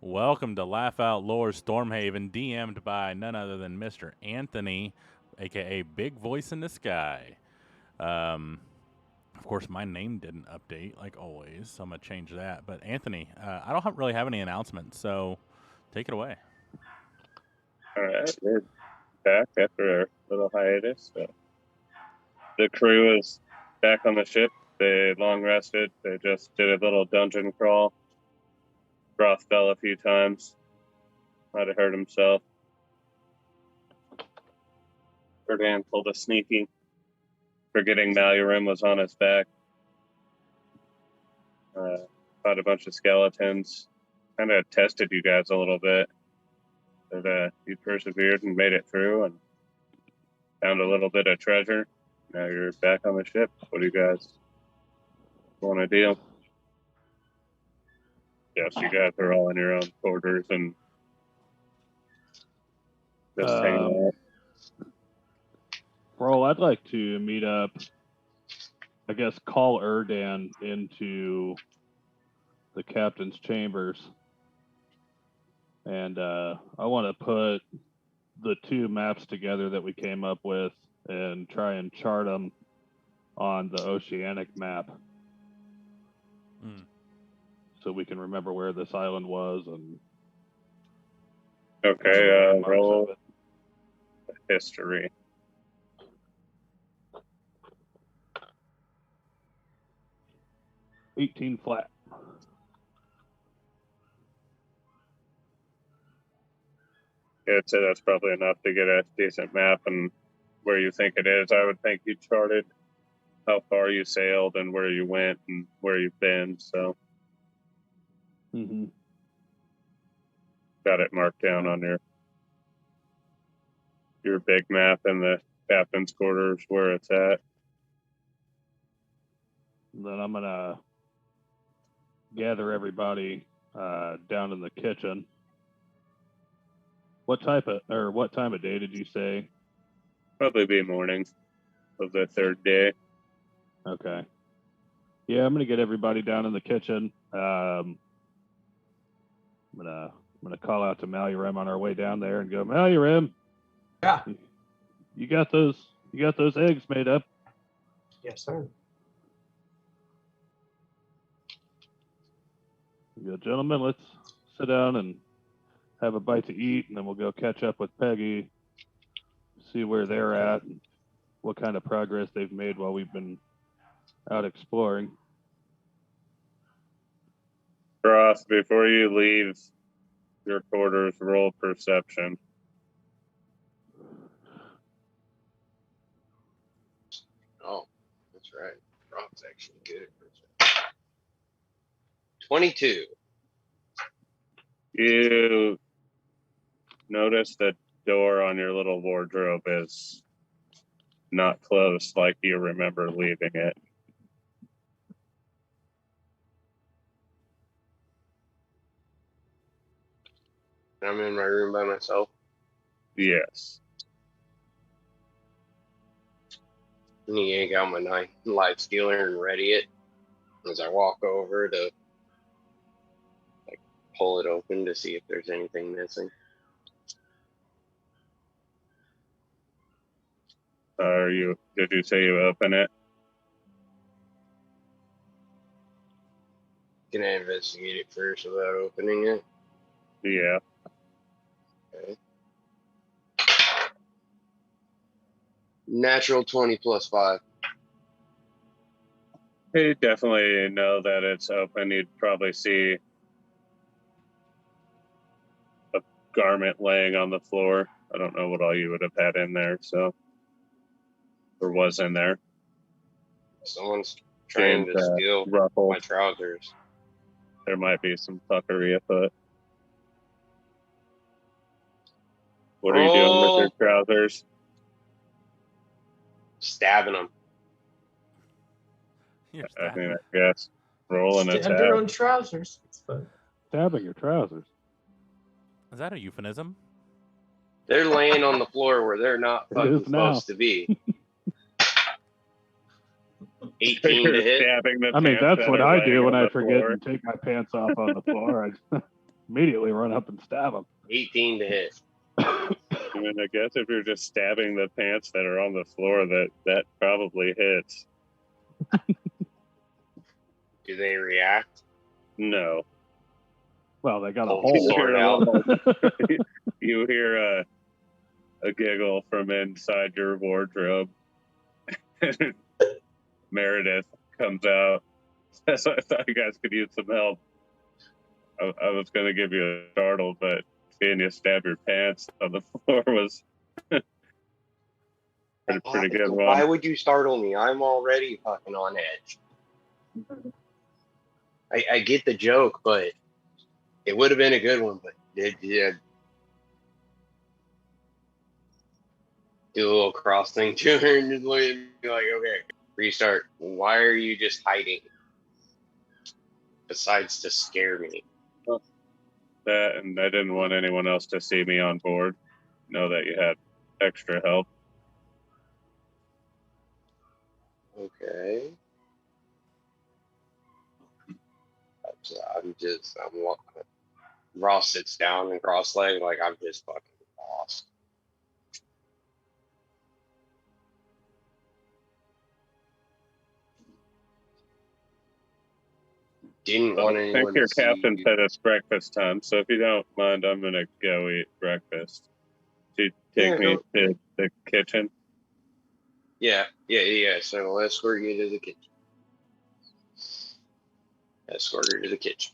Welcome to Laugh Out Lore's Stormhaven, DM'd by none other than Mr. Anthony, aka Big Voice in the Sky. Of course, my name didn't update like always, so I'm gonna change that. But Anthony, I don't really have any announcements, so take it away. All right, we're back after our little hiatus. So the crew is back on the ship. They long rested. They just did a little dungeon crawl. Roth fell a few times. Might have hurt himself. Erdan pulled a sneaky, forgetting Malurim was on his back. Fought a bunch of skeletons. Kind of tested you guys a little bit. But you persevered and made it through and found a little bit of treasure. Now you're back on the ship. What do you guys want to do? Yes, you guys are all in your own quarters and just hanging out. Bro, I'd like to meet up, I guess, call Erdan into the captain's chambers. And I want to put the two maps together that we came up with and try and chart them on the oceanic map. So we can remember where this island was and okay, roll history. $18 flat. Yeah, I'd say that's probably enough to get a decent map and where you think it is. I would think you charted how far you sailed and where you went and where you've been. So got it marked down on your big map in the captain's quarters where it's at. And then I'm gonna gather everybody down in the kitchen. What time of day did you say? Probably be morning of the third day. Okay. Yeah, I'm gonna get everybody down in the kitchen. I'm gonna call out to Malurim on our way down there and go, Malurim. Yeah. You got those eggs made up? Yes, sir. Yeah, gentlemen, let's sit down and have a bite to eat, and then we'll go catch up with Peggy, see where they're at, and what kind of progress they've made while we've been out exploring. Ross, before you leave your quarters, roll perception. Oh, that's right. Rob's actually good at perception. 22. You notice the door on your little wardrobe is not closed like you remember leaving it. I'm in my room by myself. Yes. And you yank out my light stealer and ready it as I walk over to pull it open to see if there's anything missing. Did you say you open it? Can I investigate it first without opening it? Yeah. Okay. Natural 20 plus 5. You definitely know that it's open. You'd probably see a garment laying on the floor. I don't know what all you would have had in there, so or was in there. Someone's trying to steal my trousers. There might be some fuckery afoot. What are you doing with your trousers? Stabbing them. I mean, I guess rolling a Stab your own trousers. It's fun. Stabbing your trousers. Is that a euphemism? They're laying on the floor where they're not fucking supposed to be. 18 to hit. I mean, that's what I do when I forget and take my pants off on the floor. immediately run up and stab him. 18 to hit. I mean, I guess if you're just stabbing the pants that are on the floor, that probably hits. Do they react? No. Well, they got a Pull the hole. sword out. You hear a giggle from inside your wardrobe. Meredith comes out. So I thought you guys could use some help. I was going to give you a startle, but seeing you stab your pants on the floor was pretty good one. Why would you startle me? I'm already fucking on edge. I get the joke, but it would have been a good one. But yeah, do a little cross thing to her and just look at me like, okay, restart. Why are you just hiding? Besides to scare me. That, and I didn't want anyone else to see me on board. Know that you had extra help. Okay. I'm Ross sits down and cross-legged like I'm just fucking lost. Didn't want I anyone think your to see captain you. said it's breakfast time, so if you don't mind, I'm gonna go eat breakfast. Do you take me to the kitchen? Yeah. So I'll escort you to the kitchen. Escort her to the kitchen.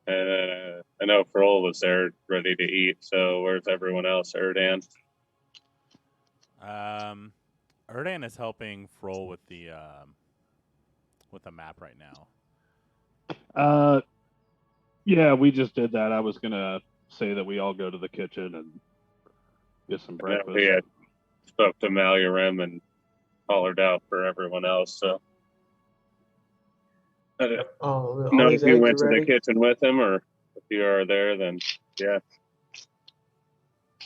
And I know Froll was there ready to eat, so where's everyone else? Erdan? Erdan is helping Froll with the map right now. Yeah, we just did that. I was gonna say that we all go to the kitchen and get some breakfast. We had spoke to Malurem and hollered out for everyone else, so. I don't All know these if you eggs went are to the ready. kitchen with him, or if you are there, then yeah.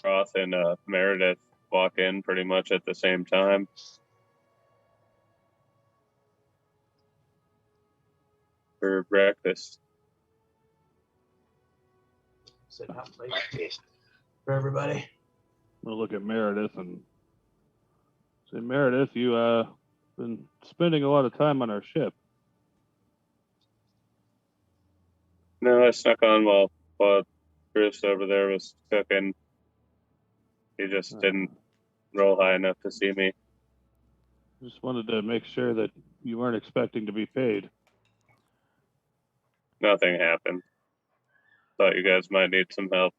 Roth and Meredith walk in pretty much at the same time. For breakfast. Sitting out late for everybody. We'll look at Meredith and say, Meredith, you been spending a lot of time on our ship. No, I snuck on while Bruce over there was cooking. He just didn't roll high enough to see me. Just wanted to make sure that you weren't expecting to be paid. Nothing happened. Thought you guys might need some help.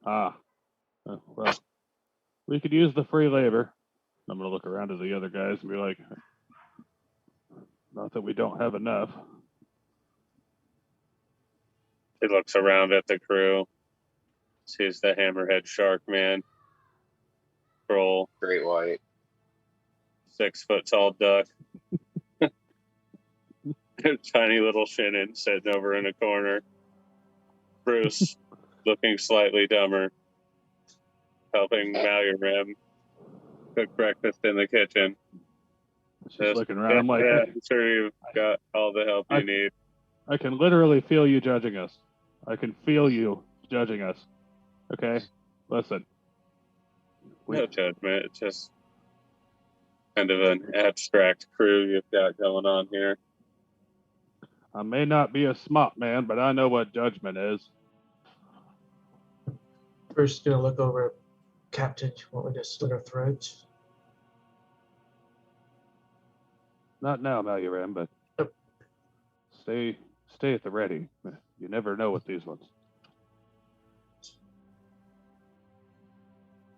Well, we could use the free labor. I'm going to look around at the other guys and be like, not that we don't have enough. He looks around at the crew, sees the hammerhead shark man, Troll, Great white. 6 foot tall duck, tiny little Shannon sitting over in a corner, Bruce looking slightly dumber, helping Malurem cook breakfast in the kitchen. Just looking around. I'm like, I'm sure you've got all the help you need. I can literally feel you judging us. I can feel you judging us. Okay? Listen. No judgment. It's just kind of an abstract crew you've got going on here. I may not be a smart man, but I know what judgment is. First, gonna look over at Captain. Want me to slit our throats? Not now, Malurem, but stay at the ready. You never know with these ones.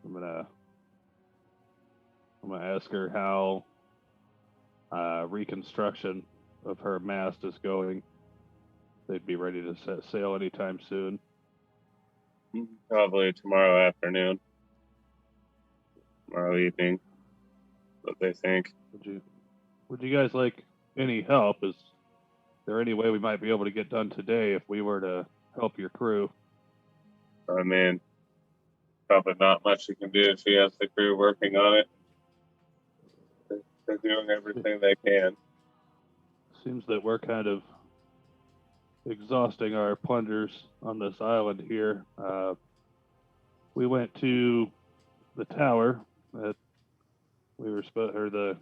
I'm gonna ask her how reconstruction of her mast is going. They'd be ready to set sail anytime soon. Probably tomorrow afternoon, tomorrow evening. What they think. Would you guys like any help? Is there any way we might be able to get done today if we were to help your crew? I mean, probably not much you can do if she has the crew working on it. They're doing everything they can. Seems that we're kind of exhausting our plunders on this island here. We went to the tower that we were or the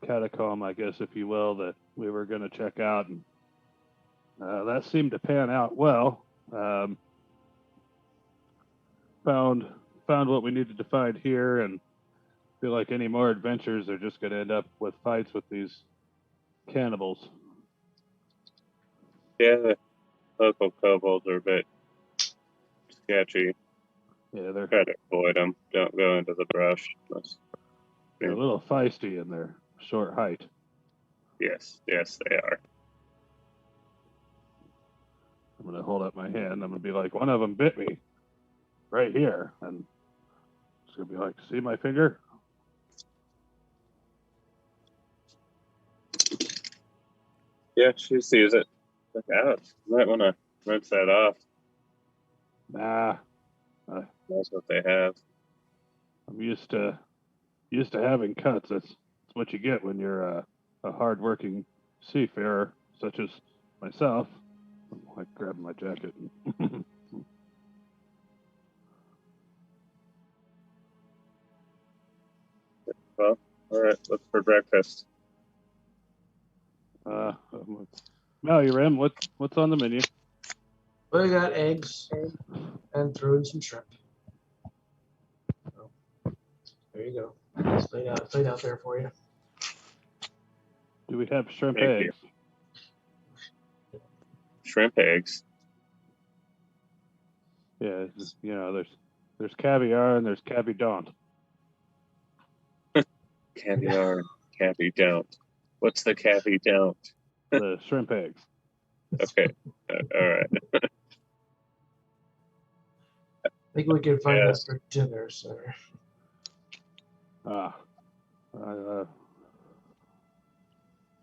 catacomb, I guess, if you will, that we were going to check out, and that seemed to pan out well. Found what we needed to find here, and feel like any more adventures are just going to end up with fights with these cannibals. Yeah, the local kobolds are a bit sketchy. Yeah, they're Try to avoid them. Don't go into the brush. a little feisty in their short height. Yes, they are. I'm going to hold up my hand. I'm going to be like, one of them bit me right here. And it's going to be like, see my finger? Yeah, she sees it. Like, ouch. Might want to rinse that off. Nah, That's what they have. I'm used to having cuts. That's what you get when you're a hard-working seafarer, such as myself. I'm like grabbing my jacket. Well, all right. What's for breakfast? Mallory, what's on the menu? Well, we got eggs and threw in some shrimp. So, there you go. It's laid out there for you. Do we have shrimp Thank you. eggs? Shrimp eggs. Yeah, there's caviar and there's cavi don't. Caviar and cavi don't. What's the cavi don't? The shrimp eggs. Okay. All right. I think we can find Yes. that for dinner, sir.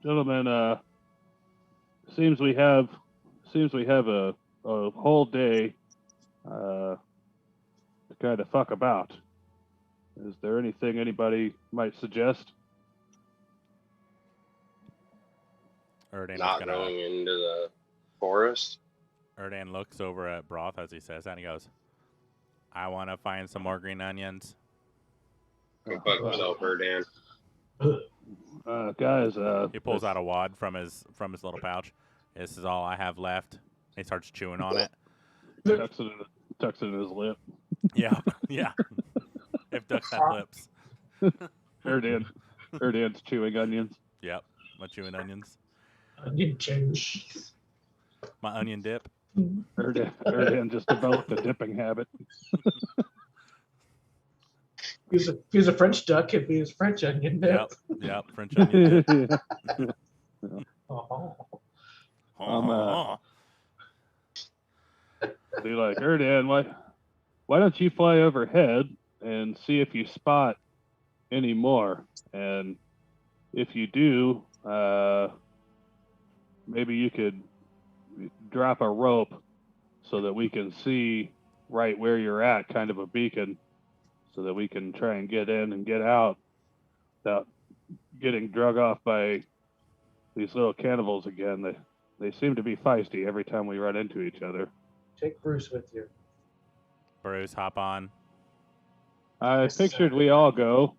Gentlemen, seems we have a whole day to kind of fuck about. Is there anything anybody might suggest? Erdan Not going into the forest. Erdan looks over at Broth as he says that, and he goes, I want to find some more green onions. Go fuck yourself, Dan. Guys, He pulls out a wad from his little pouch. This is all I have left. He starts chewing on it. tucks it in his lip. Yeah, yeah. If ducks had lips. Erdan's chewing onions. Yep, my chewing onions. Onion change. My onion dip. Erdan just developed a dipping habit. If he's a French duck, it'd be his French onion dip. Yep, French onion dip. Oh. Be like, Erdan, why don't you fly overhead and see if you spot any more? And if you do, maybe you could drop a rope so that we can see right where you're at, kind of a beacon, so that we can try and get in and get out without getting drug off by these little cannibals again. They seem to be feisty every time we run into each other. Take Bruce with you. Bruce, hop on. I Yes, pictured sir. we all go.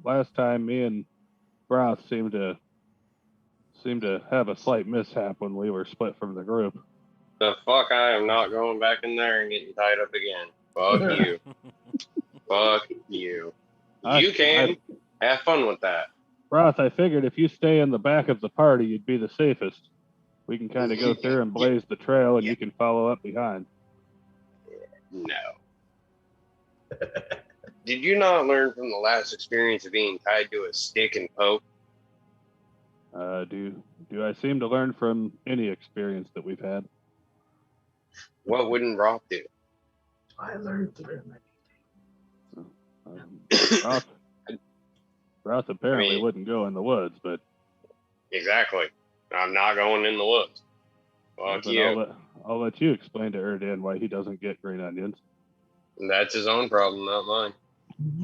Last time me and Broth seemed to have a slight mishap when we were split from the group. The fuck, I am not going back in there and getting tied up again. Fuck you. Fuck you. You can have fun with that. Broth, I figured if you stay in the back of the party, you'd be the safest. We can kind of go through and blaze the trail, and you can follow up behind. No. Did you not learn from the last experience of being tied to a stick and poke? Do I seem to learn from any experience that we've had? What wouldn't Roth do? I learned through Roth apparently I mean- wouldn't go in the woods, but Exactly. I'm not going in the woods. Fuck but you. I'll let you explain to Erdan why he doesn't get green onions. That's his own problem, not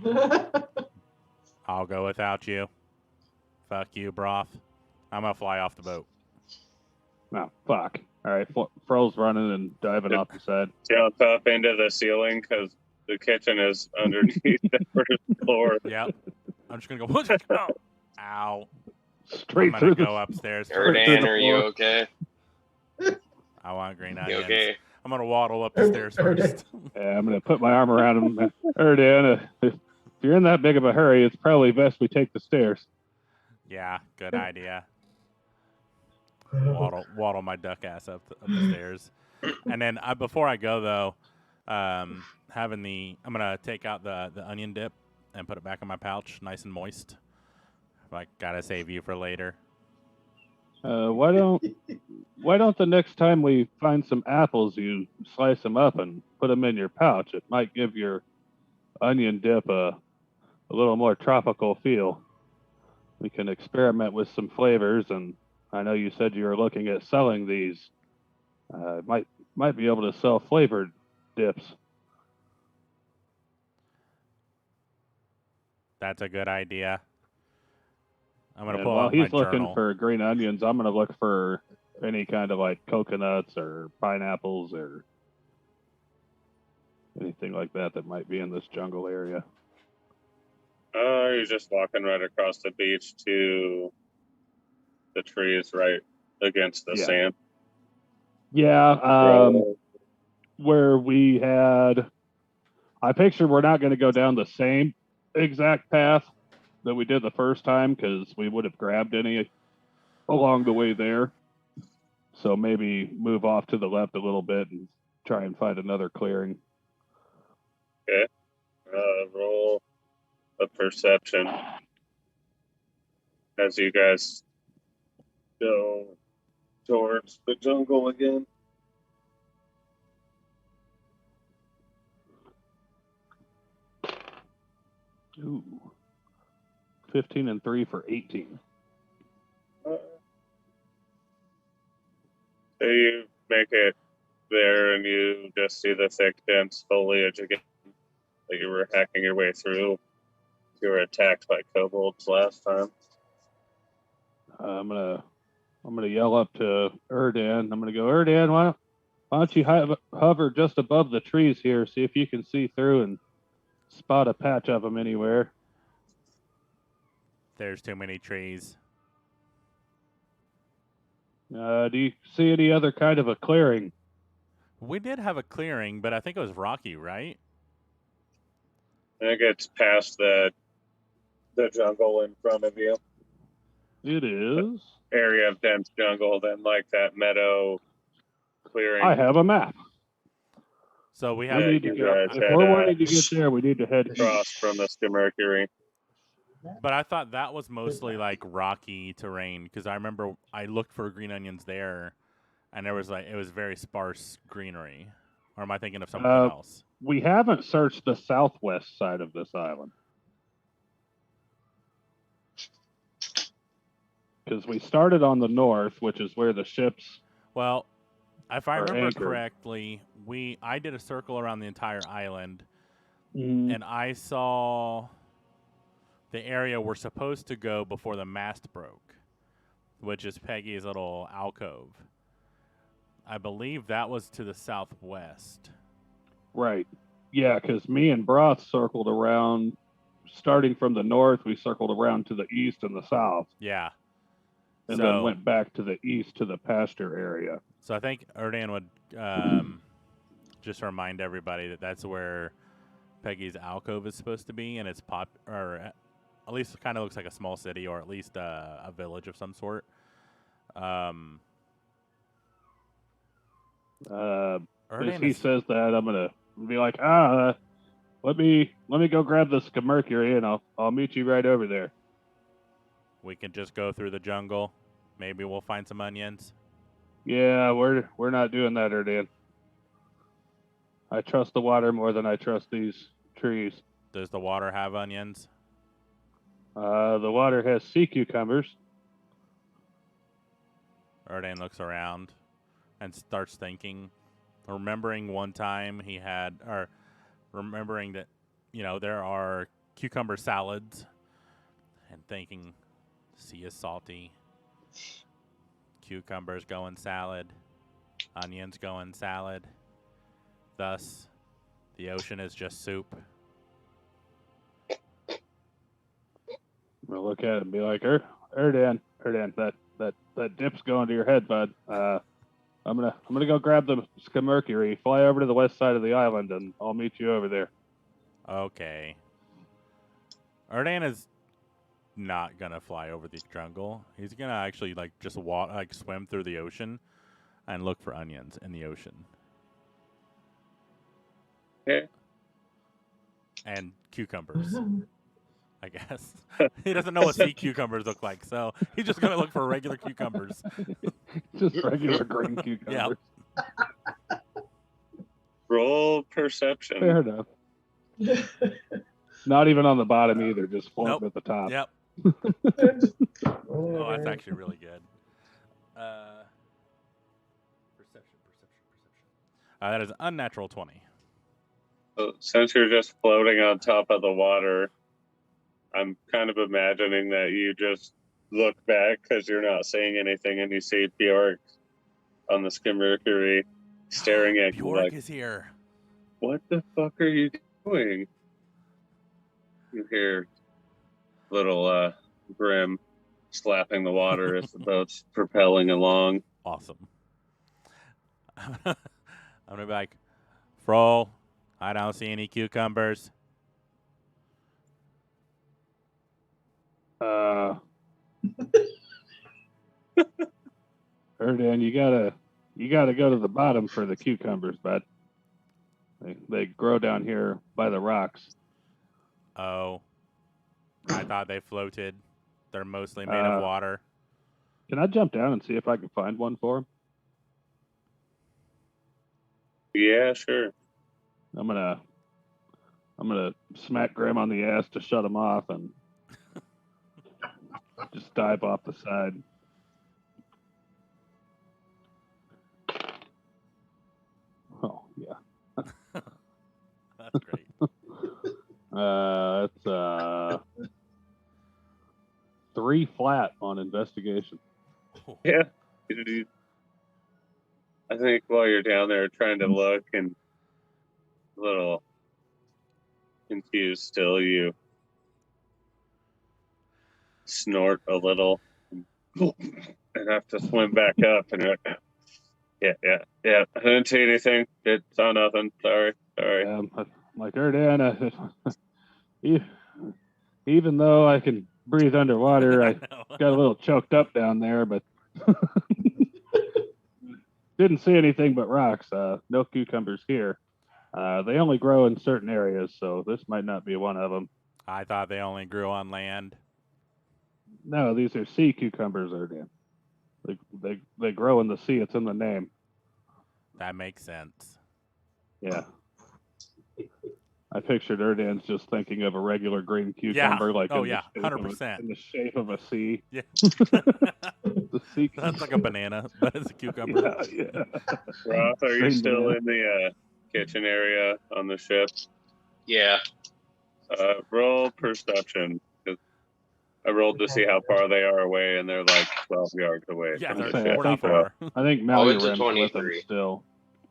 mine. I'll go without you. Fuck you, Broth. I'm gonna fly off the boat. No, fuck. All right, Fro's running and diving off the side. Jump up into the ceiling because the kitchen is underneath the first floor. Yep. I'm just gonna go. Oh. Ow. Straight I'm through gonna the go upstairs Straight first. through Erdan, the are you floor. okay? I want green You onions. okay? I'm gonna waddle up the stairs first. Yeah, I'm gonna put my arm around him. Erdan, if you're in that big of a hurry, it's probably best we take the stairs. Yeah, good idea. Waddle my duck ass up the stairs, and then before I go though, I'm gonna take out the onion dip and put it back in my pouch, nice and moist. Like, gotta save you for later. Why don't the next time we find some apples, you slice them up and put them in your pouch? It might give your onion dip a little more tropical feel. We can experiment with some flavors, and I know you said you were looking at selling these. Might be able to sell flavored dips. That's a good idea. I'm gonna And pull while out my he's looking journal. for green onions, I'm gonna look for any kind of like coconuts or pineapples or anything like that might be in this jungle area. You're just walking right across the beach to the trees right against the Yeah. sand. Yeah, where we had, I picture we're not going to go down the same exact path that we did the first time because we would have grabbed any along the way there. So maybe move off to the left a little bit and try and find another clearing. Okay. Roll a perception as you guys go towards the jungle again. Ooh. 15 and 3 for 18. So you make it there and you just see the thick, dense foliage again that you were hacking your way through. You were attacked by kobolds last time. I'm gonna yell up to Erdan. I'm gonna go, Erdan, why don't you hover just above the trees here, see if you can see through and spot a patch of them anywhere. There's too many trees. Do you see any other kind of a clearing? We did have a clearing, but I think it was rocky, right? I think it's past the jungle in front of you. It is. Area of dense jungle, then like that meadow clearing. I have a map. So we We have. need to you go. guys If had, we're wanting to get there, we need to head across east. from the Mercury. But I thought that was mostly like rocky terrain because I remember I looked for green onions there, and it was very sparse greenery. Or am I thinking of something else? We haven't searched the southwest side of this island. Because we started on the north, which is where the ships. Well, if I Or remember anchored. correctly, I did a circle around the entire island, Mm, and I saw the area we're supposed to go before the mast broke, which is Peggy's little alcove. I believe that was to the southwest. right. Yeah, because me and Broth circled around, starting from the north, we circled around to the east and the south, Yeah. and So- then went back to the east to the pasture area. So I think Erdan would just remind everybody that that's where Peggy's alcove is supposed to be, and it's or at least it kind of looks like a small city, or at least a village of some sort. As Erdan he is, says that, I'm gonna be like, let me go grab this Mercury, and I'll meet you right over there. we can just go through the jungle. Maybe we'll find some onions. Yeah, we're not doing that, Erdan. I trust the water more than I trust these trees. Does the water have onions? The water has sea cucumbers. Erdan looks around and starts thinking, remembering one time he had, or remembering that, there are cucumber salads, and thinking, sea is salty, cucumbers go in salad, onions go in salad, thus the ocean is just soup. We'll look at it and be like, Erdan, that dip's going to your head, bud. I'm gonna go grab the Mercury, fly over to the west side of the island, and I'll meet you over there. Okay. Erdan is not gonna fly over the jungle. He's gonna actually just swim through the ocean and look for onions in the ocean. Okay. And cucumbers, I guess. He doesn't know what sea cucumbers look like, so he's just gonna look for regular cucumbers. Just regular green cucumbers. Roll perception. Fair enough. Not even on the bottom either, just floating at the top. Yep. Oh, that's actually really good. Perception. That is unnatural 20. So since you're just floating on top of the water, I'm kind of imagining that you just look back because you're not saying anything, and you see Bjork on the Skimmercury staring at you Bjork like, is here. "What the fuck are you doing?" You hear little Grim slapping the water as the boat's propelling along. Awesome. I'm gonna be like, Froll, I don't see any cucumbers. Erdan, you gotta go to the bottom for the cucumbers, bud. They grow down here by the rocks. Oh, I thought they floated. They're mostly made of water. Can I jump down and see if I can find one for him? Yeah, sure. I'm gonna smack Grim on the ass to shut him off and just dive off the side. Oh yeah. That's great. It's 3 flat on investigation. Yeah. I think while you're down there trying to look and a little confused still, you snort a little and have to swim back up. And you're like, yeah. I didn't see anything. Saw nothing. Sorry. I'm like, Erdan, even though I can breathe underwater, I got a little choked up down there, but didn't see anything but rocks. No cucumbers here. They only grow in certain areas, so this might not be one of them. I thought they only grew on land. No, these are sea cucumbers, Erdan. They grow in the sea. It's in the name. That makes sense. Yeah. I pictured Erdan's just thinking of a regular green cucumber, like 100%. In the shape of a sea. Yeah. The sea. That's like a banana, but it's a cucumber. Yeah. Roth, are you Green still banana. in the kitchen area on the ship? Yeah. Roll perception. 'Cause I rolled to see how far they are away, and they're like 12 yards away Yeah, from the we're ship. not far. I think Oh, it's a Mallory's with them 23. still.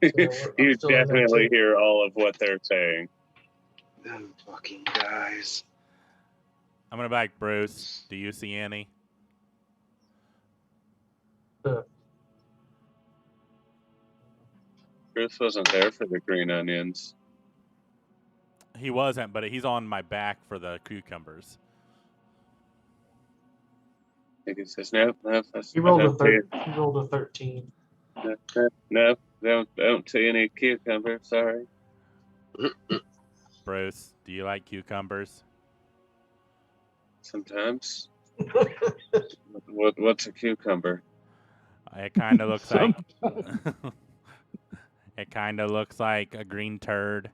You I'm still in there, definitely too. hear all of what they're saying. Them fucking guys. I'm gonna back Bruce. Do you see any? Chris wasn't there for the green onions. He wasn't, but he's on my back for the cucumbers. I think he says, nope. He rolled a 13. No, don't see any cucumbers. Sorry. Bruce, do you like cucumbers? Sometimes. What's a cucumber? It kind of looks like it kind of looks like a green turd,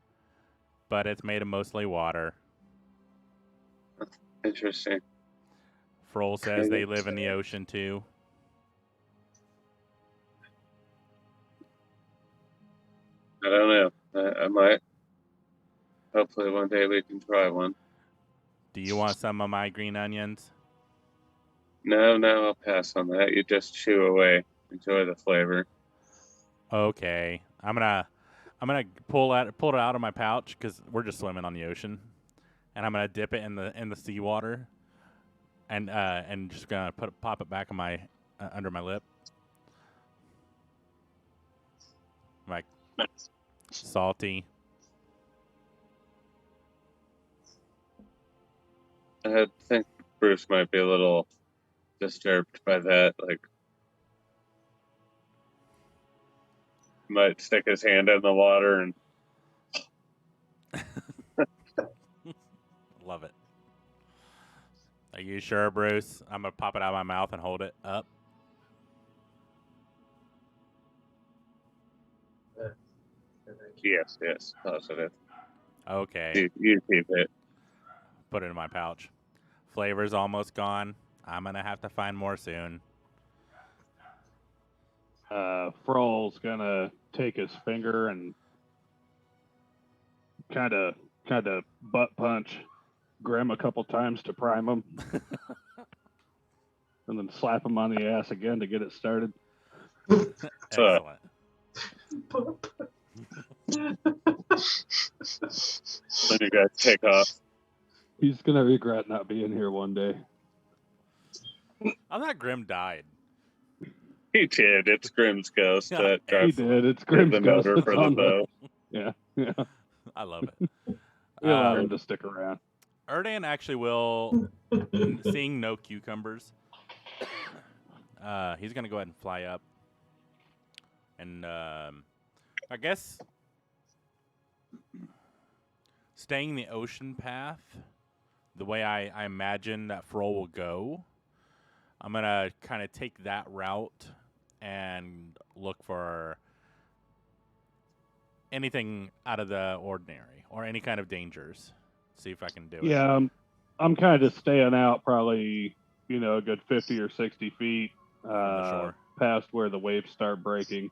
but it's made of mostly water. Interesting. Froll says they live in the ocean too. I don't know. I might. Hopefully one day we can try one. Do you want some of my green onions? No, I'll pass on that. You just chew away. Enjoy the flavor. Okay. I'm gonna pull it out of my pouch because we're just swimming on the ocean, and I'm gonna dip it in the seawater, and just gonna pop it back on my under my lip. Like salty. I think Bruce might be a little disturbed by that. Like, might stick his hand in the water and. Love it. Are you sure, Bruce? I'm gonna pop it out of my mouth and hold it up. Yes, positive. Okay. You keep it. Put it in my pouch. Flavor's almost gone. I'm gonna have to find more soon. Froll's gonna take his finger and kind of butt punch Grim a couple times to prime him, and then slap him on the ass again to get it started. Excellent. When you guys take off. He's gonna regret not being here one day. I thought Grim died. He did. It's Grim's ghost that He drives did. It's Grim's the ghost. motor It's for the on boat. Yeah. I love it. We allowed him to stick around. Erdan actually will, seeing no cucumbers, he's going to go ahead and fly up. And I guess staying the ocean path, the way I imagine that Froll will go, I'm going to kind of take that route and look for anything out of the ordinary or any kind of dangers. See if I can do it. Yeah, I'm kind of staying out probably, a good 50 or 60 feet From the shore. past where the waves start breaking.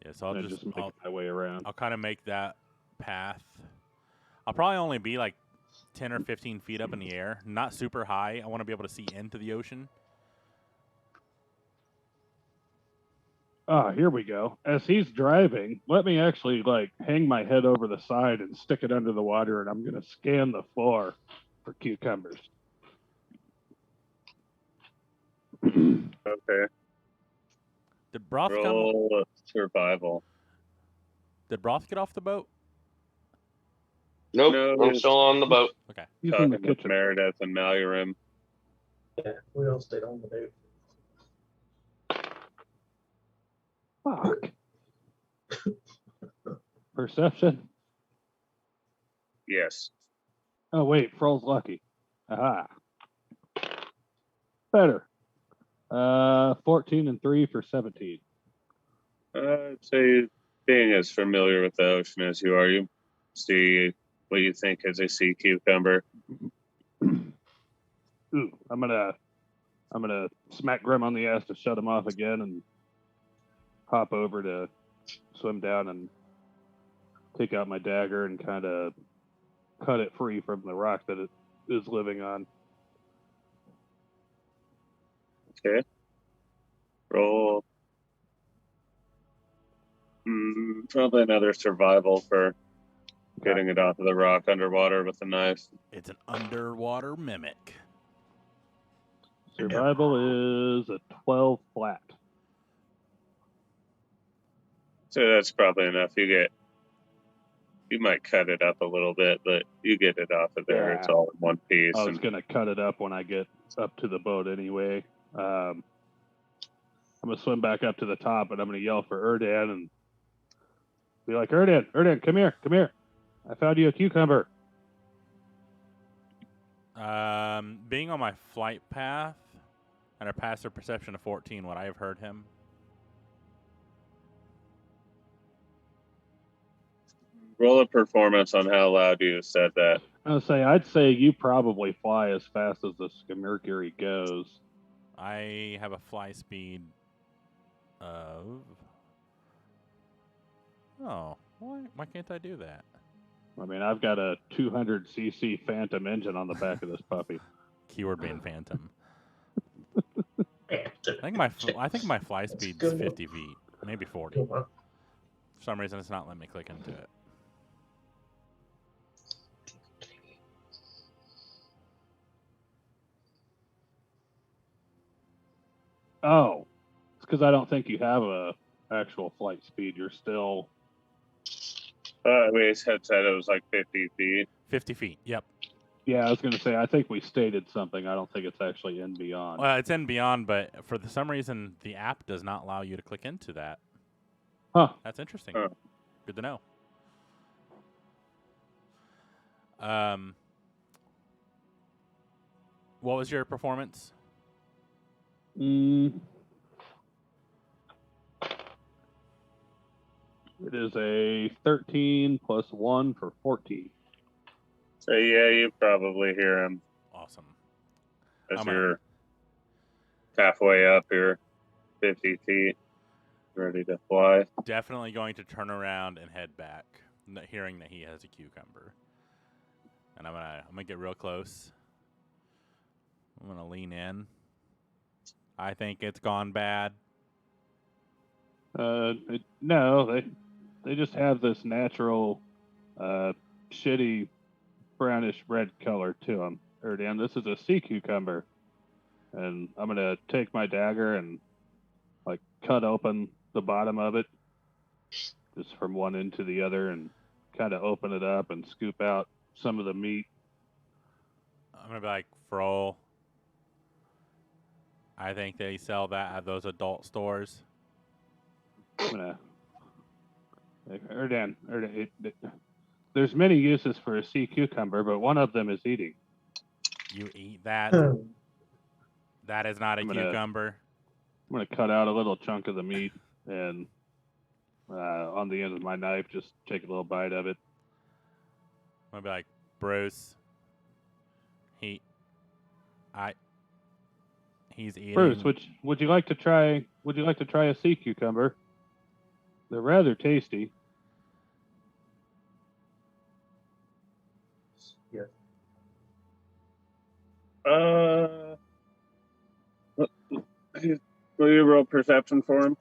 Yeah, so I'll just make my way around. I'll kind of make that path. I'll probably only be like 10 or 15 feet up in the air, not super high. I want to be able to see into the ocean. Here we go. As he's driving, let me actually hang my head over the side and stick it under the water, and I'm going to scan the floor for cucumbers. Okay. Did Broth Roll survival. Did Broth get off the boat? Nope, No, I'm still on the boat. Okay. He's in the Talking with kitchen. Meredith and Mallorim. Yeah, we all stayed on the boat. Fuck. Perception? Yes. Oh, wait. Froll's lucky. Aha. Better. 14 and 3 for 17. I'd say being as familiar with the ocean as you are, you see what you think is a sea cucumber. Ooh, I'm gonna smack Grim on the ass to shut him off again and hop over to swim down and take out my dagger and kind of cut it free from the rock that it is living on. Okay. Roll. Probably another survival for getting it off of the rock underwater with a knife. It's an underwater mimic. Survival is a 12 flat. So that's probably enough. You might cut it up a little bit, but you get it off of there. Yeah. It's all in one piece. I was gonna cut it up when I get up to the boat anyway. I'm gonna swim back up to the top, and I'm gonna yell for Erdan and be like, Erdan, come here. I found you a cucumber. Being on my flight path and a passive perception of 14, would I have heard him? Roll a performance on how loud you said that. I'd say you probably fly as fast as the Mercury goes. I have a fly speed of... Oh, why can't I do that? I mean, I've got a 200cc Phantom engine on the back of this puppy. Keyword being phantom. Phantom. I think my fly That's a speed's good one. 50 feet, maybe 40. Good one. For some reason, it's not letting me click into it. Oh, it's because I don't think you have a actual flight speed. You're still. We had said it was like 50 feet. 50 feet. Yep. Yeah, I was going to say, I think we stated something. I don't think it's actually in beyond. Well, it's in beyond, but for some reason, the app does not allow you to click into that. Huh. That's interesting. Huh. Good to know. What was your performance? It is a 13 plus 1 for 14. So yeah, you probably hear him Awesome. as you're halfway up here, 50 feet, ready to fly. Definitely going to turn around and head back, hearing that he has a cucumber. And I'm gonna get real close. I'm gonna lean in. I think it's gone bad. No, they just have this natural, shitty brownish red color to them. Dan, this is a sea cucumber, and I'm gonna take my dagger and like cut open the bottom of it, just from one end to the other, and kind of open it up and scoop out some of the meat. I'm gonna be like, Froll, I think they sell that at those adult stores. I'm gonna, Erdan, there's many uses for a sea cucumber, but one of them is eating. You eat that? That is not a cucumber. I'm gonna cut out a little chunk of the meat and on the end of my knife, just take a little bite of it. I'm gonna be like, Bruce, he's eating. Bruce, would you like to try? Would you like to try a sea cucumber? They're rather tasty. Yeah. Will you roll perception for him?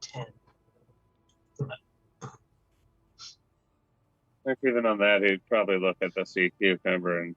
10. I think even on that, he'd probably look at the sea cucumber and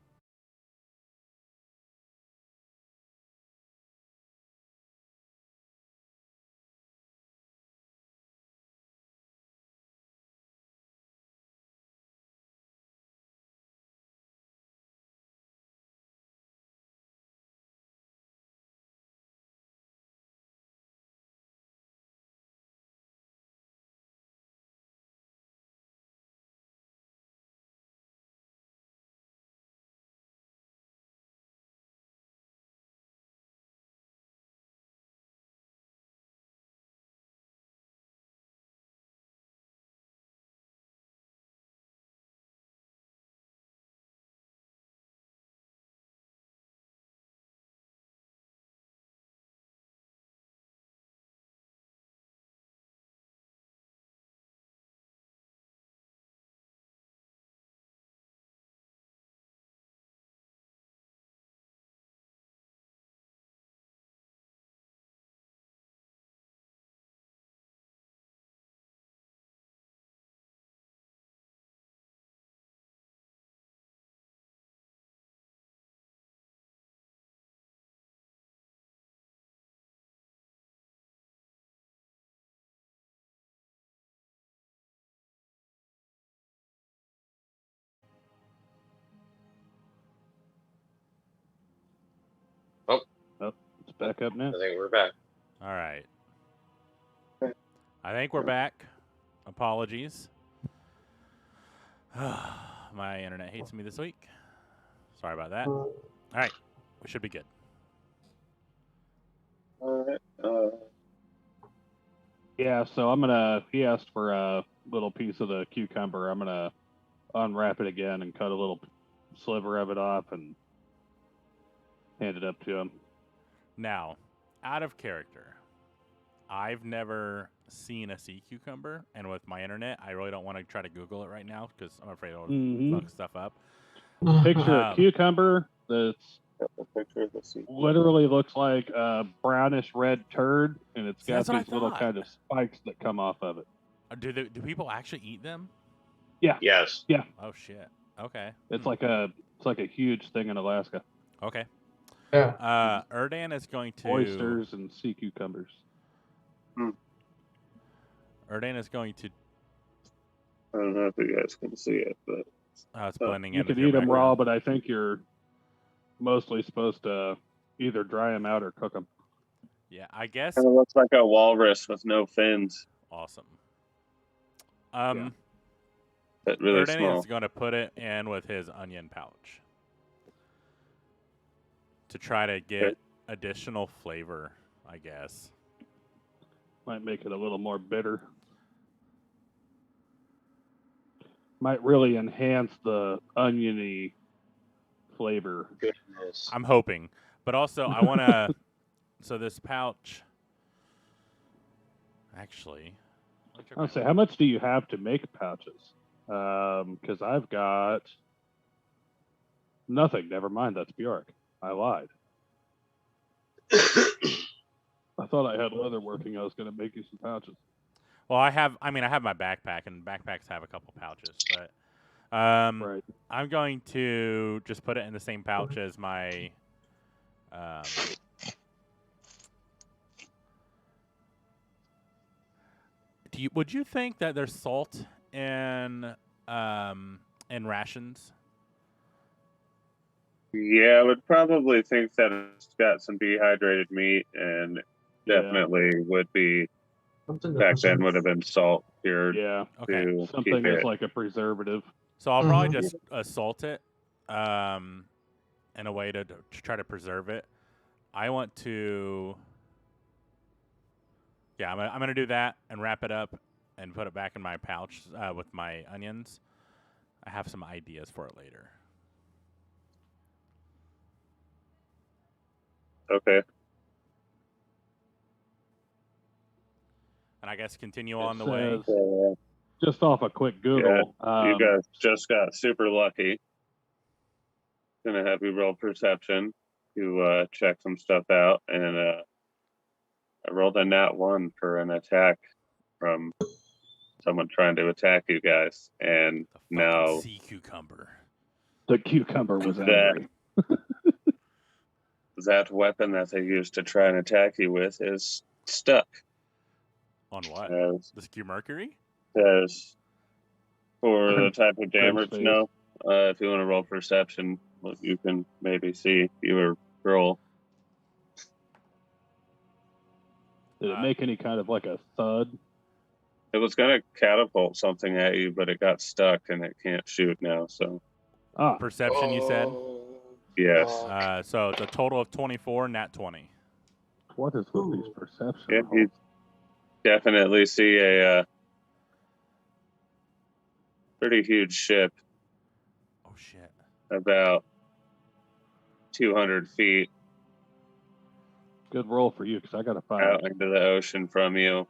It's back up now. I think we're back. All right. I think we're back. Apologies. My internet hates me this week. Sorry about that. All right. We should be good. Yeah, so he asked for a little piece of the cucumber. I'm gonna unwrap it again and cut a little sliver of it off and hand it up to him. Now, out of character, I've never seen a sea cucumber, and with my internet, I really don't want to try to Google it right now because I'm afraid it'll fuck stuff up. Picture a cucumber that's A picture of the sea. literally looks like a brownish red turd, and it's See, got that's what I these little thought. kind of spikes that come off of it. Do people actually eat them? Yes. Oh shit. Okay. It's like a huge thing in Alaska. Okay. Yeah. Erdan is going to Oysters and sea cucumbers. Erdan is going to. I don't know if you guys can see it, but It's blending You in. can with your eat them background. raw, but I think you're mostly supposed to either dry them out or cook them. Yeah, I guess. kind of looks like a walrus with no fins, Awesome. but really Erdan small. is going to put it in with his onion pouch to try to get additional flavor, I guess. Might make it a little more bitter. Might really enhance the oniony flavor. Goodness. I'm hoping, but also I want to. So this pouch, actually, I'll say, how much do you have to make pouches? Because I've got nothing. Never mind, that's Bjork. I lied. I thought I had leather working. I was going to make you some pouches. well, I have my backpack, and backpacks have a couple pouches, but Right. I'm going to just put it in the same pouch as my. Would you think that there's salt in rations? Yeah, I would probably think that it's got some dehydrated meat, and definitely would be Something to back then preserve. would have been salt cured Yeah. Okay. to Something keep that's it. like a preservative. So I'll probably Mhm. just salt it in a way to try to preserve it. I want to. Yeah, I'm gonna do that and wrap it up and put it back in my pouch with my onions. I have some ideas for it later. Okay. And I guess continue on the way. Says, So, just off a quick Google. you guys just got super lucky. Gonna have you roll perception to check some stuff out, and I rolled a nat 1 for an attack from someone trying to attack you guys, and The fucking now sea cucumber. The cucumber was That- angry. that weapon that they used to try and attack you with is stuck. On what? As The skew mercury? says for the type of damage. face. No, if you want to roll perception, well, you can maybe see your roll. Did it make any kind of like a thud? It was going to catapult something at you, but it got stuck and it can't shoot now. So Ah, Perception, you said? yes, So it's a total of 24, nat 20. what is with these perception yeah, rolls? you definitely see a pretty huge ship, Oh, shit. about 200 feet Good roll for you, because I got a 5. out into the ocean from you.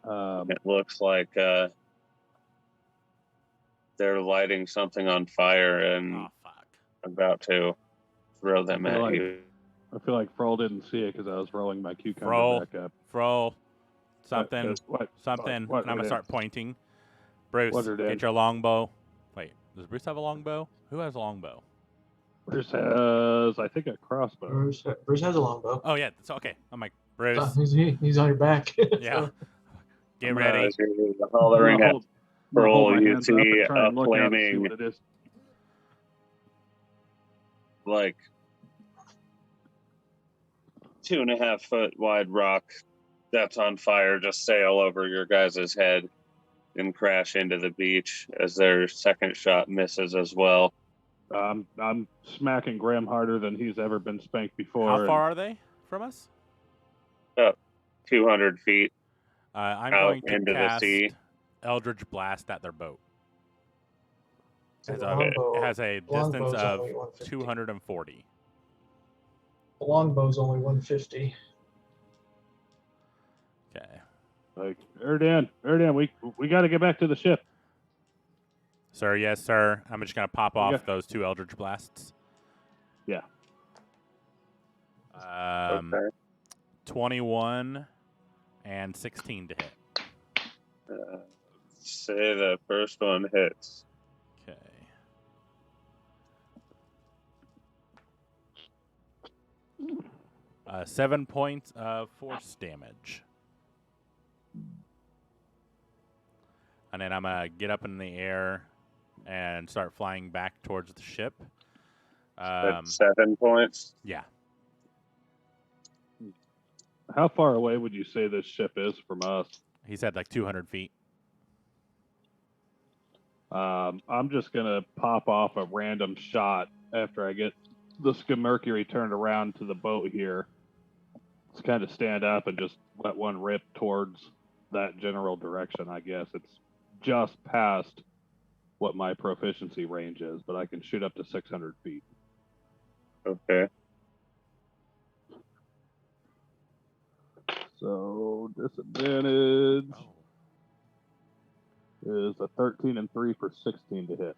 It looks like they're lighting something on fire and Oh, fuck. about to throw them I feel at like- you. I feel like Froll didn't see it because I was rolling my cucumber Froll. back up. Fro, something, What? something. what And I'm going it to start is? pointing. Bruce, What it is? get your longbow. Wait, does Bruce have a longbow? Who has a longbow? Bruce has, I think, a crossbow. Bruce has a longbow. Oh, yeah. It's okay. I'm like, Bruce, He's on your back. yeah. Get I'm, ready. As you're I'm hollering gonna at hold- I'm gonna hold Froll, my you hands up see and try a and look out and see flaming, what it is. like 2.5 foot wide rock that's on fire just sail over your guys' head and crash into the beach as their second shot misses as well. I'm smacking Graham harder than he's ever been spanked before. How and far are they from us? 200 feet I'm out going to into the cast sea. Eldritch Blast at their boat. So It the has a longbow- it has a longbow's distance of only 150. 240. The longbow's only 150. Okay. Like, Erdan, we got to get back to the ship. Sir, yes, sir. I'm just going to pop off Okay. those 2 Eldritch Blasts. Yeah. Okay. 21 and 16 to hit. Say the first one hits. Okay. Uh, 7 points of force damage. And then I'm going to get up in the air and start flying back towards the ship. That's 7 points. Yeah. How far away would you say this ship is from us? He said like 200 feet. I'm just going to pop off a random shot after I get the Mercury turned around to the boat here. Just kind of stand up and just let one rip towards that general direction, I guess. It's just past what my proficiency range is, but I can shoot up to 600 feet. Okay. So disadvantage Oh. is a 13 and 3 for 16 to hit.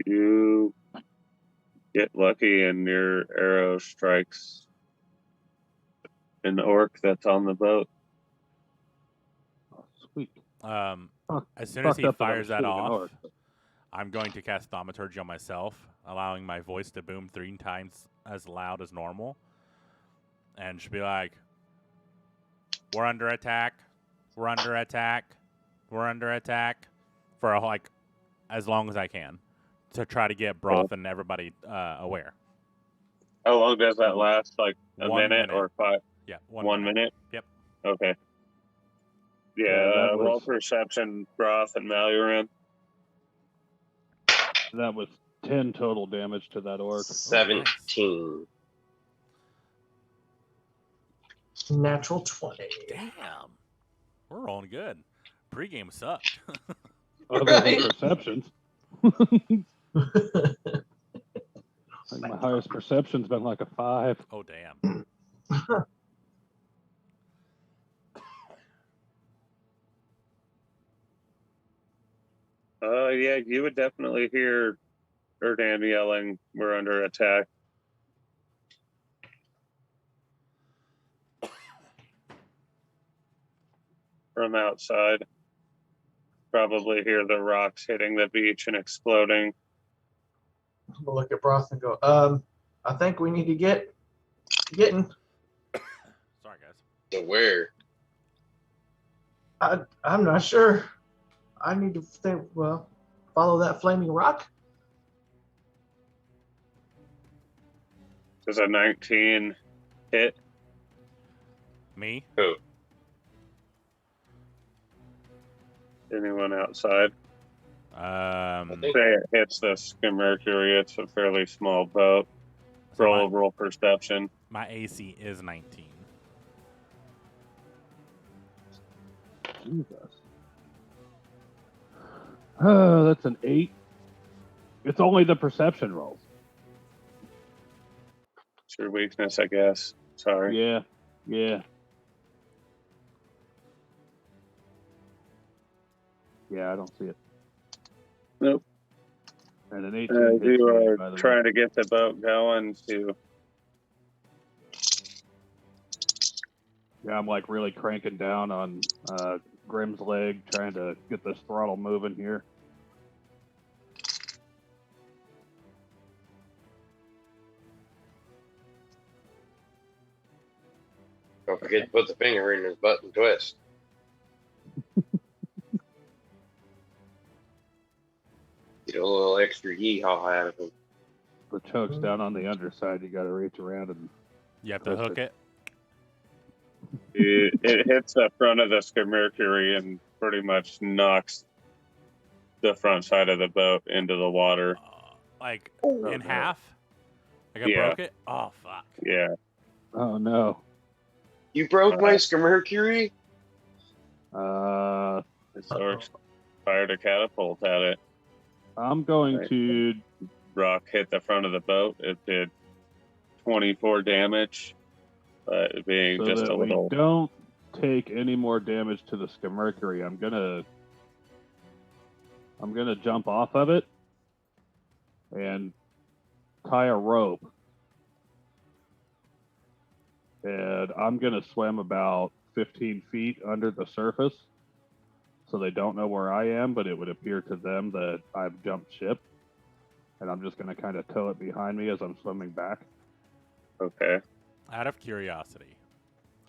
You get lucky and your arrow strikes an orc that's on the boat. Oh, sweet. As soon as he Fucked up fires that shooting an off, orc. I'm going to cast Thaumaturgy on myself, allowing my voice to boom 3 times as loud as normal. And should be like, we're under attack. We're under attack. We're under attack. For like as long as I can. To try to get Broth and everybody aware. How long does that last? Like a 1 minute or 5? Yeah, 1 minute? Yep. Okay. Yeah, Yeah, that roll was- perception, Broth, and Malurin. That was 10 total damage to that orc. 17. Natural 20. Damn. We're rolling good. Pre-game sucked. Other Right. than perceptions. I think my highest perception's been like a 5. Oh, damn. Yeah, you would definitely hear Erdan yelling, "We're under attack." From outside. Probably hear the rocks hitting the beach and exploding. I'm gonna look at Broth and go, I think we need to getting. Sorry, guys. To where? I'm not sure. I need to think. Well, follow that flaming rock. Does a 19 hit? Me? Who? Anyone outside? I think Say it hits the Mercury. It's a fairly small boat. So Roll perception. my AC is 19. Jesus. Oh, that's an 8. It's only the perception rolls. It's your weakness, I guess. Sorry. Yeah. Yeah, I don't see it. Nope. And an 18 hits You me, by are the way. trying to get the boat going to. Yeah, I'm like really cranking down on Grimm's leg, trying to get this throttle moving here. don't forget to put the finger in his butt and twist. Get a little extra yeehaw out of him. The choke's down on the underside. You got to reach around and You have to hook it. It hits the front of the Mercury and pretty much knocks the front side of the boat into the water. Like Oh, in no. half. Like I Yeah. broke it. Oh fuck. Yeah. oh no. You broke my Mercury? Uh, This orc fired a catapult at it. I'm going Right. to Rock hit the front of the boat. It did. 24 damage, but it being So just that a we little. don't take any more damage to the Skammercury, I'm gonna jump off of it and tie a rope, and I'm gonna swim about 15 feet under the surface, so they don't know where I am, but it would appear to them that I've jumped ship, and I'm just gonna kind of tow it behind me as I'm swimming back. Okay. Out of curiosity,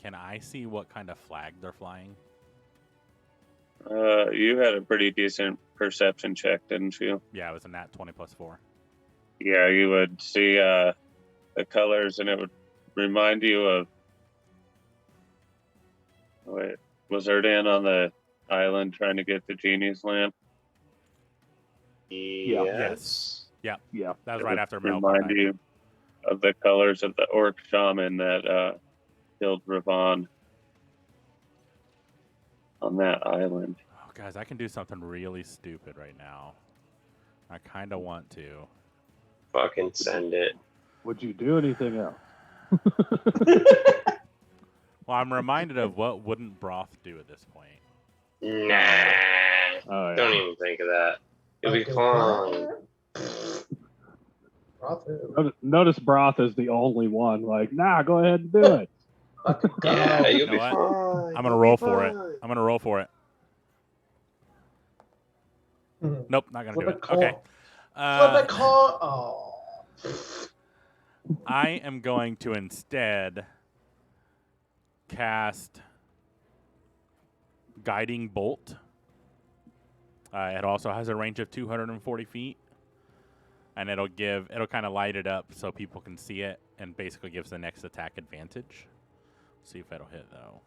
can I see what kind of flag they're flying? You had a pretty decent perception check, didn't you? Yeah, it was a nat 20 plus 4. Yeah, you would see the colors, and it would remind you of. Wait, was Erdan on the island trying to get the genie's lamp? Yes. Yeah, Yeah. that was It right would after Melkor remind died. you of the colors of the orc shaman that killed Ravon on that island. Oh, guys, I can do something really stupid right now. I kind of want to. Fucking send it. Would you do anything else? Well, I'm reminded of what wouldn't Broth do at this point. Nah. Oh, yeah. Don't even think of that. It'll be Fucking fun. Broth who? Notice Broth is the only one. Like, nah, go ahead and do it. Fucking go. Yeah, you'll You know be what? fine. I'm gonna You'll roll be for it. fine. I'm gonna roll for it. Mhm. Nope, not gonna Flip do a it. coin. Okay. Flip a coin. Oh. I am going to instead cast Guiding Bolt. It also has a range of 240 feet, and it'll kind of light it up so people can see it, and basically gives the next attack advantage. See if it'll hit though.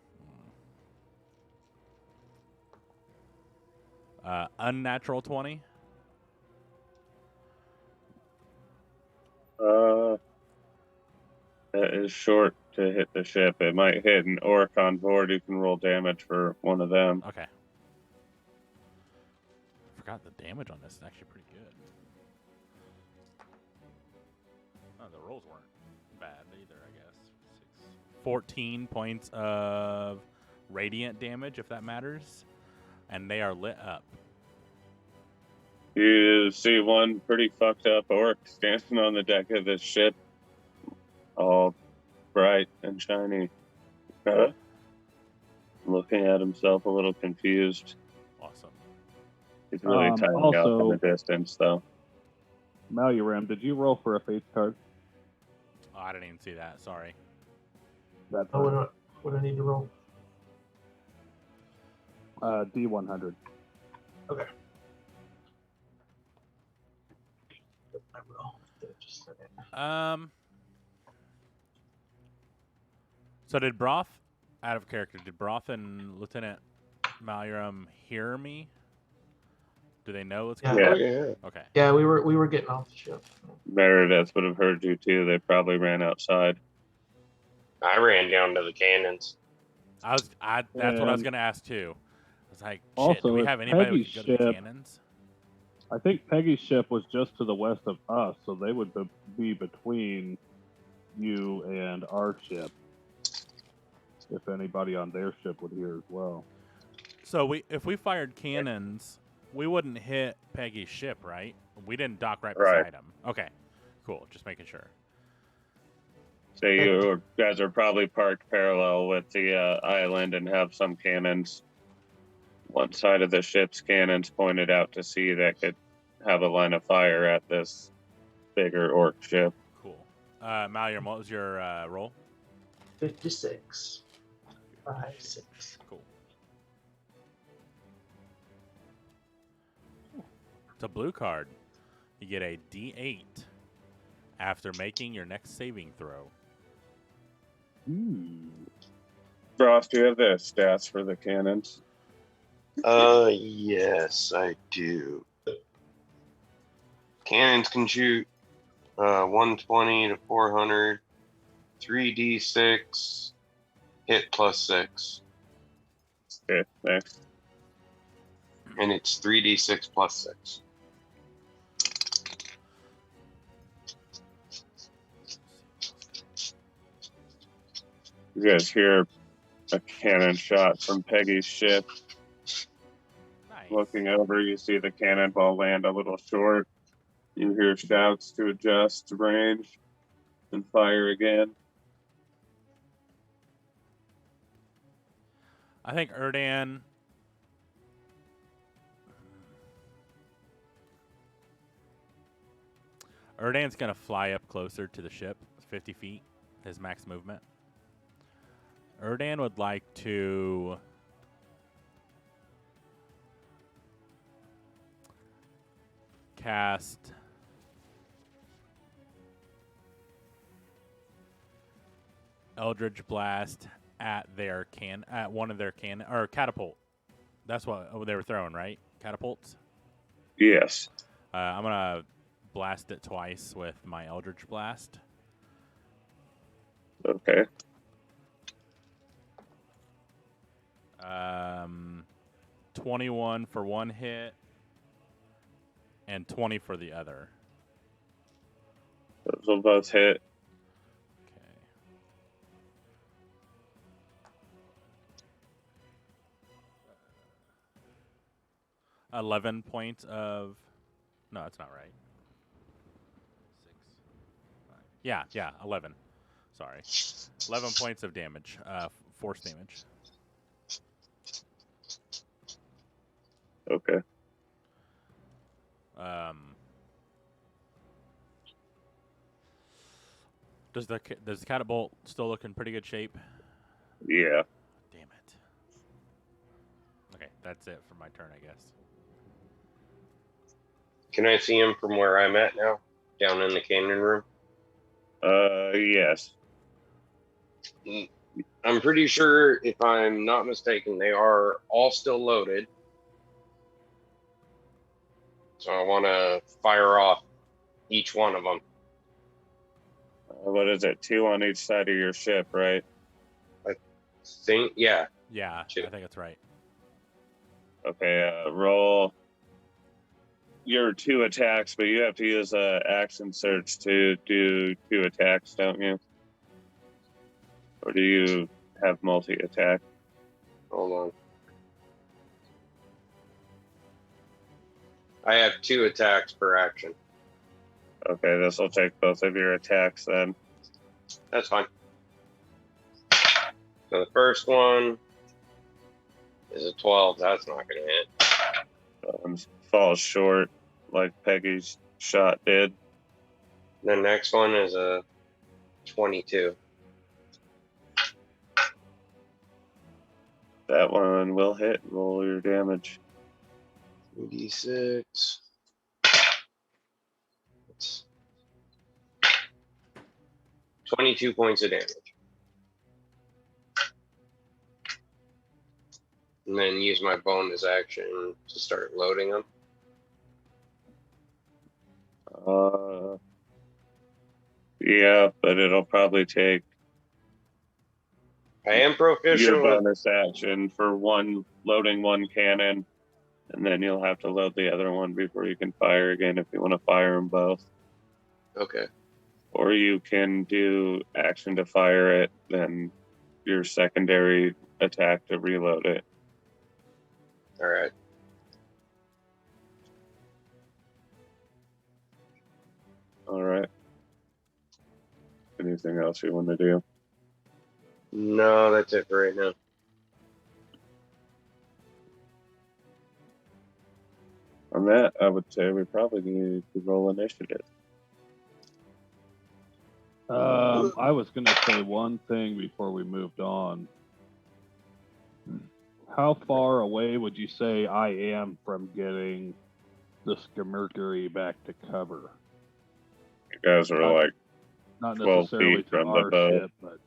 Unnatural 20. That is short to hit the ship. It might hit an orc on board. You can roll damage for one of them. Okay. Forgot the damage on this is actually pretty good. Oh, the rolls weren't bad either, I guess. 14 points of radiant damage, if that matters. And they are lit up. You see one pretty fucked up orc standing on the deck of this ship, all bright and shiny. Looking at himself a little confused. Awesome. He's really tying up in also- the distance, though. Maluram, did you roll for a face card? Oh, I didn't even see that. Sorry. That's Oh, what do I need to roll? D100. Okay. I will. Just a second. So did Broth, out of character, did Broth and Lieutenant Maluram hear me? Do they know what's going Yeah. Oh, on? yeah. Okay. Yeah, we were getting off the ship. Meredith would have heard you, too. They probably ran outside. I ran down to the cannons. That's what I was And- going to ask, too. I was like, shit, Also, do we if have anybody who Peggy's can go to the ship- cannons? I think Peggy's ship was just to the west of us, so they would be between you and our ship. If anybody on their ship would hear as well. So if we fired cannons, we wouldn't hit Peggy's ship, right? We didn't dock right Right. beside him. Okay, cool. Just making sure. So you guys are probably parked parallel with the island and have some cannons. One side of the ship's cannons pointed out to sea that could have a line of fire at this bigger orc ship. Cool. Maluram, what was your roll? 56. 5-6. Cool. It's a blue card. You get a D8 after making your next saving throw. Frost, do you have the stats for the cannons? Yes, I do. Cannons can shoot 120 to 400, 3d6, hit +6, Okay, thanks. and it's 3d6 +6. You guys hear a cannon shot from Peggy's ship. Nice. Looking over, you see the cannonball land a little short. You hear shouts to adjust range and fire again. I think Erdan. Erdan's gonna fly up closer to the ship, 50 feet, his max movement. Erdan would like to cast Eldritch Blast at one of their catapult. That's what they were throwing, right? Catapults. Yes. I'm gonna blast it twice with my Eldritch Blast. Okay. 21 for one hit and 20 for the other. Those will both hit. Okay. 11 points of... No, that's not right. 6, 5. Yeah, 11. Sorry. 11 points of damage, force damage. Okay. Does the catapult still look in pretty good shape? Yeah. Damn it. Okay, that's it for my turn, I guess. Can I see him from where I'm at now? Down in the cannon room? Yes. I'm pretty sure, if I'm not mistaken, they are all still loaded. So I want to fire off each one of them. What is it? 2 on each side of your ship, right? Yeah. Yeah, 2. I think that's right. Okay, roll your 2 attacks, but you have to use action search to do 2 attacks, don't you? Or do you have multi-attack? Hold on. I have 2 attacks per action. Okay, this will take both of your attacks then. That's fine. So the first one is a 12. That's not going to hit. Falls short, like Peggy's shot did. The next one is a 22. That one will hit. Roll your damage. 2d6. It's 22 points of damage. And then use my bonus action to start loading them. Yeah, but it'll probably take I am your proficient with... bonus action for loading one cannon, and then you'll have to load the other one before you can fire again if you want to fire them both. Okay. Or you can do action to fire it, then your secondary attack to reload it. All right. All right. Anything else you want to do? No, that's it for right now. On that, I would say we probably need to roll initiative. I was going to say one thing before we moved on. How far away would you say I am from getting the Mercury back to cover? You guys are like Not 12 necessarily feet to from the our boat. ship, but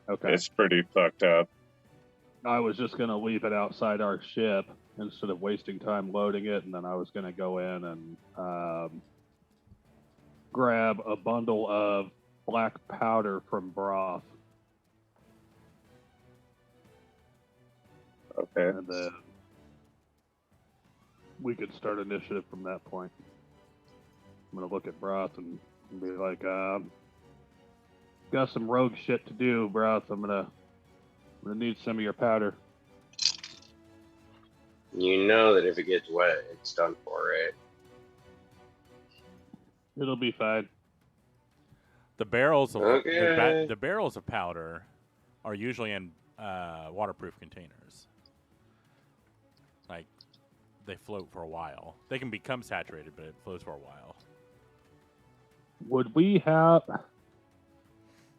okay. It's pretty fucked up. I was just going to leave it outside our ship instead of wasting time loading it, and then I was going to go in and grab a bundle of black powder from broth. Okay. And then we could start initiative from that point. I'm going to look at broth and be like, got some rogue shit to do, broth. I'm going to We're gonna need some of your powder. You know that if it gets wet, it's done for, right? It'll be fine. The barrels of Okay. the barrels of powder are usually in waterproof containers. Like they float for a while. They can become saturated, but it floats for a while. Would we have?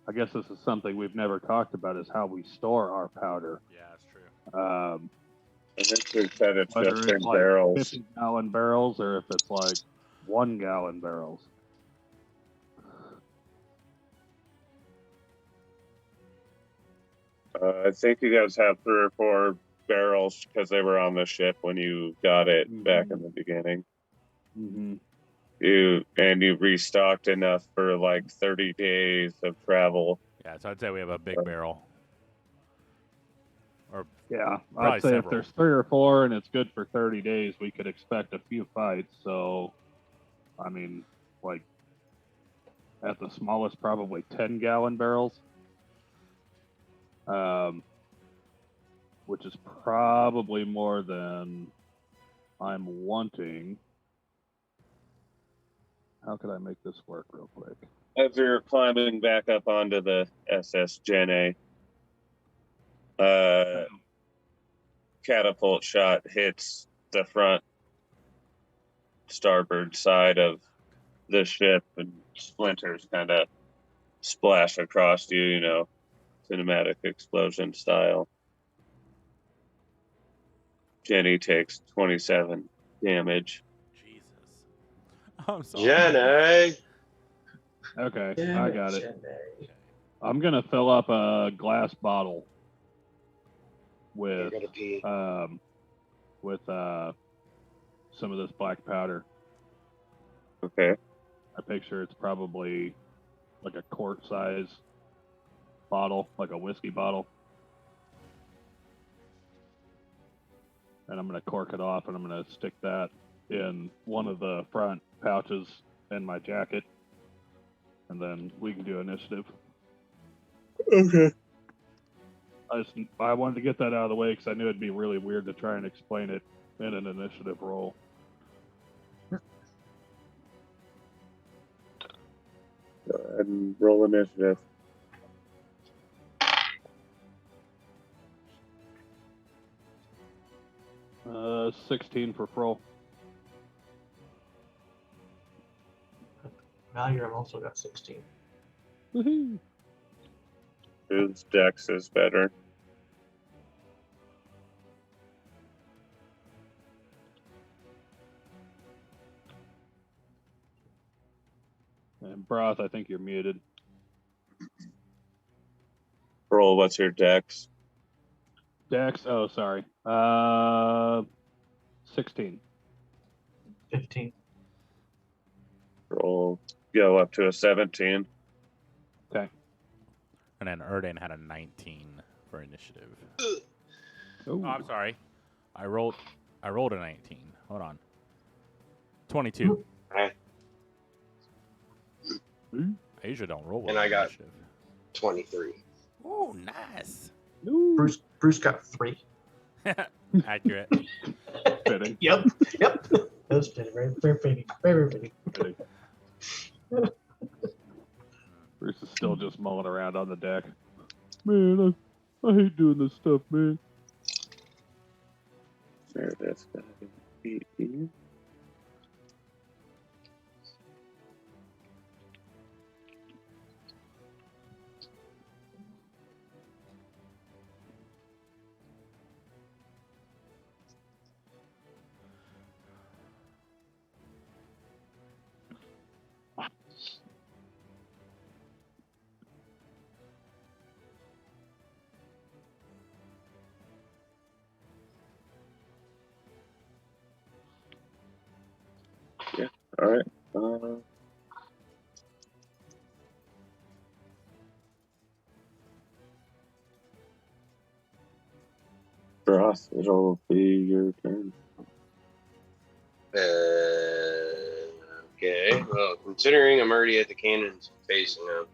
I guess this is something we've never talked about: is how we store our powder. Yeah, that's true. I think we said it's Whether just it's in like barrels. 50-gallon barrels or if it's like 1-gallon barrels. I think you guys have 3 or 4 barrels because they were on the ship when you got it back in the beginning. Mm-hmm. You restocked enough for like 30 days of travel. Yeah, so I'd say we have a big barrel. Or Yeah, probably I'd say several. if there's 3 or 4 and it's good for 30 days, we could expect a few fights. So, I mean, like at the smallest, probably 10-gallon barrels, which is probably more than I'm wanting. How could I make this work real quick? As you're climbing back up onto the SS Jenny, catapult shot hits the front starboard side of the ship, and splinters kind of splash across you, you know, cinematic explosion style. Jenny takes 27 damage. Jesus. I'm sorry. Jenny! Okay, I got it. I'm gonna fill up a glass bottle with I gotta pee. some of this black powder. Okay. I picture it's probably like a quart size bottle, like a whiskey bottle. And I'm going to cork it off and I'm going to stick that in one of the front pouches in my jacket. And then we can do initiative. Okay. I wanted to get that out of the way because I knew it'd be really weird to try and explain it in an initiative roll. Go ahead and roll initiative. 16 for Froll. Valium also got 16. Woohoo! His dex is better. And Broth, I think you're muted. Roll, what's your dex? Dex, oh, sorry. 16. 15. Roll, go up to a 17. Okay. And then Erden had a 19 for initiative. Ooh. Oh, I'm sorry. I rolled a 19. Hold on. 22. Right. Asia don't roll well And I in got- initiative. 23. Oh, nice. Ooh. Bruce got 3. Accurate. Fitting. Yep. That was fitting. Very fitting. Very fitting. Fitting. Bruce is still just mulling around on the deck. Man, I hate doing this stuff, man. There, that's gonna be here. All right. Ross, it'll be your turn. Okay. Well, considering I'm already at the cannons facing them,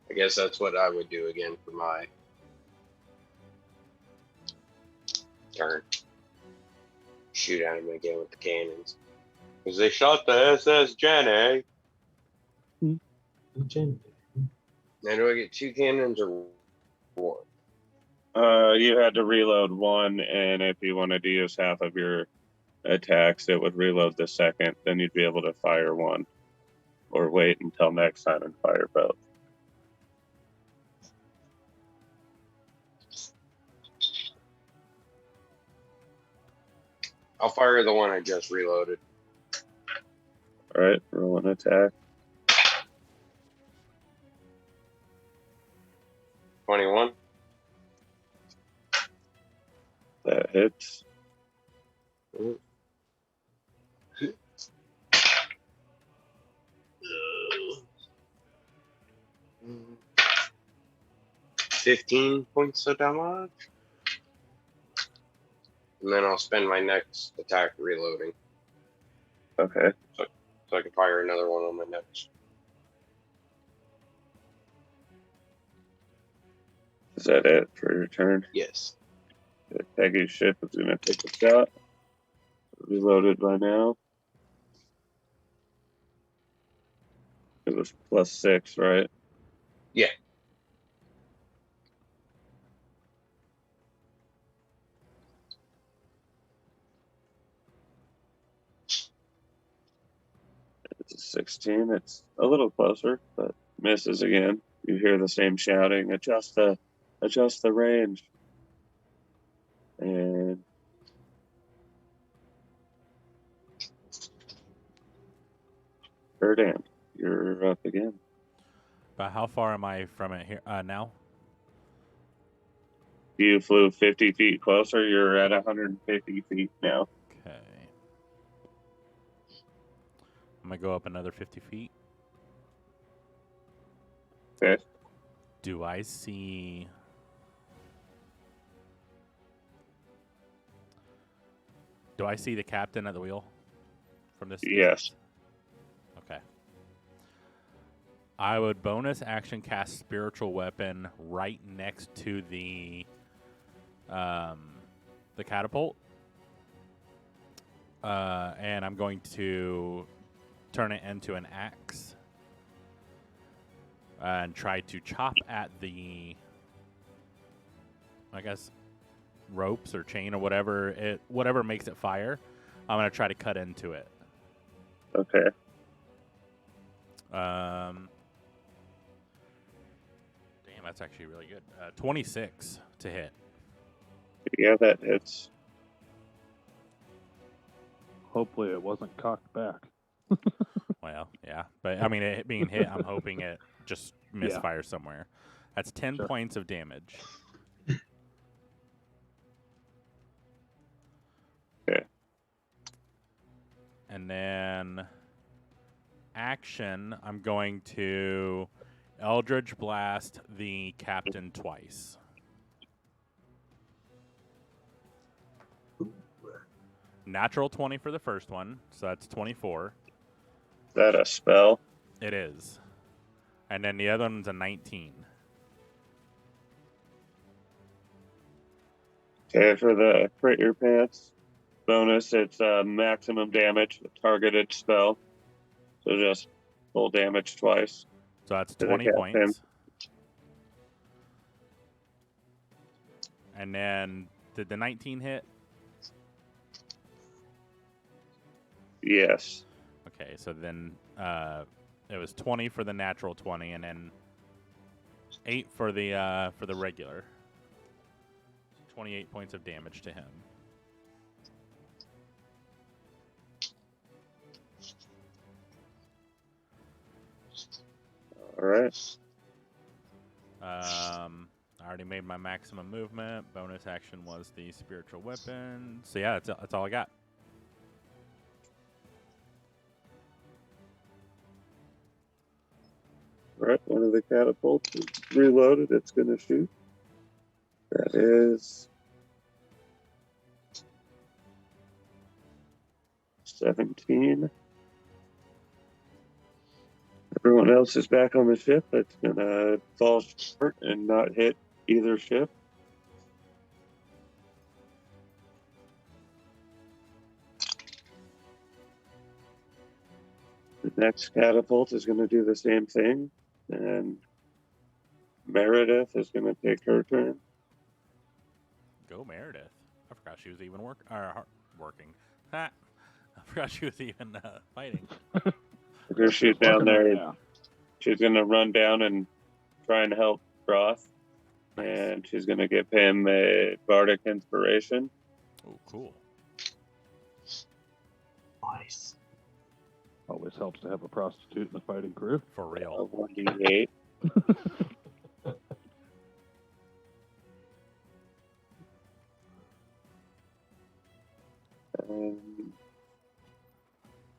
I guess that's what I would do again for my turn. Shoot at him again with the cannons. Because they shot the SS Jenny. Jen. Now, do I get 2 cannons or 1? You had to reload 1, and if you wanted to use half of your attacks, it would reload the second. Then you'd be able to fire 1, or wait until next time and fire both. I'll fire the one I just reloaded. All right, roll an attack. 21. That hits. Ooh. 15 points of damage. And then I'll spend my next attack reloading. Okay. So I can fire another one on my next. Is that it for your turn? Yes. Peggy's ship is going to take a shot. Reloaded by now. It was +6, right? Yeah. It's a 16. It's a little closer, but misses again. You hear the same shouting. Adjust the range. And Ferdinand, you're up again. But how far am I from it here now? You flew 50 feet closer. You're at 150 feet now. Okay. I'm going to go up another 50 feet. Okay. Do I see... Do I see the captain at the wheel from this? Yes. Okay. I would bonus action cast spiritual weapon right next to the catapult, and I'm going to turn it into an axe and try to chop at the, I guess, ropes or chain or whatever makes it fire. I'm gonna try to cut into it. Okay. Damn, that's actually really good. 26 to hit. Yeah, that hits. Hopefully it wasn't cocked back. Well, yeah, but I mean, it being hit, I'm hoping it just misfires somewhere. That's 10 Sure. points of damage. Okay. And then action, I'm going to Eldritch Blast the captain twice. Natural 20 for the first one, so that's 24. Is that a spell? It is. And then the other one's a 19. Okay, for the crit your pants bonus, it's maximum damage, a targeted spell. So just full damage twice. So that's To the 20 captain. points. And then, did the 19 hit? Yes. Okay, so then it was 20 for the natural 20, and then 8 for the regular. 28 points of damage to him. All right. I already made my maximum movement. Bonus action was the spiritual weapon. So yeah, that's all I got. All right, one of the catapults is reloaded. It's going to shoot. That is 17. Everyone else is back on the ship. It's going to fall short and not hit either ship. Next catapult is going to do the same thing, and Meredith is going to take her turn. Go Meredith. I forgot she was even working. Ha! I forgot she was even fighting. Because she's down there, Yeah. she's going to run down and try and help Froth. And she's going to give him a bardic inspiration. Oh, cool. Nice. Always helps to have a prostitute in the fighting crew. For real. 1d8.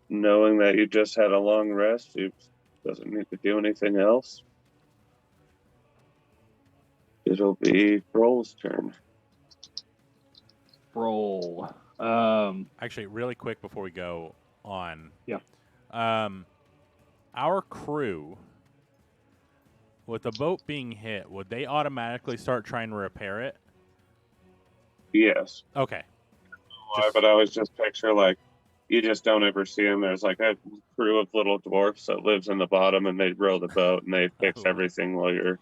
Knowing that you just had a long rest, you doesn't need to do anything else. It'll be Froll's turn. Roll. Actually, really quick before we go on. Yeah. Our crew, with the boat being hit, would they automatically start trying to repair it? Yes. Okay. But I was just picture like you just don't ever see them. There's like a crew of little dwarfs that lives in the bottom, and they row the boat and they fix Oh. everything while you're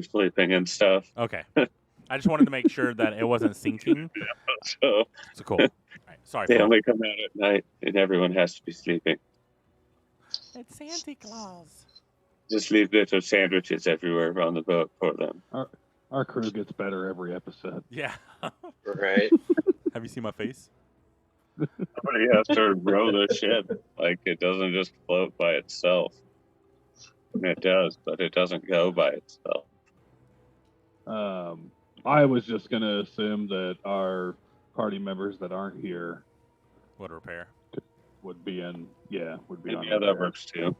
sleeping and stuff. Okay. I just wanted to make sure that it wasn't sinking. So Cool. All right. Sorry. they Flo. only come out at night, and everyone has to be sleeping. It's Santa Claus. Just leave little sandwiches everywhere on the boat for them. Our crew gets better every episode. Yeah. Right. Have you seen my face? Somebody has to row the ship. Like, it doesn't just float by itself. It does, but it doesn't go by itself. I was just going to assume that our party members that aren't here Would repair. would be on Yeah, repair. that works too.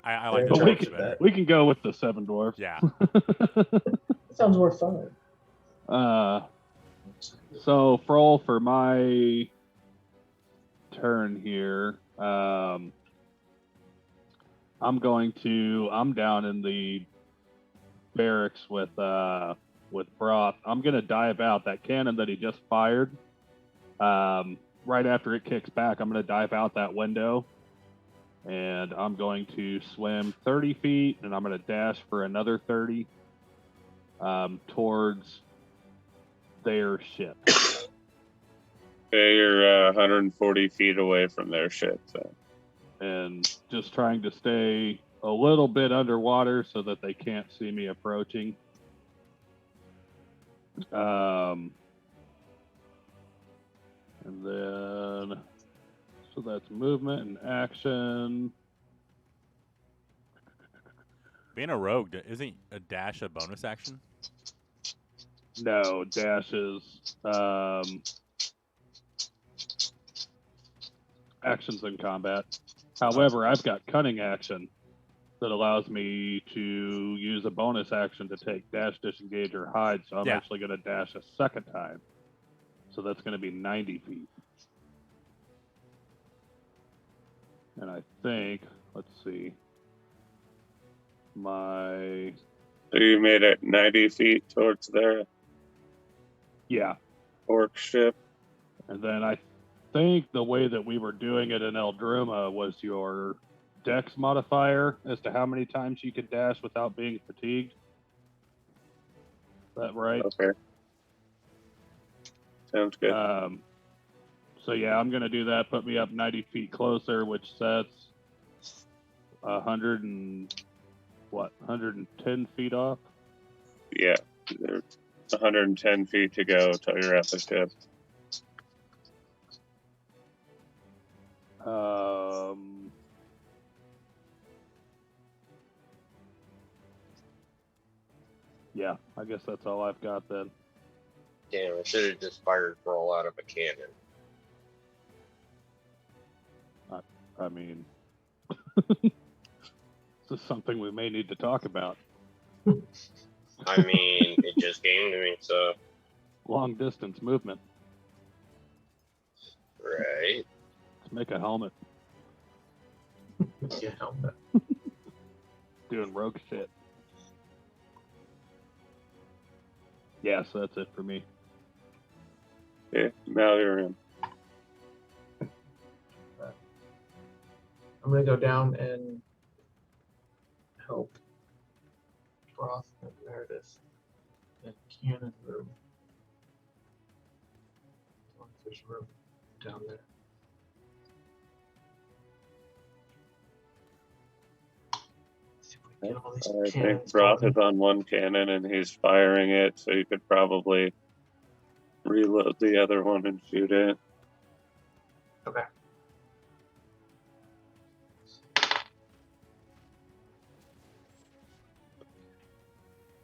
I like the But jokes better. we can go with the 7 dwarfs. Yeah. That sounds more fun. So Froll, for my turn here, I'm down in the barracks with Broth. I'm gonna dive out. That cannon that he just fired, right after it kicks back, I'm gonna dive out that window, and I'm going to swim 30 feet, and I'm gonna dash for another 30 towards their ship. Okay, you're 140 feet away from their ship. So. And just trying to stay a little bit underwater so that they can't see me approaching. And then, so that's movement and action. Being a rogue, isn't a dash a bonus action? No, dashes. Actions in combat. However, I've got cunning action that allows me to use a bonus action to take dash, disengage, or hide. So I'm actually going to dash a second time. So that's going to be 90 feet. And I think, let's see, So you made it 90 feet towards their orc ship. And then I think the way that we were doing it in Eldruma was your dex modifier as to how many times you could dash without being fatigued. Is that right? Okay. Sounds good. So yeah, I'm gonna do that. Put me up 90 feet closer, which sets 110 feet off. Yeah, there's 110 feet to go till you're at the ship. Yeah, I guess that's all I've got then. Damn, I should have just fired Roll out of a cannon. I mean, this is something we may need to talk about. I mean, it just came to me, so. Long distance movement. Right. Let's make a helmet. Yeah, helmet. Doing rogue shit. Yeah, so that's it for me. Yeah, now you're in. I'm gonna go down and help Broth and Meredith in cannon room. There's room down there. See if we can get all these I think cannons Broth going. is on one cannon and he's firing it, so you could probably reload the other one and shoot it. Okay.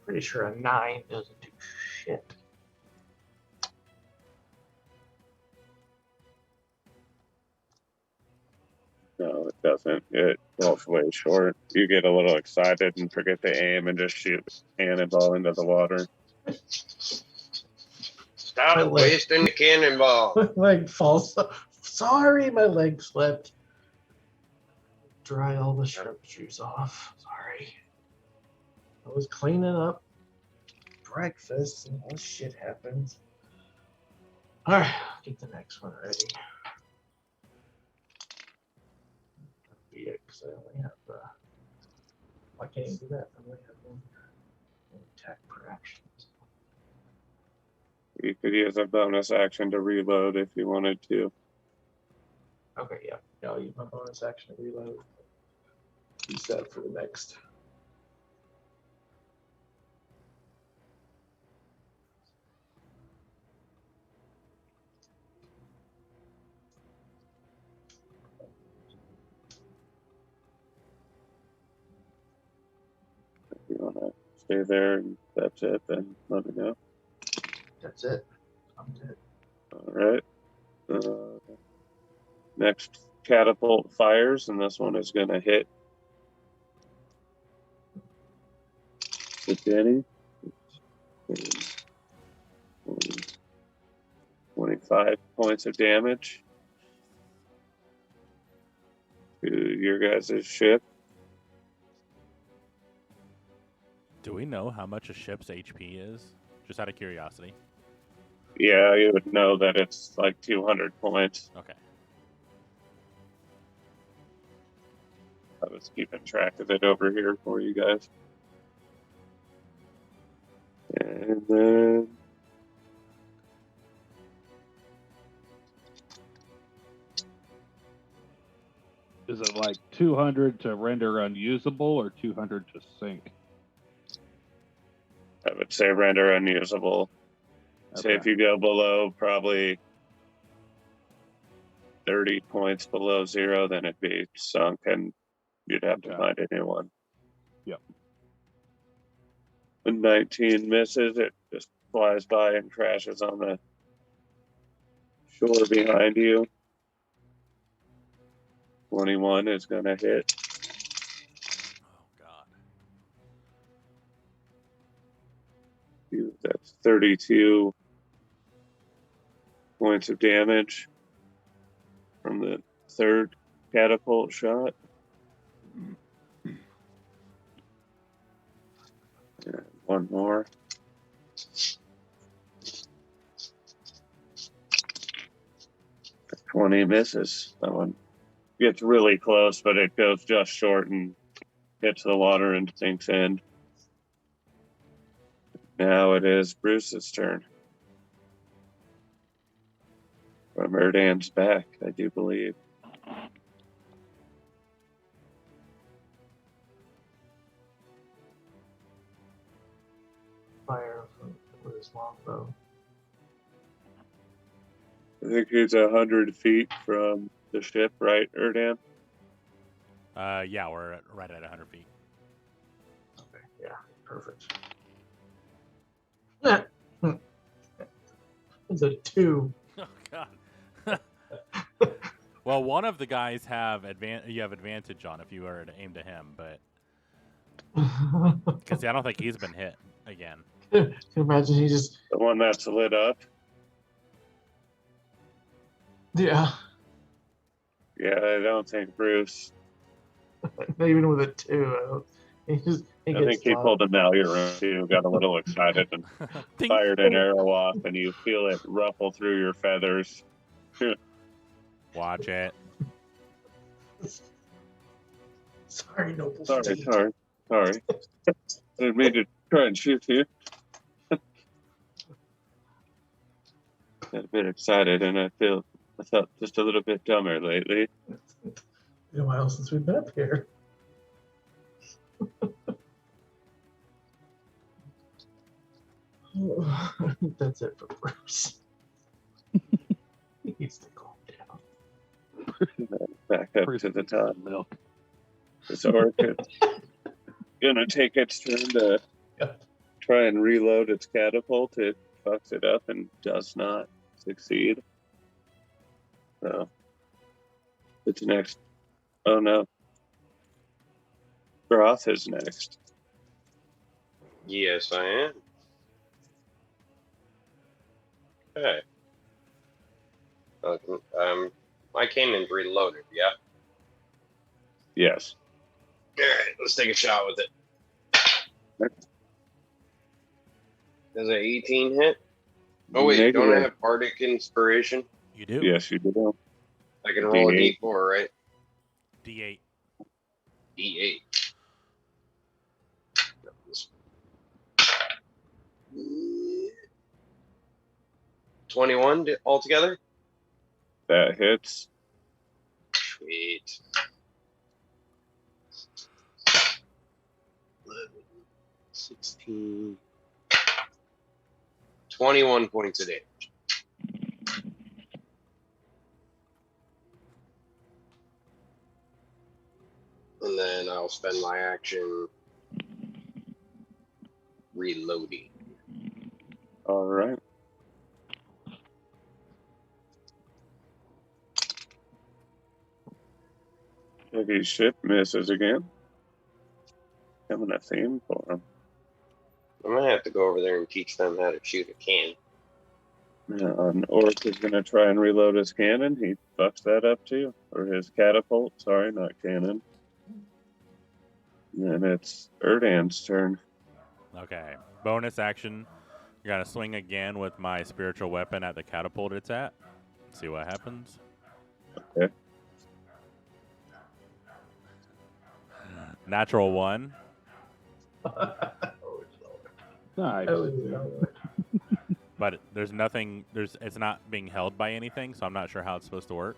Pretty sure a 9 doesn't do shit. No, it doesn't. It falls way short. You get a little excited and forget to aim and just shoot a cannonball into the water. Stop My leg. wasting the cannonball. My leg falls. Sorry, my leg slipped. Dry all the shrimp juice off. Sorry. I was cleaning up breakfast and all shit happens. Alright, I'll get the next one ready. That'll be it, because I only have why can't you do that? I only have one attack per action. You could use a bonus action to reload if you wanted to. Okay, yeah. I'll use my bonus action to reload. Use that for the next. If you want to stay there and that's it, then let me know. That's it. I'm dead. All right. Next catapult fires, and this one is going to hit the Denny. 25 points of damage to your guys' ship. Do we know how much a ship's HP is? Just out of curiosity. Yeah, you would know that it's like 200 points. Okay. I was keeping track of it over here for you guys. And then Is it like 200 to render unusable or 200 to sink? I would say render unusable. Okay. Say if you go below probably 30 points below 0, then it'd be sunk and you'd have to Okay. find a new one. Yep. When 19 misses, it just flies by and crashes on the shore behind you. 21 is going to hit. Oh God. That's 32 points of damage from the third catapult shot. And one more. 20 misses. That one gets really close, but it goes just short and hits the water and sinks in. Now it is Bruce's turn. Erdan's back, I do believe. Fire with his longbow. I think he's 100 feet from the ship, right, Erdan? Yeah, we're right at 100 feet. Okay, yeah, perfect. It's a 2. Oh God. Well, one of the guys you have advantage on if you were to aim to him, but because I don't think he's been hit again. Can you imagine he just The one that's lit up? yeah, Yeah, I don't think Bruce. not even with a 2. I don't. He I think he pulled a Malure too, got a little excited and Ding. fired an arrow off, and you feel it ruffle through your feathers. Watch it. Sorry, noble Sorry, steed. sorry. I didn't mean to try and shoot you. Got a bit excited, and I felt just a little bit dumber lately. It's been a while since we've been up here. That's it for Bruce. He needs to calm down. Back up Bruce to the needs top. some milk. This orc is gonna take its turn to Yeah. try and reload its catapult. It fucks it up and does not succeed. So it's next. Oh no. Groth is next. Yes, I am. Okay. I came in reloaded, yeah? Yes. Alright, let's take a shot with it. Does an 18 hit? Oh wait, Negative. don't I have Bardic Inspiration? You do? Yes, you do. I can roll a D8. D4, right? D8. D8. 21 altogether? That hits. Sweet. 11, 16. 21 points of damage. And then I'll spend my action reloading. All right. Heavy ship misses again. Having a theme for him. I might have to go over there and teach them how to shoot a can. An orc is going to try and reload his cannon. He fucks that up too. Or his catapult. Sorry, not cannon. And it's Erdan's turn. Okay. Bonus action. You're going to swing again with my spiritual weapon at the catapult it's at. See what happens. Okay. Natural 1. Nice. But there's nothing, it's not being held by anything, so I'm not sure how it's supposed to work.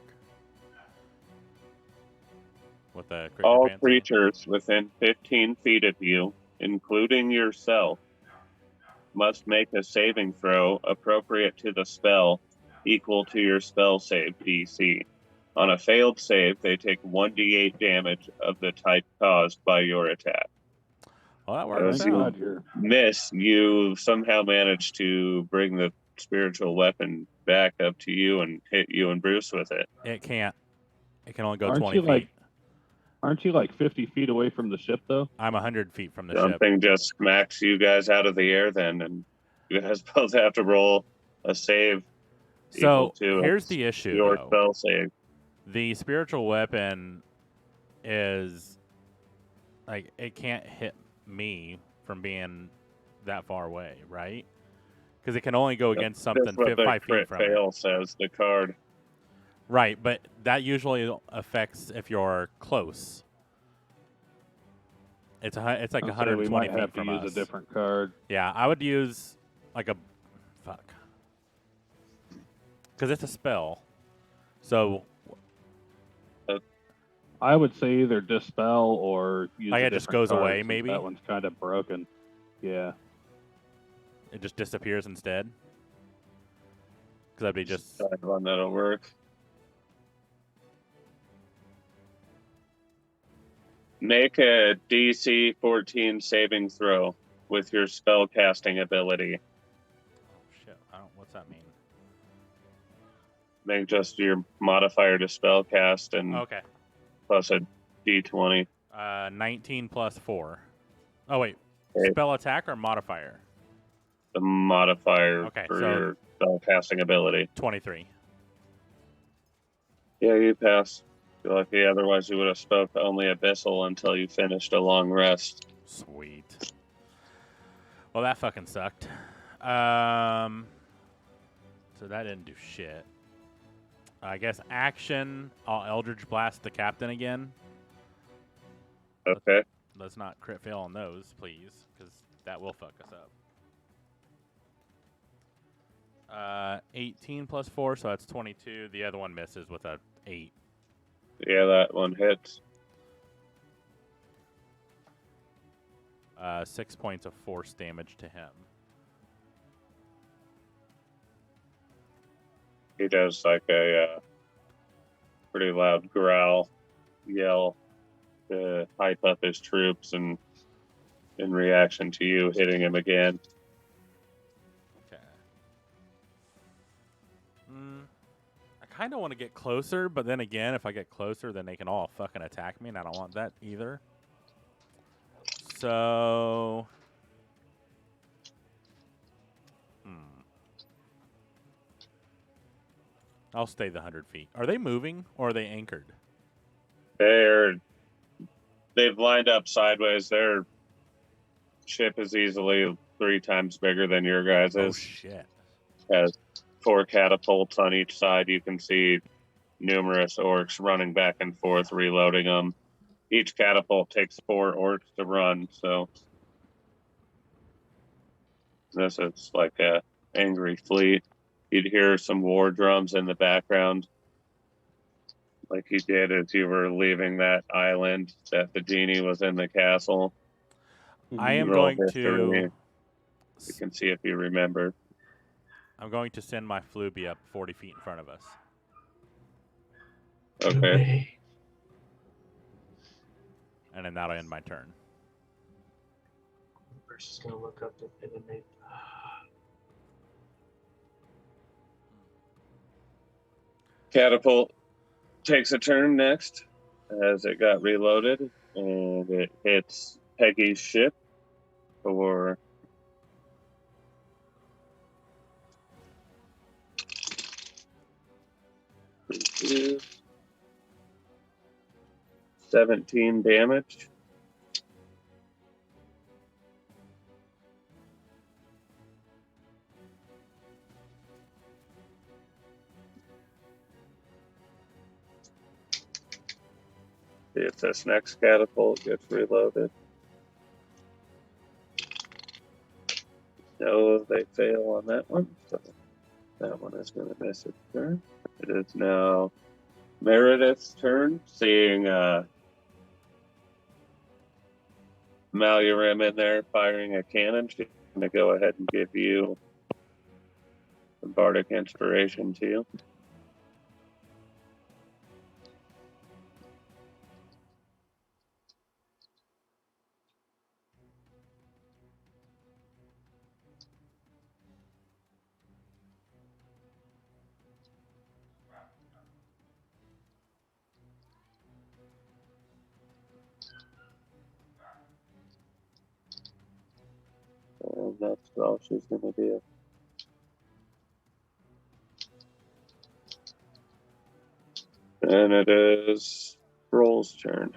With the All Fancy. creatures within 15 feet of you, including yourself, must make a saving throw appropriate to the spell equal to your spell save DC. On a failed save, they take 1d8 damage of the type caused by your attack. Well, that As works Thank out. God you're Miss, you somehow managed to bring the spiritual weapon back up to you and hit you and Bruce with it. It can't. It can only go Aren't 20 you, feet. like- Aren't you like 50 feet away from the ship, though? I'm 100 feet from the ship. Something just smacks you guys out of the air then, and you guys both have to roll a save. So equal to here's the issue, your though. spell save. The spiritual weapon is like it can't hit me from being that far away, right? Because it can only go against something That's what the 5 feet crit from it. fail says, the card. Right, but that usually affects if you're close. It's like I'd say 120 we might feet have to from use us. a different card. Yeah, I would use like a fuck because it's a spell. So I would say either dispel or use Like a it just different goes card away, since maybe? That one's kind of broken. Yeah. it just disappears instead. Because that'd be just Kind of one that'll work. Make a DC 14 saving throw with your spell casting ability. oh shit. What's that mean? Make just your modifier to spell cast and Okay. plus a D20. 19 plus 4. Oh wait, Okay. spell attack or modifier? The modifier Okay, for so- your spell casting ability. 23. Yeah, you pass. You're lucky, otherwise you would have spoke only abyssal until you finished a long rest. Sweet. Well, that fucking sucked. So that didn't do shit. I guess action. I'll Eldritch Blast the captain again. Okay. Let's not crit fail on those, please, because that will fuck us up. 18 plus 4, so that's 22. The other one misses with a 8. Yeah, that one hits. 6 points of force damage to him. He does like a pretty loud growl, yell to hype up his troops, and in reaction to you hitting him again. Okay. I kind of want to get closer, but then again, if I get closer, then they can all fucking attack me, and I don't want that either. So... I'll stay the 100 feet. Are they moving, or are they anchored? They've lined up sideways. Their ship is easily 3 times bigger than your guys' Oh, is. shit. Has 4 catapults on each side. You can see numerous orcs running back and forth, reloading them. Each catapult takes 4 orcs to run, so this is like a angry fleet. You'd hear some war drums in the background, like you did as you were leaving that island that the genie was in the castle. I am Roll going history. to... You can see if you remember. I'm going to send my Fluby up 40 feet in front of us. Okay. And then that'll end my turn. First, just gonna look up the enemy. Catapult takes a turn next as it got reloaded, and it hits Peggy's ship for 17 damage. See if this next catapult gets reloaded. No, they fail on that one, so that one is going to miss its turn. It is now Meredith's turn, seeing Malurim in there firing a cannon. She's going to go ahead and give you some bardic inspiration too. And that's all she's going to do. And it is Roll's turn.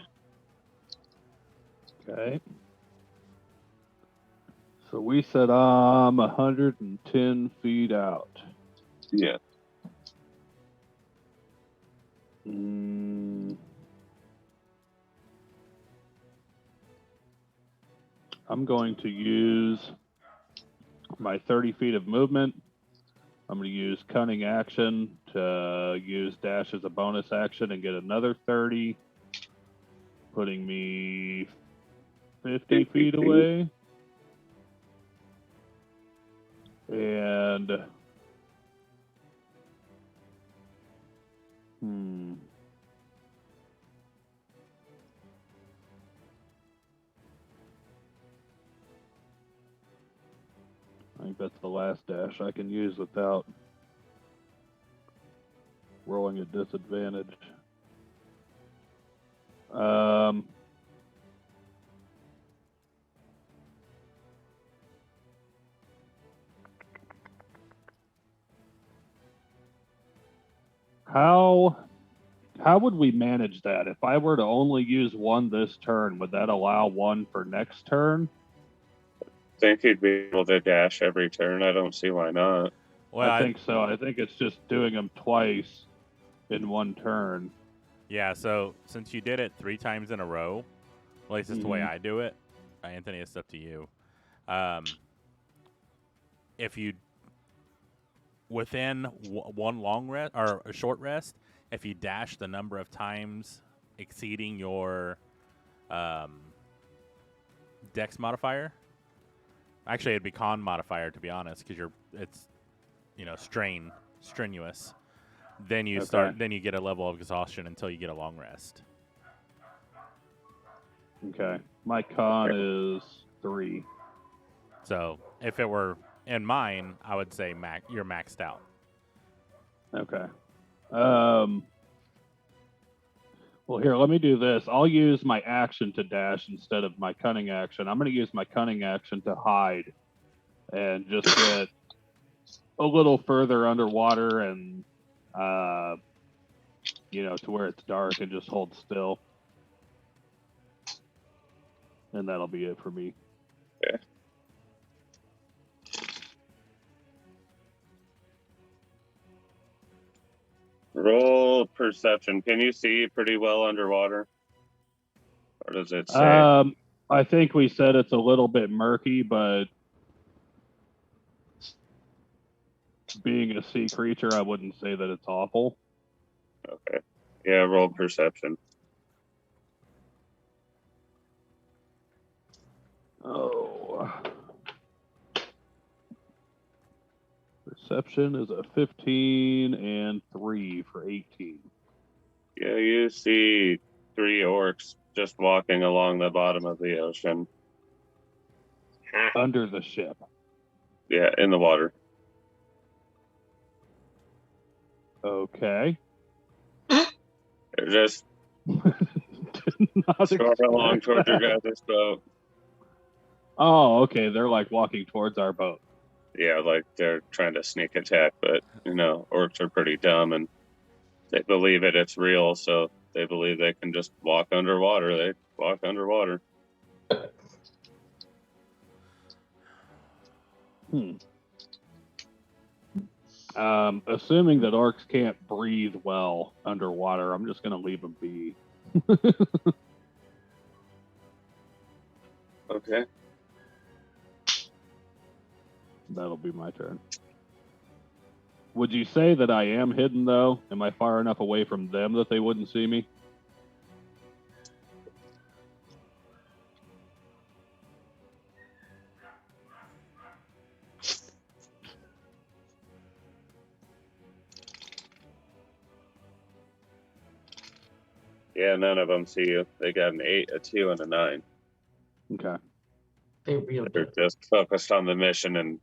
Okay. So we said I'm 110 feet out. Yeah. I'm going to use my 30 feet of movement. I'm going to use cunning action to use dash as a bonus action and get another 30, putting me 50 feet away. And I think that's the last dash I can use without rolling at disadvantage. How would we manage that? If I were to only use one this turn, would that allow one for next turn? I think he'd be able to dash every turn. I don't see why not. Well, I think so. I think it's just doing them twice in one turn. Yeah, so since you did it 3 times in a row, At least it's the way I do it. Anthony, it's up to you. If you within one long rest or a short rest, if you dash the number of times exceeding your dex modifier, actually it'd be con modifier to be honest, because it's strenuous. Then you then you get a level of exhaustion until you get a long rest. Okay, my con is 3. So if it were in mine, I would say you're maxed out. Okay. Well, here, let me do this. I'll use my action to dash instead of my cunning action. I'm going to use my cunning action to hide and just get a little further underwater and, to where it's dark and just hold still. And that'll be it for me. Okay. Roll perception. Can you see pretty well underwater? Or does it say? I think we said it's a little bit murky, but being a sea creature, I wouldn't say that it's awful. Okay. Yeah, roll perception. Oh. Perception is a 15 and 3 for 18. Yeah, you see 3 orcs just walking along the bottom of the ocean. Under the ship. Yeah, in the water. Okay. They're just swimming along towards your guys' boat. Oh, okay. They're like walking towards our boat. Yeah, like they're trying to sneak attack, but orcs are pretty dumb and they believe it's real, so they believe they can just walk underwater. They walk underwater. Assuming that orcs can't breathe well underwater, I'm just going to leave them be. Okay. That'll be my turn. Would you say that I am hidden, though? Am I far enough away from them that they wouldn't see me? Yeah, none of them see you. They got an 8, a 2, and a 9. Okay. They're just focused on the mission and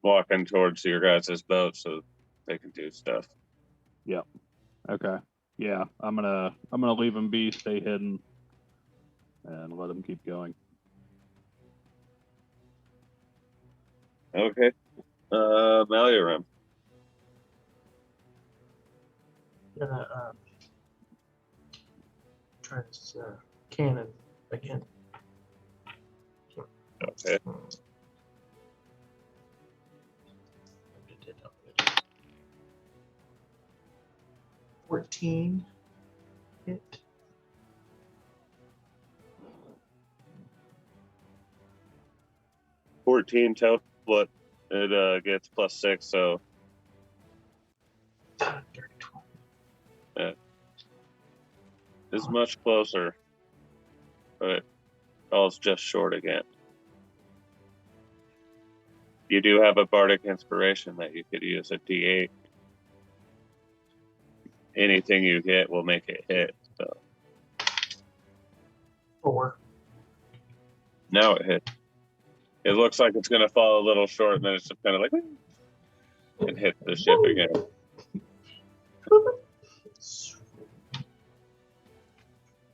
walking towards your guys' boat so they can do stuff. Yep. Okay. Yeah, I'm gonna leave them be, stay hidden, and let them keep going. Okay. Malioram. Gonna try this cannon again. Okay. 14 hit. $14 total, but it gets +6, so 30, 20. it's much closer, but falls just short again. You do have a bardic inspiration that you could use a D8. Anything you get will make it hit. So 4. now it hit. It looks like it's going to fall a little short, and then it's just kind of like and hit the ship again.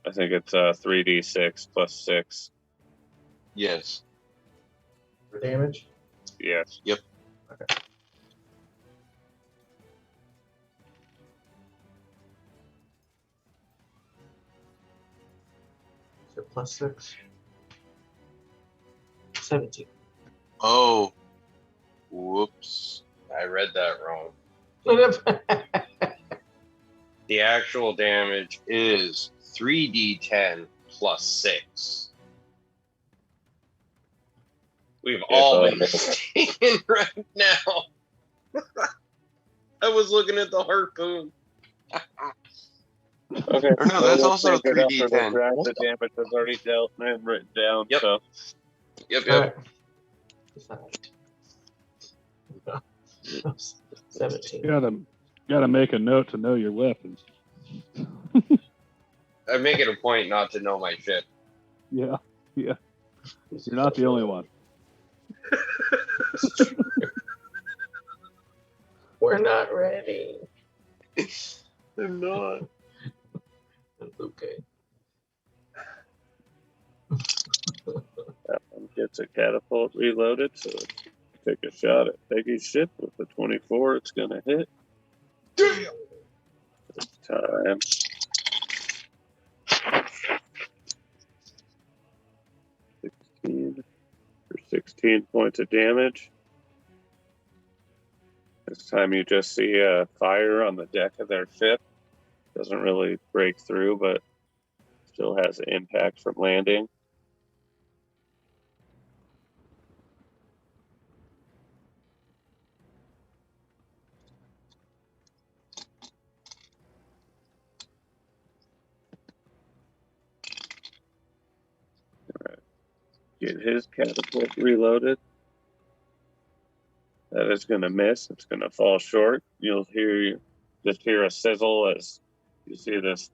I think it's 3d6 plus 6. Yes. For damage? Yes. Yep. Okay. So +6. 17. Oh. Whoops. I read that wrong. The actual damage is 3d10 plus 6. We've Yeah, all well, been mistaken right now. I was looking at the harpoon. Okay. Or no, well, that's we'll also save it up for the 3d10. drive. The damage is already dealt and written down. Yep. So Yep, All yep. right. 17. Gotta make a note to know your weapons. I make it a point not to know my shit. Yeah. You're not the only one. We're not ready. I'm not. That's okay. that one gets a catapult reloaded. So take a shot at Peggy's ship with the 24. It's gonna hit. Damn. This time. 16 for 16 points of damage. This time you just see a fire on the deck of their ship. Doesn't really break through, but still has an impact from landing. All right. Get his catapult reloaded. That is going to miss. It's going to fall short. You'll just hear a sizzle as you see this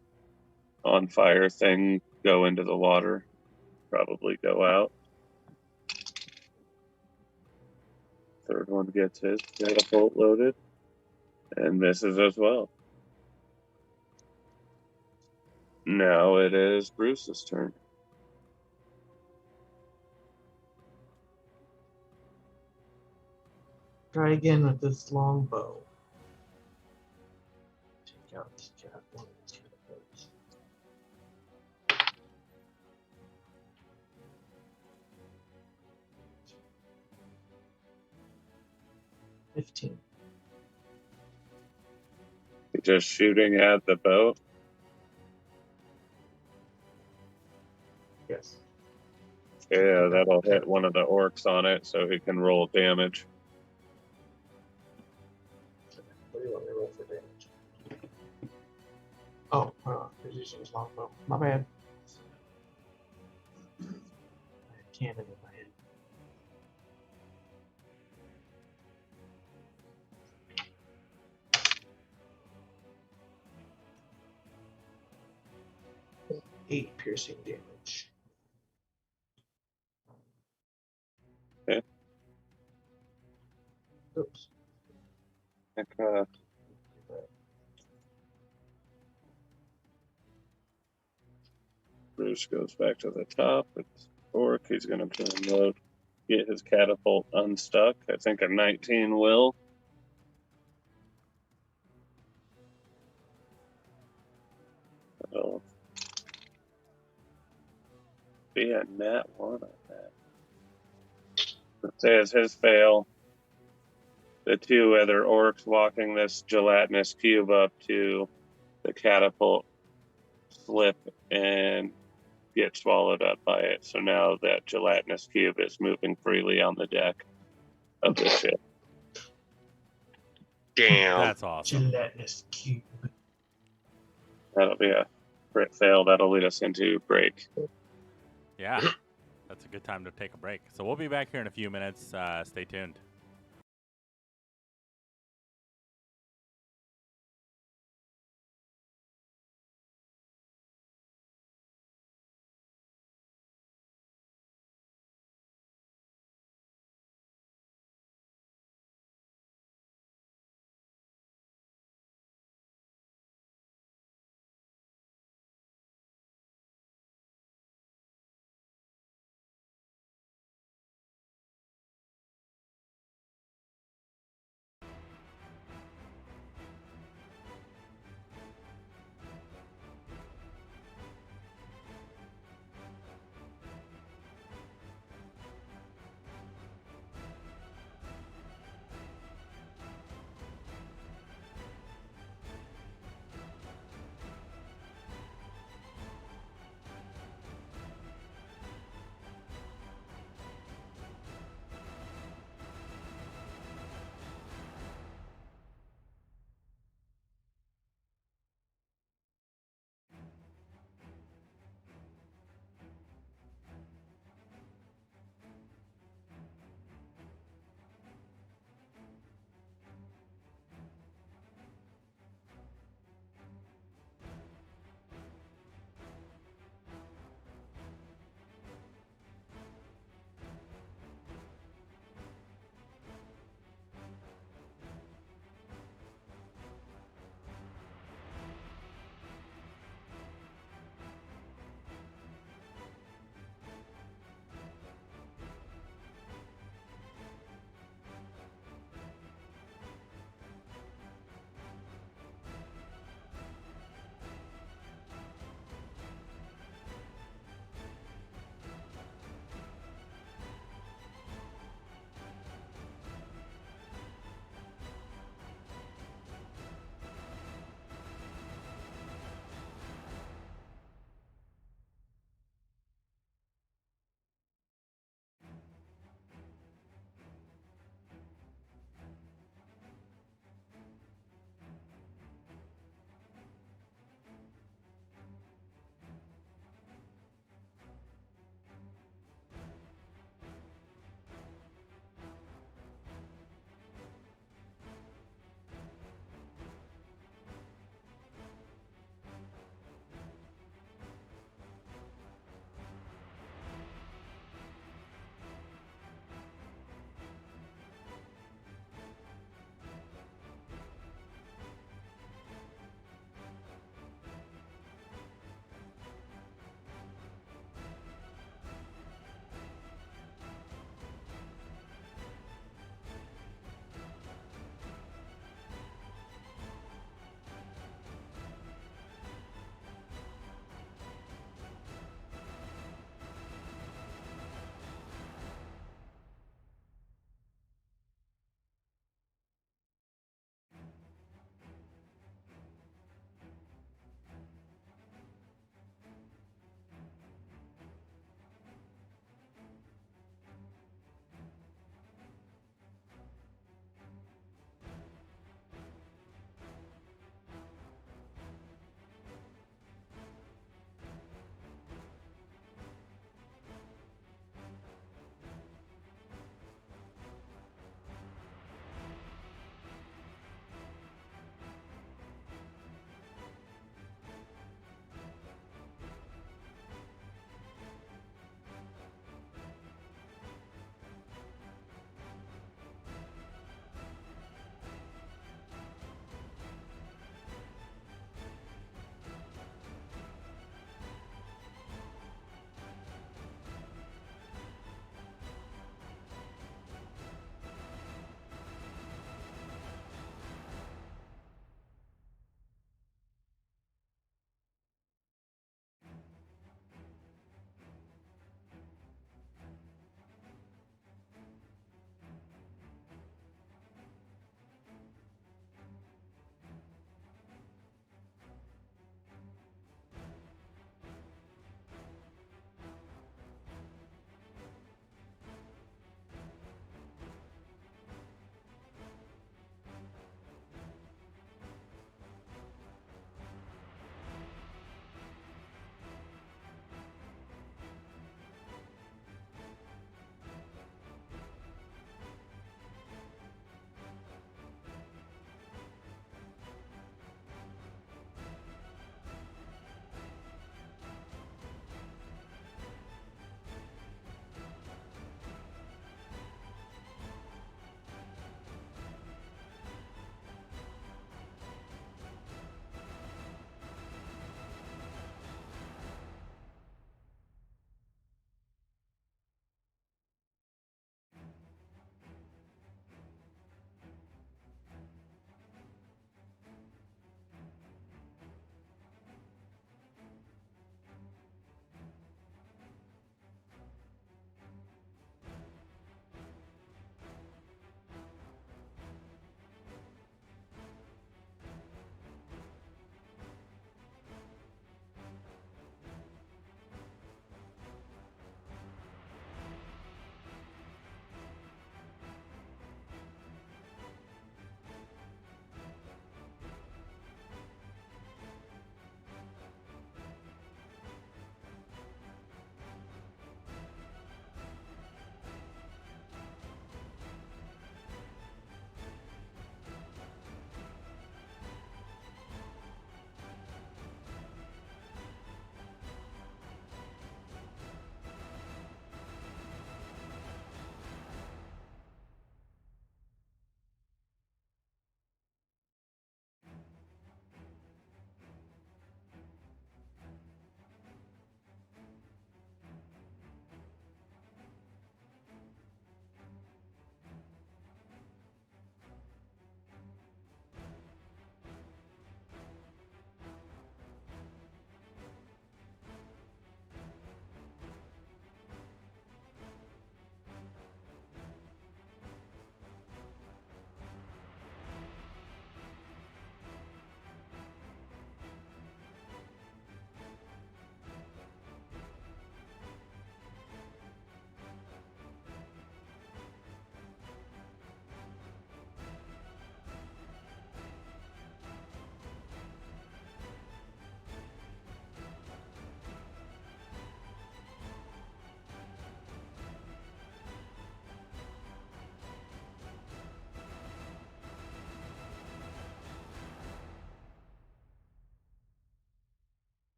on fire thing go into the water, probably go out. Third one gets his catapult loaded and misses as well. Now it is Bruce's turn. Try again with this long bow. Take out this cat. One of these catapults. 15. Just shooting at the boat. Yes. Yeah, that'll hit one of the orcs on it, so he can roll damage. What do you want me to roll for damage? Oh, he's using his longbow. My bad. I had cannon in my head. Eight piercing damage. Okay. Oops. Bruce goes back to the top. It's orc. He's going to try and get his catapult unstuck. I think a 19 will. That'll be a nat 1 on that. It says his fail. The two other orcs walking this gelatinous cube up to the catapult slip and get swallowed up by it. So now that gelatinous cube is moving freely on the deck of the ship. Damn. That's awesome. Gelatinous cube. That'll be a crit fail. That'll lead us into break. Yeah, that's a good time to take a break. So we'll be back here in a few minutes. Stay tuned.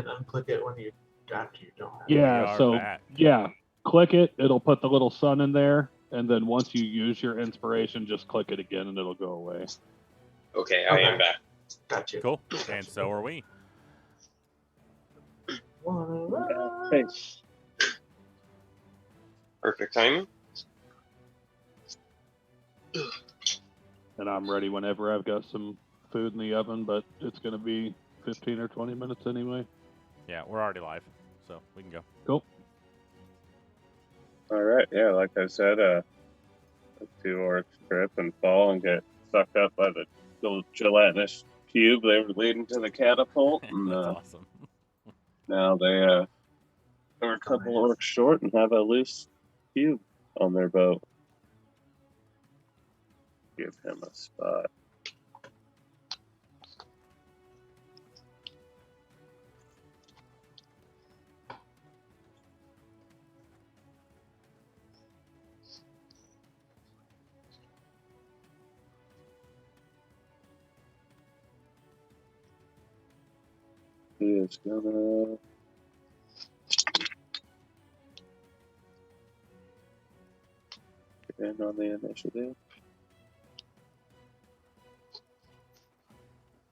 unclick it when you after you don't have We Yeah, are so back. yeah, click it. It'll put the little sun in there, and then once you use your inspiration, just click it again, and it'll go away. Okay, I am Okay. back. Got you. Cool. And so are we. Thanks. Perfect timing. And I'm ready whenever I've got some food in the oven, but it's going to be 15 or 20 minutes anyway. Yeah, we're already live, so we can go. Cool. All right. Yeah, like I said, the two orcs trip and fall and get sucked up by the little gelatinous cube they were leading to the catapult, and That's awesome. now they are a couple orcs short and have a loose cube on their boat. Give him a spot. He is gonna get in on the initiative.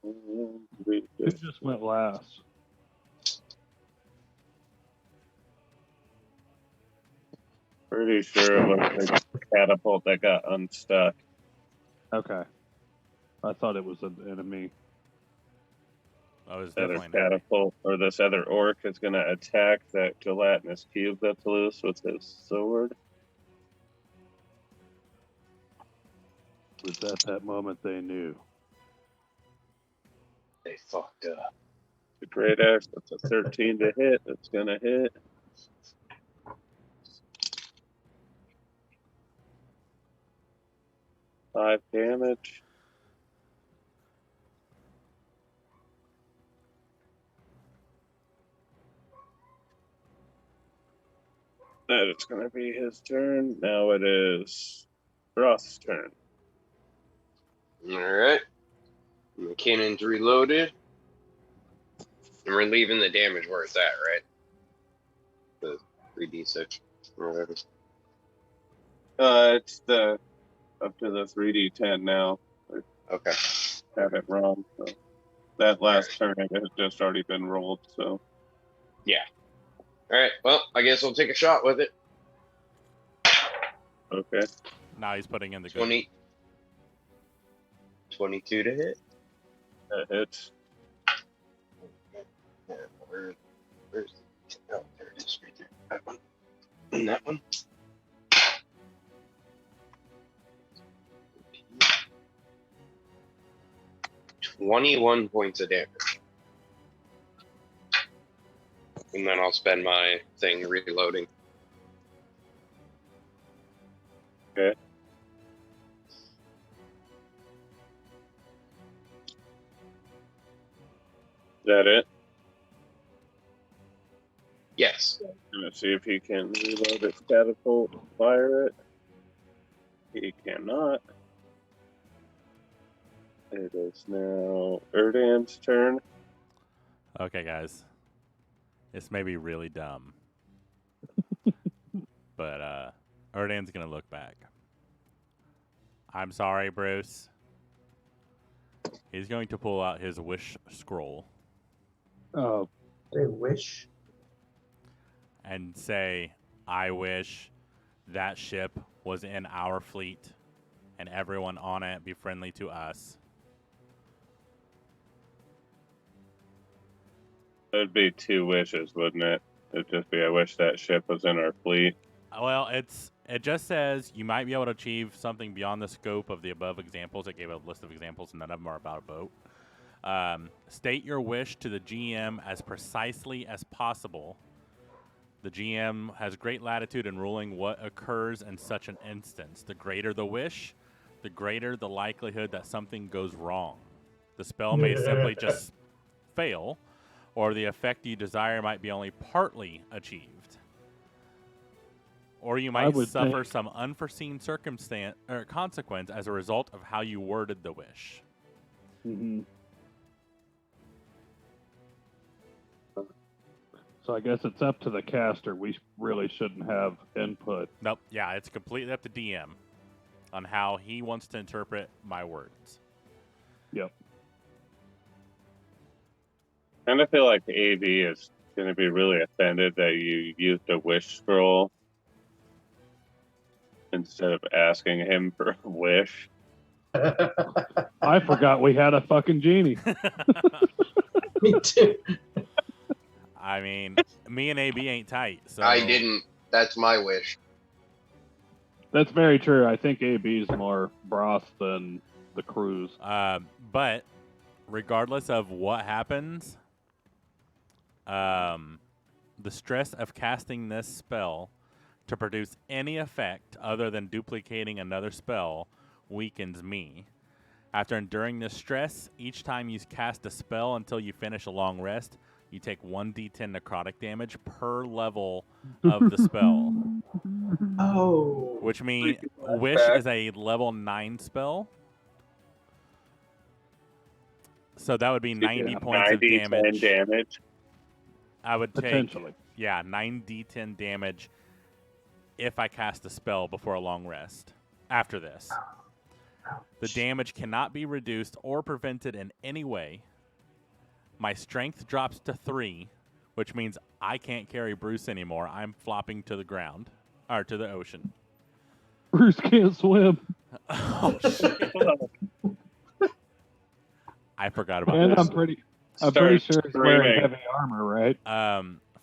And we Who just went last? pretty sure it was the catapult that got unstuck. Okay. I thought it was an enemy. Oh, it's This other definitely an catapult or this other orc is going to attack that gelatinous cube that's loose with his sword. It was at that moment they knew. They fucked up. The great axe, that's a 13 to hit. It's going to hit. Five damage. That is going to be his turn. Now it is Roth's turn. All right. The cannon's reloaded. And we're leaving the damage where it's at, right? The 3d6 or whatever. It's the up to the 3d10 now. Okay. Have it wrong. So that last turn it has just already been rolled. So Yeah. All right. Well, I guess we'll take a shot with it. okay. Now he's putting in the good. 22 to hit. That hits. Yeah, where's oh, there it is right there. That one. And that one. 21 points of damage. And then I'll spend my thing reloading. Okay. Is that it? Yes. Gonna see if he can reload his catapult and fire it. He cannot. It is now Erdan's turn. Okay, guys. This may be really dumb. But Erdan's going to look back. I'm sorry, Bruce. He's going to pull out his wish scroll Oh, They wish. and say, I wish that ship was in our fleet and everyone on it be friendly to us. It'd be two wishes, wouldn't it? It'd just be, I wish that ship was in our fleet. Well, it just says you might be able to achieve something beyond the scope of the above examples. It gave a list of examples, and none of them are about a boat. State your wish to the GM as precisely as possible. The GM has great latitude in ruling what occurs in such an instance. The greater the wish, the greater the likelihood that something goes wrong. The spell may simply just fail, or the effect you desire might be only partly achieved. Or you might suffer some unforeseen circumstance or consequence as a result of how you worded the wish. mm-hmm. So I guess it's up to the caster. We really shouldn't have input. Nope. Yeah, it's completely up to DM on how he wants to interpret my words. Yep. I kind of feel like AB is going to be really offended that you used a wish scroll instead of asking him for a wish. I forgot we had a fucking genie. Me too. I mean, me and AB ain't tight, so I didn't. That's my wish. That's very true. I think AB is more broth than the cruise. But regardless of what happens, the stress of casting this spell to produce any effect other than duplicating another spell weakens me. After enduring this stress, each time you cast a spell until you finish a long rest, you take 1d10 necrotic damage per level of the spell. Oh. Which means Wish is a level 9 spell. So that would be 90 points of 90, damage. 10 damage. I would take, Potentially. 9d10 damage if I cast a spell before a long rest. After this. The damage cannot be reduced or prevented in any way. My strength drops to 3, which means I can't carry Bruce anymore. I'm flopping to the ground. Or to the ocean. Bruce can't swim. Oh, shit. I forgot about And that. I'm pretty Start sure he's wearing screaming. heavy armer, right?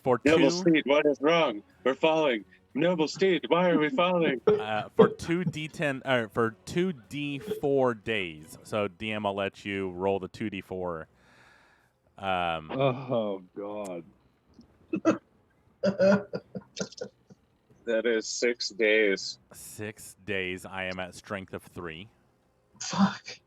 For Noble 2... Steed, what is wrong? We're falling. Noble Steed, why are we falling? For 2d10 or for 2d4 days. So DM, I'll let you roll the 2d4. Oh God. That is 6 days. 6 days I am at strength of 3. Fuck.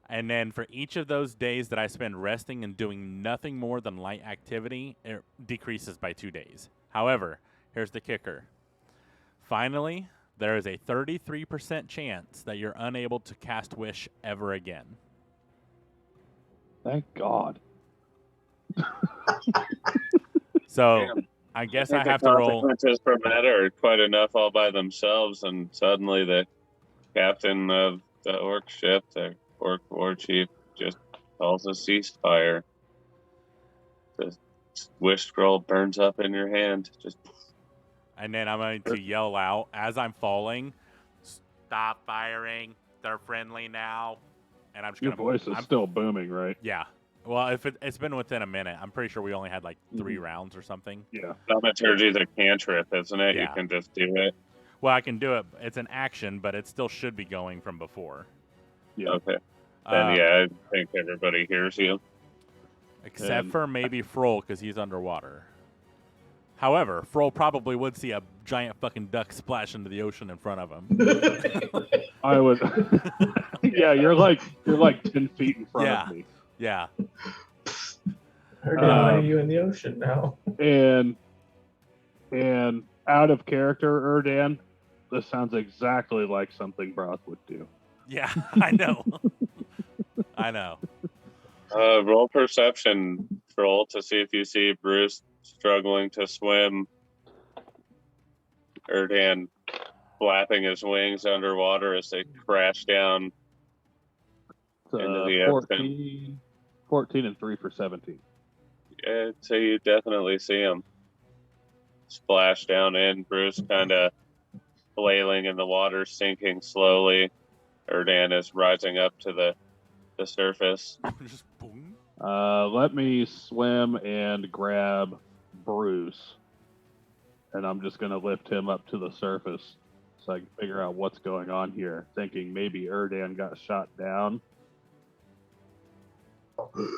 And then for each of those days that I spend resting and doing nothing more than light activity, it decreases by 2 days. However, here's the kicker. Finally, there is a 33% chance that you're unable to cast Wish ever again. Thank God. So Damn. I guess think I the have to roll. consequences for that are quite enough all by themselves, and suddenly the captain of the orc ship, the orc war chief, just calls a ceasefire. The wish scroll burns up in your hand. Just And then I'm going to yell out as I'm falling, "Stop firing! They're friendly now!" And I'm just Your gonna. voice is still booming, right? Yeah. Well, if it's been within a minute, I'm pretty sure we only had like 3 rounds or something. Yeah. thaumaturgy is a cantrip, isn't it? Yeah. You can just do it. Well, I can do it. It's an action, but it still should be going from before. Yeah. Okay. Then yeah, I think everybody hears you. Except for maybe Froll, because he's underwater. However, Froll probably would see a giant fucking duck splash into the ocean in front of him. I would. Yeah, you're like 10 feet in front Yeah. of me. Yeah. Why are you in the ocean now? And out of character, Erdan, this sounds exactly like something Broth would do. Yeah, I know. I know. Roll perception, Troll, to see if you see Bruce struggling to swim. Erdan flapping his wings underwater as they crash down. It's, Into the 14 and 3 for 17. I'd say you definitely see him splash down in. Bruce kind of flailing in the water, sinking slowly. Erdan is rising up to the surface. Just boom. Let me swim and grab Bruce, and I'm just gonna lift him up to the surface so I can figure out what's going on here. Thinking maybe Erdan got shot down.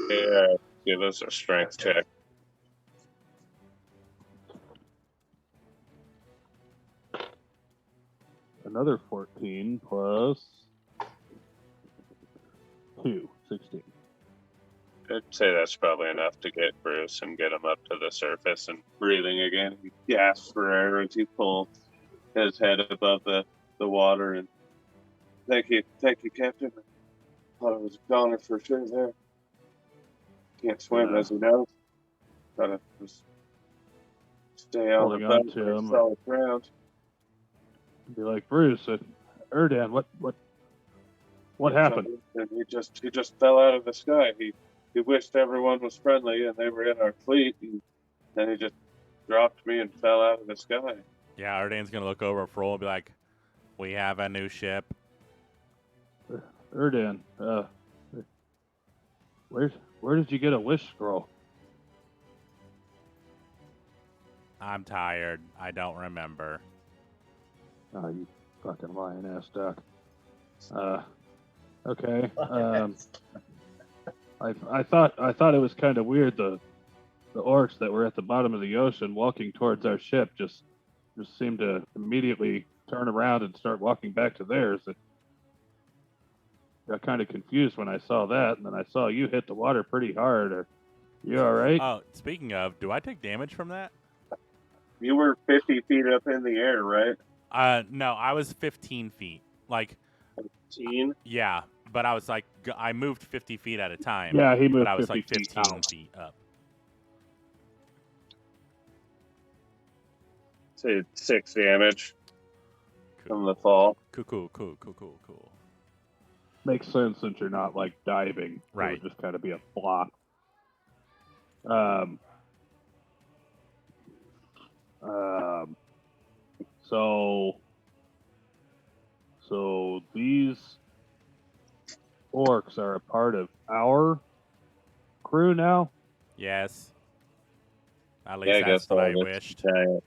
Yeah, give us a strength check. Another 14 plus 2, 16. I'd say that's probably enough to get Bruce and get him up to the surface and breathing again. He gasps for air as he pulls his head above the water. And thank you, Captain. Thought it was a goner for sure there. Can't swim, as you know. Gotta just stay on Holding the on boat to for him. solid ground. Be like, Bruce, Erdan, what happened? And he just fell out of the sky. He wished everyone was friendly and they were in our fleet, and then he just dropped me and fell out of the sky. Yeah, Erdan's gonna look over at Frohl and be like, "We have a new ship." Erdan, where did you get a wish scroll? I'm tired. I don't remember. Oh, you fucking lying ass duck. Okay. I thought it was kind of weird the orcs that were at the bottom of the ocean walking towards our ship just seemed to immediately turn around and start walking back to theirs. It got kind of confused when I saw that, and then I saw you hit the water pretty hard. Are you all right? Oh, speaking of, do I take damage from that? You were 50 feet up in the air, right? No, I was 15 feet. Like, 15? yeah, but I was like, I moved 50 feet at a time. Yeah, he moved but I was 50 like feet 15 out. feet up. Say 6 damage Cool. from the fall. Cool. Makes sense since you're not like diving. Right. It would just kind of be a flop. So these orcs are a part of our crew now? Yes. At Yeah, least I guess that's what I this wished. giant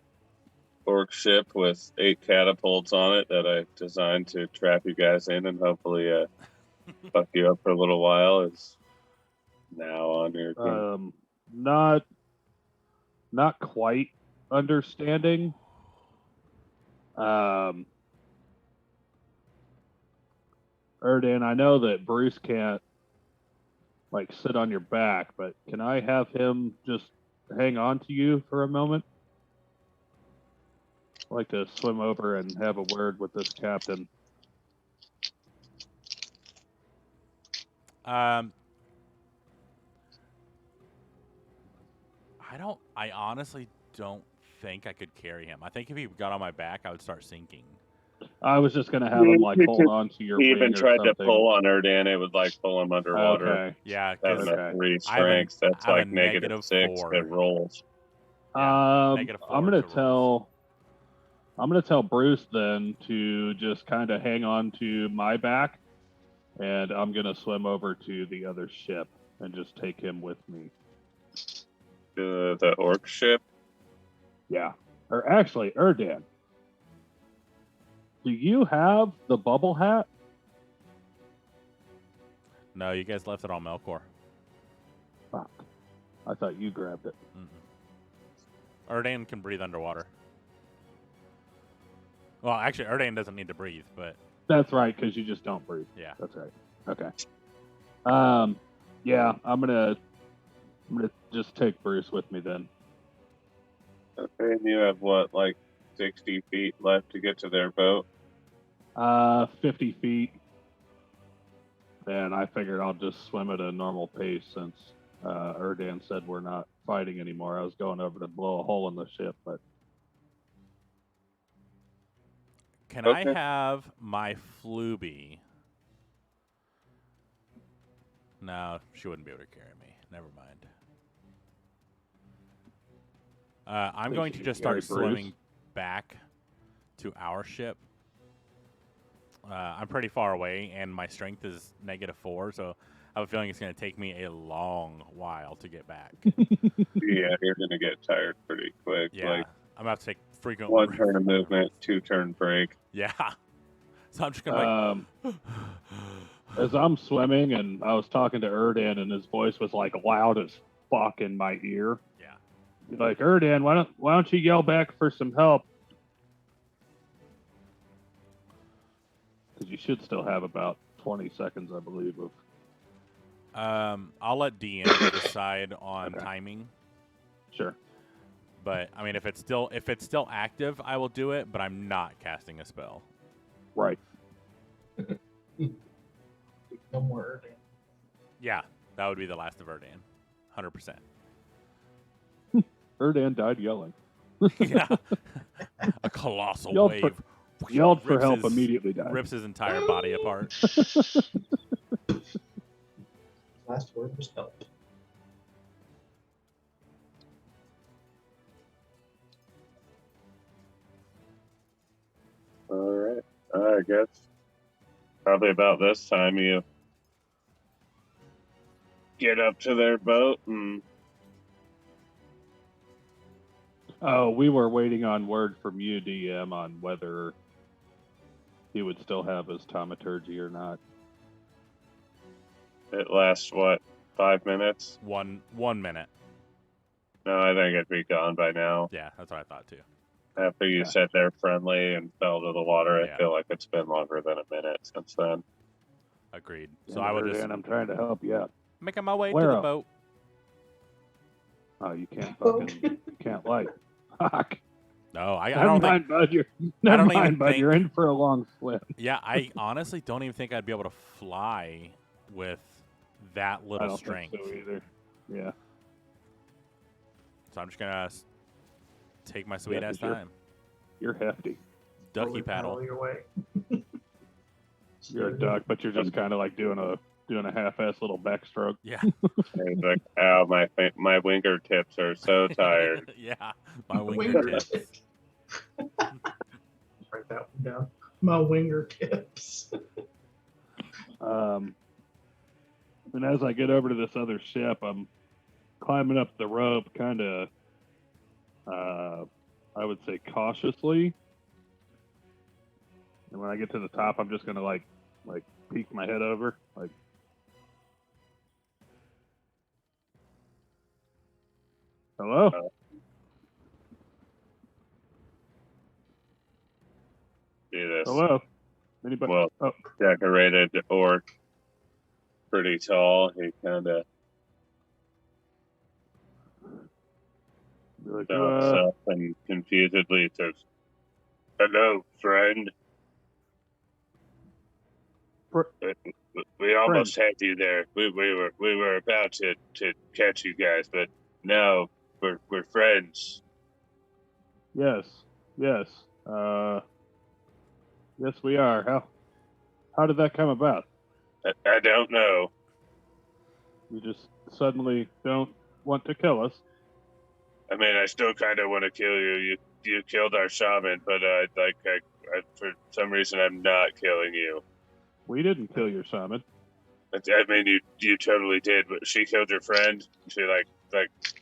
orc ship with 8 catapults on it that I designed to trap you guys in and hopefully fuck you up for a little while is now on your team. Not quite understanding. Erdan, I know that Bruce can't like sit on your back, but can I have him just hang on to you for a moment? I'd like to swim over and have a word with this captain. I honestly don't think I could carry him. I think if he got on my back, I would start sinking. I was just gonna have him like hold on to your He wing even or tried something. to pull on Erdan. It would like pull him underwater. Okay. Yeah, Having because Okay. a 3 I have a- strength, that's I have like a negative 6 -4. that rolls. Yeah, -4 I'm gonna to rolls. tell Bruce then to just kind of hang on to my back, and I'm gonna swim over to the other ship and just take him with me. The orc ship. Yeah. Or actually, Erdan, do you have the bubble hat? No, you guys left it on Melkor. Fuck. I thought you grabbed it. Erdan can breathe underwater. Well, actually, Erdan doesn't need to breathe, but That's right, because you just don't breathe. yeah. That's right. Okay. Yeah, I'm gonna just take Bruce with me then. Okay, and you have what, like 60 feet left to get to their boat? 50 feet. And I figured I'll just swim at a normal pace since Erdan said we're not fighting anymore. I was going over to blow a hole in the ship, but Can I Okay. have my Fluby? No, she wouldn't be able to carry me. Never mind. I'm Think going she to can just carry start Bruce? swimming back to our ship. I'm pretty far away, and my strength is -4, so I have a feeling it's going to take me a long while to get back. Yeah, you're gonna get tired pretty quick. Yeah, Like I'm about to take frequent 1 turn of movement, 2 turn break. Yeah, so I'm just gonna as I'm swimming and I was talking to Erdan and his voice was like loud as fuck in my ear. Yeah. He's like, Erdan, why don't you yell back for some help? Because you should still have about 20 seconds, I believe, of I'll let DM decide on Okay. timing. sure. But I mean, if it's still active, I will do it. But I'm not casting a spell. Right. No more Erdan. Yeah, that would be the last of Erdan, 100%. Heard and died yelling. Yeah. A colossal Yelled wave. Yelled for rips help, his- immediately died. Rips his entire body apart. Last word was help. All right. I guess probably about this time you get up to their boat and Oh, we were waiting on word from you, DM, on whether he would still have his taumaturgy or not. it lasts what, 5 minutes? 1 minute. No, I think it'd be gone by now. Yeah, that's what I thought too. After you Yeah. said they're friendly and fell to the water, Yeah. I feel like it's been longer than a minute since then. Agreed. So I will just And I'm trying to help you out. making my way to Where the else? boat. Oh, you can't fucking, you can't light. Fuck. No, I Never don't think. mind, bud. You're, I never don't even mind, bud. think- You're in for a long swim. Yeah, I honestly don't even think I'd be able to fly with that I little don't strength. think so either. Yeah. So I'm just gonna take my sweet ass 'cause you're- time. You're hefty. Ducky Slowly paddle. your way. You're a duck, but you're just kind of like doing a half-ass little backstroke. Yeah, And it's like, ow, my winger tips are so tired. yeah. My Winger winger tips. tips. Write that one down. My winger tips. And as I get over to this other ship, I'm climbing up the rope, kind of, I would say cautiously. And when I get to the top, I'm just gonna like peek my head over, like. Hello? Do this. Hello? Anybody? Well, Oh, decorated orc, pretty tall. He kind of like, jumps up and confusedly says, "Hello, friend. Fr- We almost had you there. We were about to catch you guys, but now we're friends." yes. Yes, we are. How did that come about? I don't know. You just suddenly don't want to kill us. I mean, I still kind of want to kill you. You killed our shaman, but I for some reason I'm not killing you. We didn't kill your shaman. I mean, you totally did, but she killed your friend. She like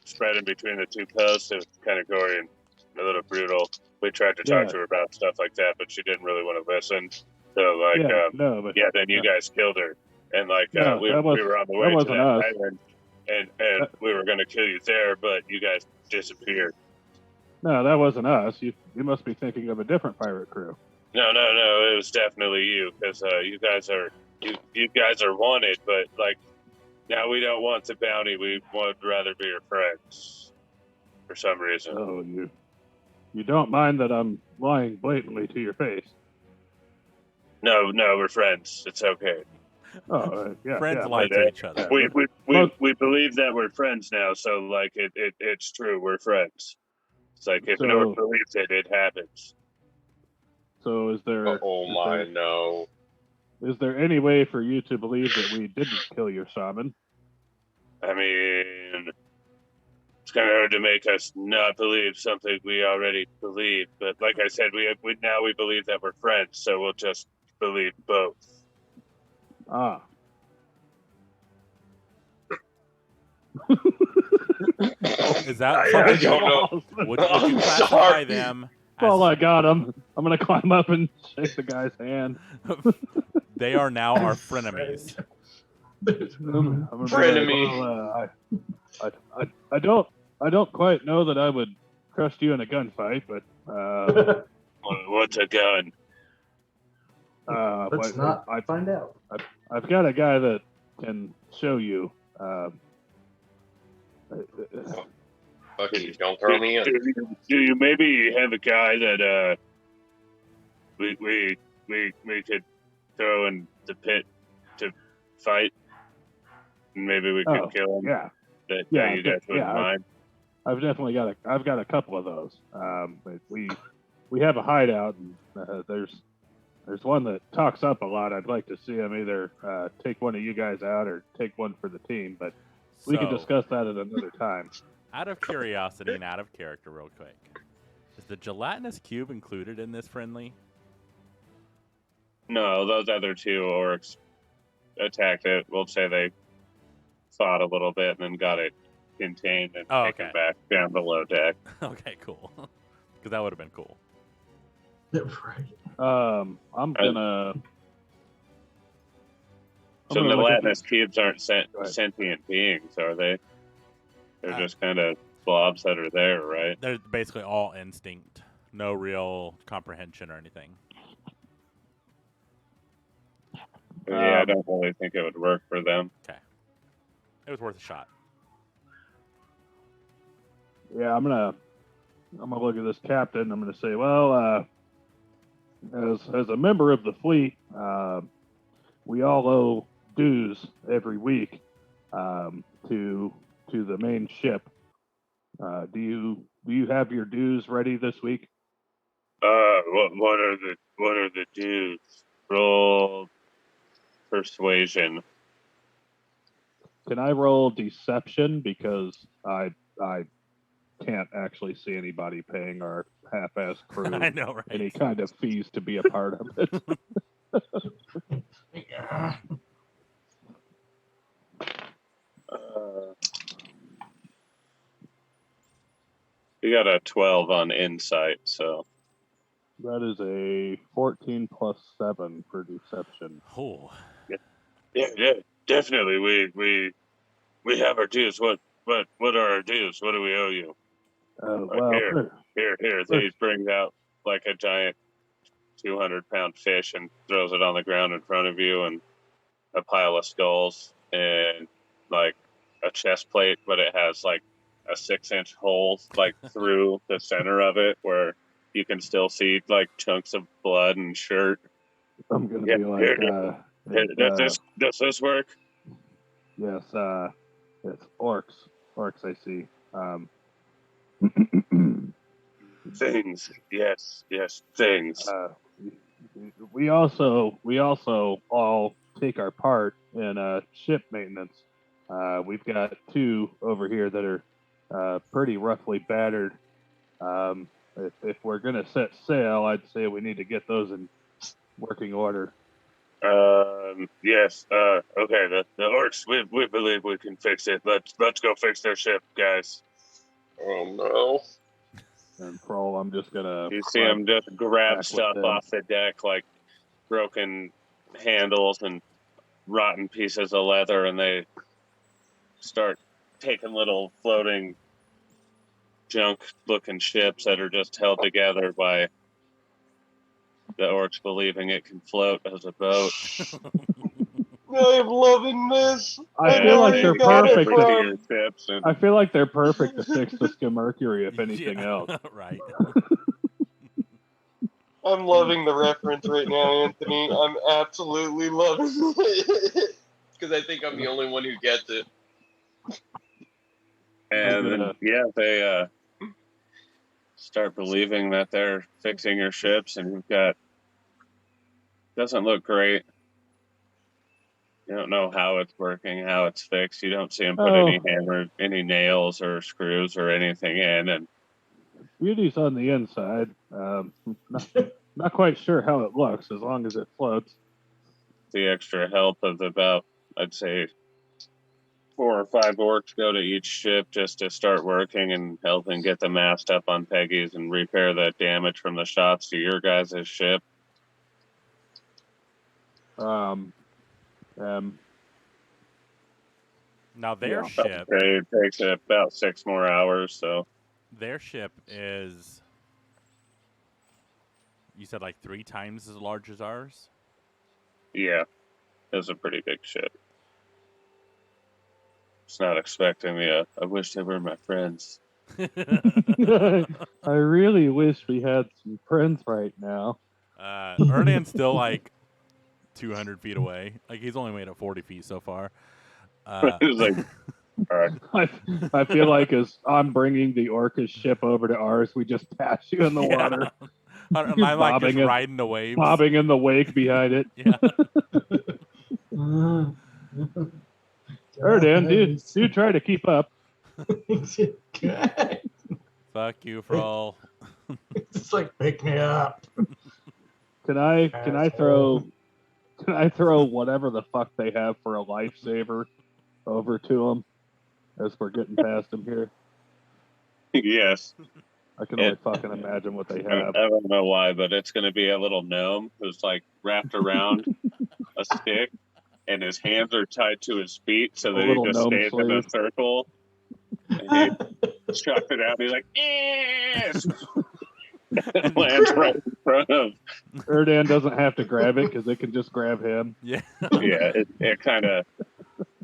spread him between the two posts. It was kind of gory and a little brutal. We tried to talk Yeah. to her about stuff like that, but she didn't really want to listen. So like, then you guys killed her, and like No, we that was- were on the that way to wasn't that us. island, and we were going to kill you there, but you guys disappeared. No, that wasn't us. You must be thinking of a different pirate crew. No, it was definitely you, because you guys are wanted, but like now we don't want the bounty. We would rather be your friends for some reason. Oh, you don't mind that I'm lying blatantly to your face. No, we're friends. It's okay. Oh, yeah. Friends yeah. lie to each other. We believe that we're friends now, so like it's true. We're friends. It's like if no one So- believes it, it happens. So is there? Oh my no. Is there any way for you to believe that we didn't kill your shaman? I mean, it's kind of hard to make us not believe something we already believe. But like I said, we now believe that we're friends, so we'll just believe both. Ah. Is that I something don't know. Would you I'm classify sorry. them Well, I as got him. I'm gonna climb up and shake the guy's hand. they are now our frenemies? I'm gonna be Frenemy. well, I don't quite know that I would trust you in a gunfight, but What's a gun? Let's not find out. I've got a guy that can show you. Bucky, don't throw me in. Do you maybe have a guy that we could throw in the pit to fight? And maybe we could Oh, kill him. Yeah, That yeah, you guys wouldn't yeah, mind. I've definitely got I've got a couple of those. But we have a hideout, and there's one that talks up a lot. I'd like to see him either take one of you guys out or take one for the team, but we can So, discuss that at another time. out of curiosity and out of character, real quick, is the gelatinous cube included in this friendly? No, those other two orcs attacked it. We'll say they fought a little bit and then got it contained and taken okay. back down below deck. Okay, cool. Because that would have been cool. Right. I'm gonna. So the gelatinous cubes aren't Go ahead. sentient beings, are they? They're Uh, just kind of blobs that are there, right? They're basically all instinct. No real comprehension or anything. Yeah, I don't really think it would work for them. It was worth a shot. Yeah, I'm gonna look at this captain. I'm gonna say, well, as a member of the fleet, we all owe dues every week to the main ship. Do you have your dues ready this week? What are the dudes? Roll persuasion. Can I roll deception, because I can't actually see anybody paying our half-ass crew I know, right? any kind of fees to be a part of it. Yeah. You got a 12 on insight, so That is a 14 plus 7 for deception. Oh, yeah, definitely. We have our dues. What are our dues? What do we owe you? Well, Here. He brings out like a giant 200-pound fish and throws it on the ground in front of you, and a pile of skulls and like a chest plate, but it has like a 6-inch hole like through the center of it where you can still see like chunks of blood and shirt. I'm gonna Yeah, be like, Does this work? yes, it's orcs. I see. Things, yes, things. We also all take our part in ship maintenance. We've got 2 over here that are pretty roughly battered. If we're gonna set sail, I'd say we need to get those in working order. Yes. Okay. The orcs. We believe we can fix it. Let's go fix their ship, guys. Oh no. And Kroll, I'm just gonna. You see them just grab back stuff with them. off the deck, like broken handles and rotten pieces of leather, and they start taking little floating junk-looking ships that are just held together by the orcs believing it can float as a boat. I'm loving this. I feel like they're perfect. I I feel like they're perfect to fix the Mercury, if anything yeah, else. right. I'm loving the reference right now, Anthony. I'm absolutely loving it. Because I think I'm the only one who gets it. And then, they start believing that they're fixing your ships, and you've got doesn't look great. You don't know how it's working, how it's fixed. You don't see them put any hammers, any nails or screws or anything in, and Beauty's on the inside. Not quite sure how it looks, as long as it floats. the extra help of about, I'd say, 4 or 5 orcs go to each ship just to start working and helping get the mast up on Peggy's and repair the damage from the shots to your guys' ship. Now their Yeah. ship, It takes about 6 more hours, so their ship is, you said like 3 times as large as ours? yeah, it's a pretty big ship. It's not expecting me. I wish they were my friends. I really wish we had some friends right now. Erdan's still like 200 feet away. Like he's only made it 40 feet so far. It's like All right. I feel like as I'm bringing the Orca's ship over to ours, we just pass you in the Yeah. water, I'm You're like just bobbing it- riding the waves. bobbing in the wake behind it. Yeah. Erdan, do try to keep up. God. Fuck you, Frol. It's like, pick me up. Can I Asshole. throw whatever the fuck they have for a lifesaver over to them as we're getting past them here? Yes. I can only fucking imagine what they have. I don't know why, but it's going to be a little gnome who's like wrapped around a stick, and his hands are tied to his feet so A that he little just gnome stays in a slave. circle. And he chucks it out. And he's like, yes! And lands right in front of. Erdan doesn't have to grab it because it can just grab him. Yeah. Yeah, it kind of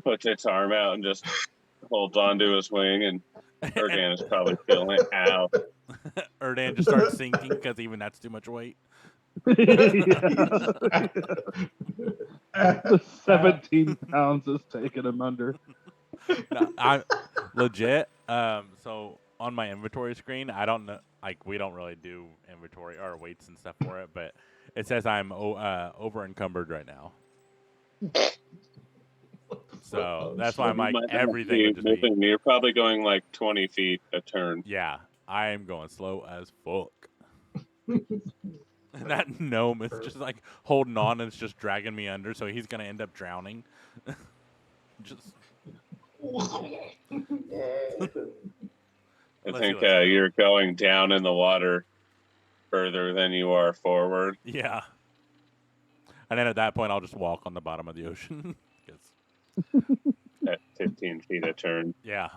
puts its arm out and just holds onto his wing, and Erdan is probably feeling it. Ow. Erdan just starts sinking because even that's too much weight. The 17 pounds is taking him under. No, I'm legit. So on my inventory screen, I don't know. Like, we don't really do inventory or weights and stuff for it, but it says I'm over encumbered right now. So that's why I'm like, everything would just be. You're probably going like 20 feet a turn. Yeah, I am going slow as fuck. And that gnome is just like holding on and it's just dragging me under, so he's gonna end up drowning. Just I Let's think see, let's go. you're going down in the water further than you are forward. yeah. And then at that point, I'll just walk on the bottom of the ocean. 'Cause, At 15 feet a turn. yeah.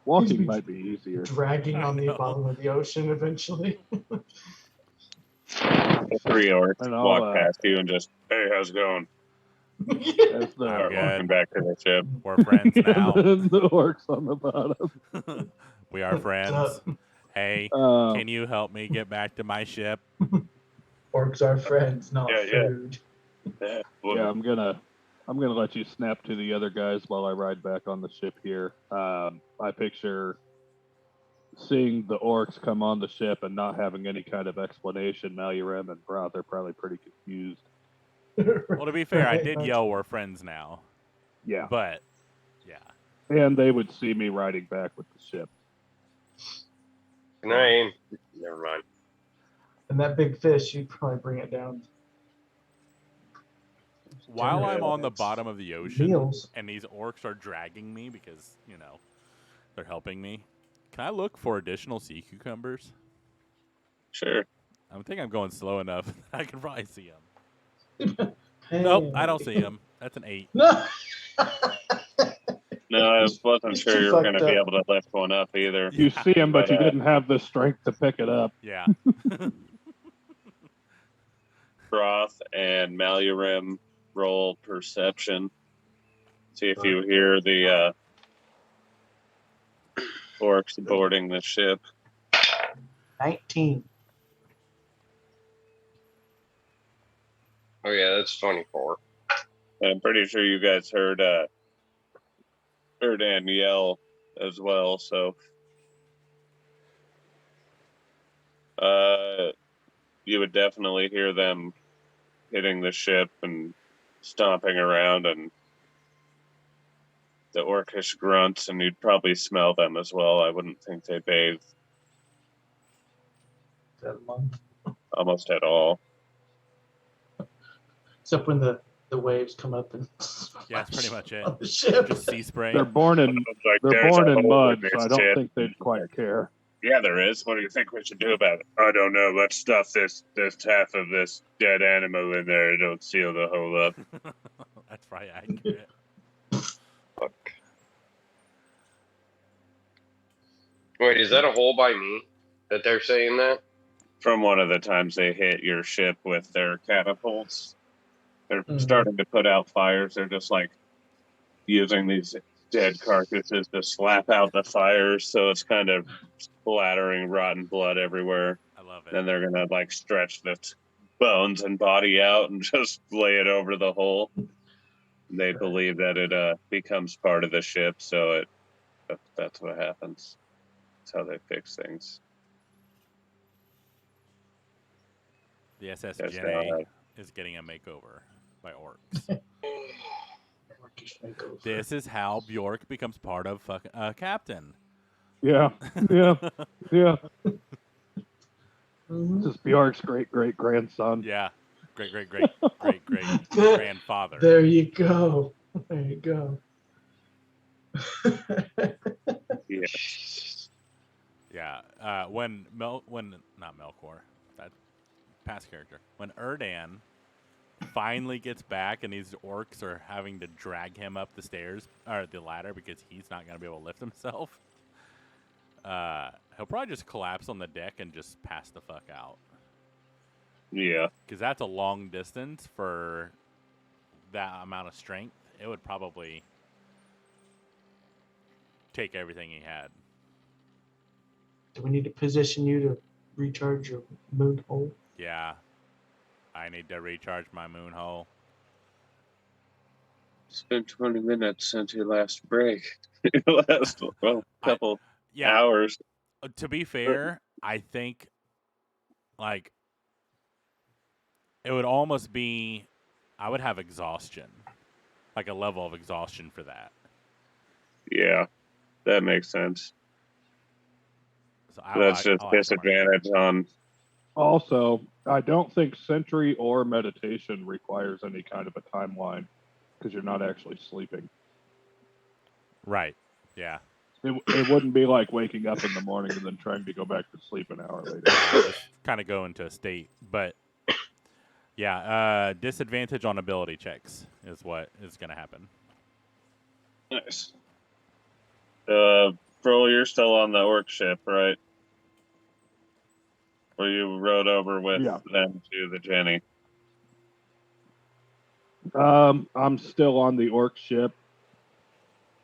Walking might be easier. Dragging I on the know. bottom of the ocean eventually. The 3 orcs And I'll, walk past you and just, hey, how's it going? As I'm the, Start good. walking back to the ship. We're friends now. the orcs on the bottom. We are friends. Hey, Uh, can you help me get back to my ship? Orcs are friends, not Yeah, yeah. food. Yeah, well, yeah, I'm gonna let you snap to the other guys while I ride back on the ship here. I picture seeing the orcs come on the ship and not having any kind of explanation. Malurem and Broth are probably pretty confused. Well, to be fair, I Right, did right. yell we're friends now. Yeah, But, yeah. and they would see me riding back with the ship. Can I aim? Never mind. And that big fish, you'd probably bring it down. While I'm on the It's bottom of the ocean meals. and these orcs are dragging me because, they're helping me, can I look for additional sea cucumbers? sure. I think I'm going slow enough. I can probably see them. Hey. Nope, I don't see them. That's an 8. No. No, I wasn't It's sure too you were going to fucked be up. able to lift one up either. You Yeah. see him, but you But, didn't have the strength to pick it up. Yeah. Broth and Malurem roll perception. See if you hear the orcs boarding the ship. 19. Oh yeah, that's 24. I'm pretty sure you guys heard Erdan yell as well, so you would definitely hear them hitting the ship and stomping around, and the orcish grunts, and you'd probably smell them as well. I wouldn't think they bathe That month. almost at all. Except when the waves come up and Yeah, that's pretty much it. on the ship. Just sea spray. They're born in Like, they're there's born a in hole mud, this so I don't ship. think they'd quite care. Yeah, there is. What do you think we should do about it? I don't know. Let's stuff this half of this dead animal in there. It'll seal the hole up. That's probably accurate. Fuck. Wait, is that a hole by me that they're saying that? From one of the times they hit your ship with their catapults, they're Mhm. starting to put out fires. They're just like using these dead carcasses to slap out the fires, so it's kind of splattering rotten blood everywhere. I love it. Then they're gonna like stretch the bones and body out and just lay it over the hole. they believe that it becomes part of the ship, so that's what happens. That's how they fix things. The SS That's Jenny not- is getting a makeover by orcs. Orcish makeover. This is how Bjork becomes part of Captain. Yeah, yeah, yeah. Mhm. This is Bjork's great grandson. Yeah. Great grandfather. There you go. There you go. Yeah. Yeah. When not Melkor, that past character. When Erdan finally gets back and these orcs are having to drag him up the stairs or the ladder because he's not going to be able to lift himself. He'll probably just collapse on the deck and just pass the fuck out. Yeah. Because that's a long distance for that amount of strength. It would probably take everything he had. Do we need to position you to recharge your moon hole? Yeah. I need to recharge my moon hole. It's been 20 minutes since your last break. Your last couple Yeah. hours. To be fair, I think like it would almost be I would have exhaustion. Like a level of exhaustion for that. Yeah, that makes sense. So That's just disadvantage on. Also, I don't think Sentry or Meditation requires any kind of a timeline because you're not actually sleeping. Right. Yeah. It wouldn't be like waking up in the morning and then trying to go back to sleep an hour later. Just kind of go into a state. But yeah, disadvantage on ability checks is what is going to happen. Nice. Bro, you're still on the orc ship, right? Or you rode over with them to the Jenny? I'm still on the orc ship.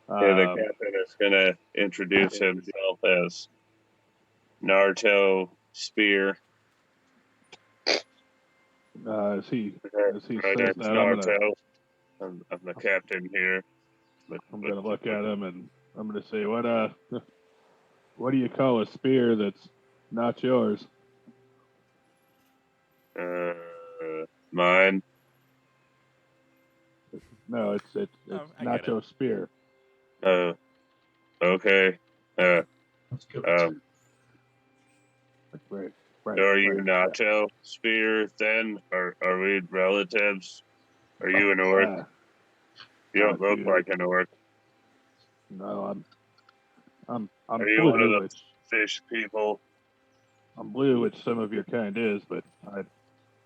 The captain is going to introduce himself as Naruto Spear. As he Right, says it's that, Naruto. I'm the captain here. I'm gonna look at him and I'm gonna say, what do you call a spear that's not yours? Mine. No, it's I get Nacho Spear. Okay. Let's go. Right. Are you Nacho Spear then? Are we relatives? Are you an orc? You don't look like an orc. No, I'm Are you blue, one of the which fish people? I'm blue, which some of your kind is, but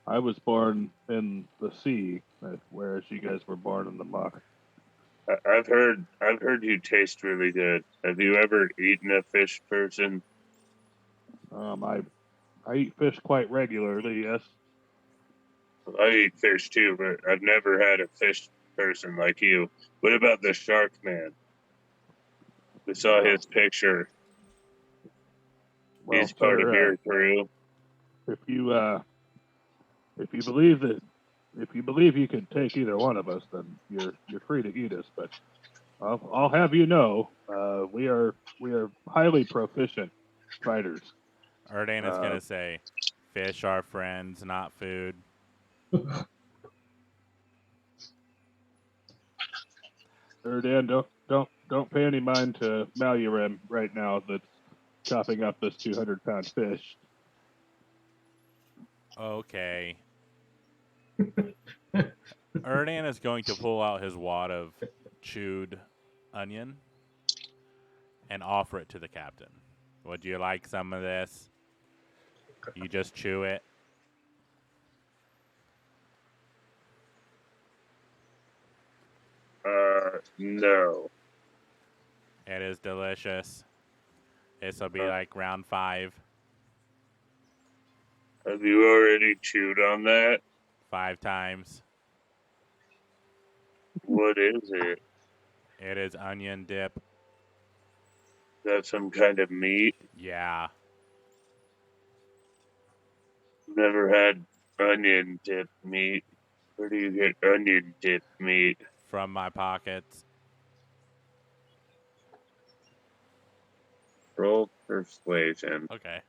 I was born in the sea, whereas you guys were born in the muck. I've heard you taste really good. Have you ever eaten a fish person? I eat fish quite regularly, yes. I eat fish too, but I've never had a fish person like you. What about the shark man? We saw his picture. Well, He's part of your crew. If you believe you can take either one of us, then you're free to eat us. But I'll have you know, we are highly proficient fighters. Erdan is going to say, fish are friends, not food. Erdan, don't pay any mind to Malurim right now that's chopping up this 200-pound fish. Okay. Erdan is going to pull out his wad of chewed onion and offer it to the captain. Would you like some of this? You just chew it. No. It is delicious. This will be like round 5. Have you already chewed on that? 5 times. What is it? It is onion dip. Is that some kind of meat? Yeah. Never had onion dip meat. Where do you get onion dip meat? from my pockets. Roll persuasion. Okay.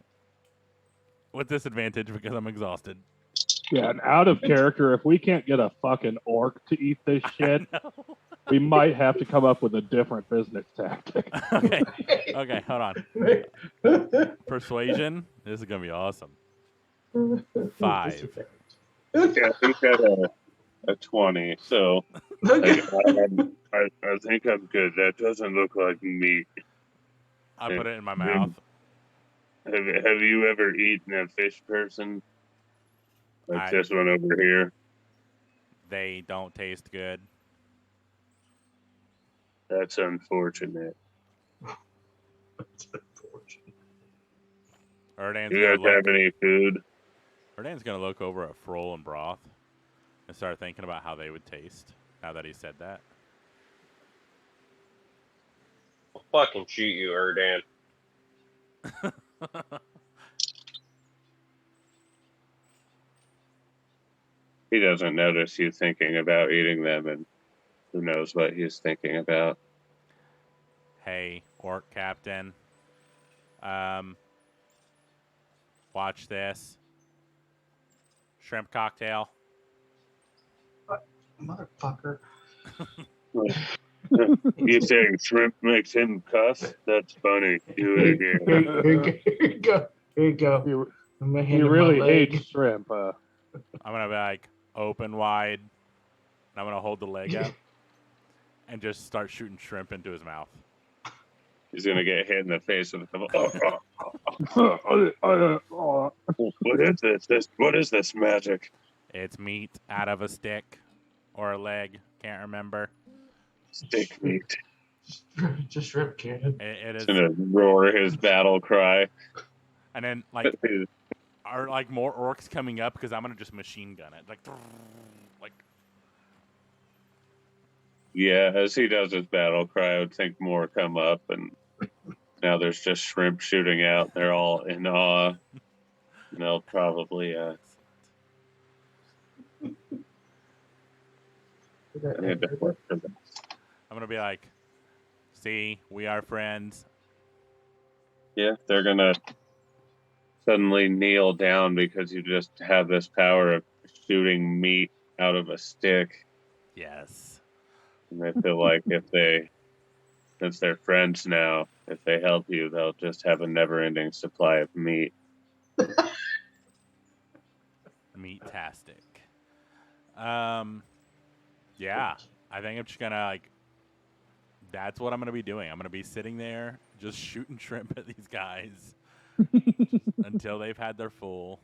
With disadvantage because I'm exhausted. Yeah, and out of character, if we can't get a fucking orc to eat this shit, No. we might have to come up with a different business tactic. Okay. Okay, hold on. Persuasion. This is gonna be awesome. 5. Yeah, he got a 20, so Okay. I think I'm good. That doesn't look like meat. I put it in my mouth. Have you ever eaten a fish person? Like this one over here? They don't taste good. That's unfortunate. Erdan's You guys have any food? gonna look over at Froll and Broth and start thinking about how they would taste now that he said that. I'll fucking shoot you, Erdan. He doesn't notice you thinking about eating them, and who knows what he's thinking about. Hey, Orc Captain. Watch this. Shrimp cocktail. Motherfucker. You saying shrimp makes him cuss? That's funny. Do it again. Here you go. Here you go. You, I'm gonna hand you him my really leg. hate shrimp, huh? I'm gonna be like open wide, and I'm gonna hold the leg up and just start shooting shrimp into his mouth. He's gonna get hit in the face with a What is this? What is this magic? It's meat out of a stick or a leg. Can't remember. Stick meat. Just shrimp cannon. It is. He's gonna roar his battle cry. And then like are like more orcs coming up because I'm gonna just machine gun it. Like Yeah, as he does his battle cry, I would think more come up, and now there's just shrimp shooting out. They're all in awe. And they'll probably I need to work for them. I'm gonna be like, see, we are friends. Yeah, they're gonna suddenly kneel down because you just have this power of shooting meat out of a stick. Yes. And they feel like since they're friends now, if they help you, they'll just have a never-ending supply of meat. Meat-tastic. Yeah, I think I'm just gonna like. That's what I'm gonna be doing. I'm gonna be sitting there just shooting shrimp at these guys until they've had their full.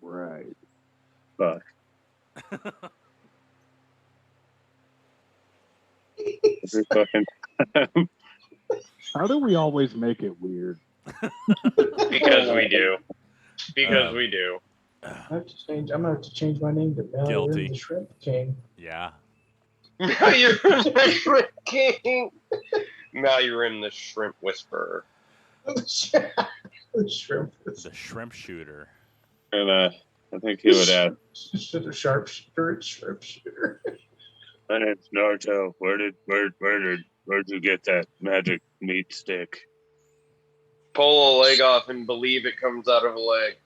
Right. Fuck. Every fucking time. How do we always make it weird? Because we do. Because we do. I'm gonna have to change my name to Mallory Guilty. the Shrimp King. Yeah. You're the shrimp king. Malurim the shrimp whisperer. The shrimp. The shrimp shooter. And I think he would ask, Should have sharpshooter, shrimp shooter. "My name's Naruto. Where'd you get that magic meat stick?" Pull a leg off and believe it comes out of a leg.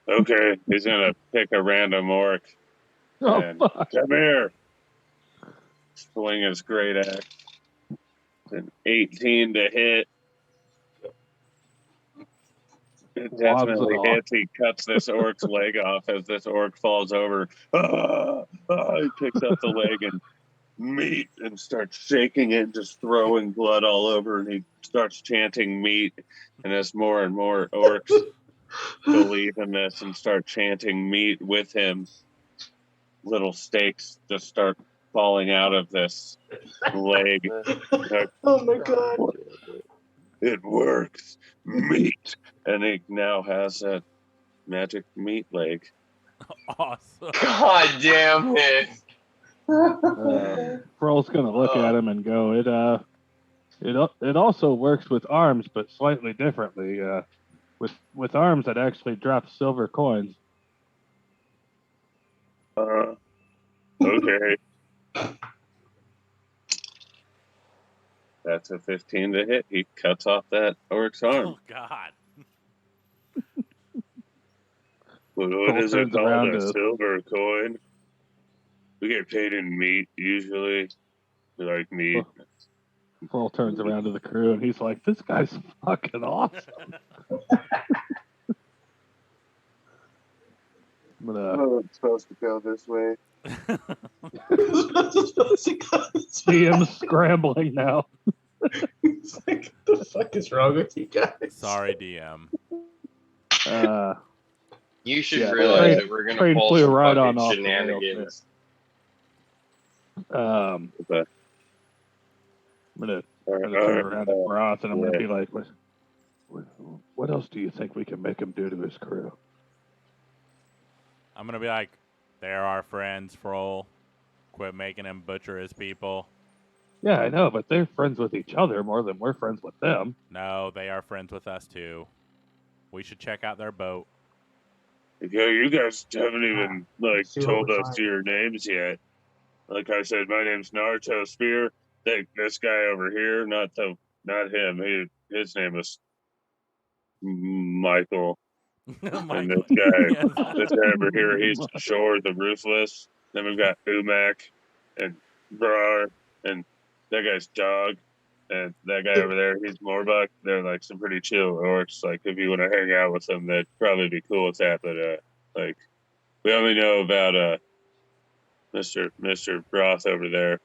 Okay, he's gonna pick a random orc. Oh, And fuck. come here. Swing his great axe. An 18 to hit. It definitely off. hits. He cuts this orc's leg off as this orc falls over. He picks up the leg and meat and starts shaking it, just throwing blood all over. And he starts chanting meat. And as more and more orcs believe in this and start chanting meat with him, little steaks just start falling out of this leg. Oh my god. It works. Meat. And he now has a magic meat leg. Awesome. God damn it. Froll's gonna look at him and go, it also works with arms, but slightly differently. With arms, it actually drops silver coins. Okay. That's a 15 to hit. He cuts off that orc's arm. Oh God. What Cole is it turns called? around A to- silver coin? We get paid in meat usually. We like meat. Paul turns around to the crew and he's like, "This guy's fucking awesome." I'm gonna Oh, it's supposed to go this way. see him scrambling now. It's like, what the fuck is wrong with you guys? Sorry, DM. You should Yeah, realize train- that we're gonna train pull flew some right fucking on off the rails, shenanigans. I'm Okay. gonna turn around to Broth and I'm gonna be like, what else do you think we can make him do to his crew? I'm gonna be like, they're our friends, Froll. Quit making him butcher his people. Yeah, I know, but they're friends with each other more than we're friends with them. No, they are friends with us too. We should check out their boat. Yeah, you guys haven't even See what told we us find. your names yet. Like I said, my name's Naruto Spear. This guy over here, not him. His name is Michael. And this guy, Yes. this guy over here, he's Shore the Ruthless. Then we've got Umak and Brar, and that guy's Dog, and that guy over there, he's Morbuck. They're like some pretty chill orcs. Like if you want to hang out with them, they'd probably be cool with that. But like we only know about Mr. Broth over there.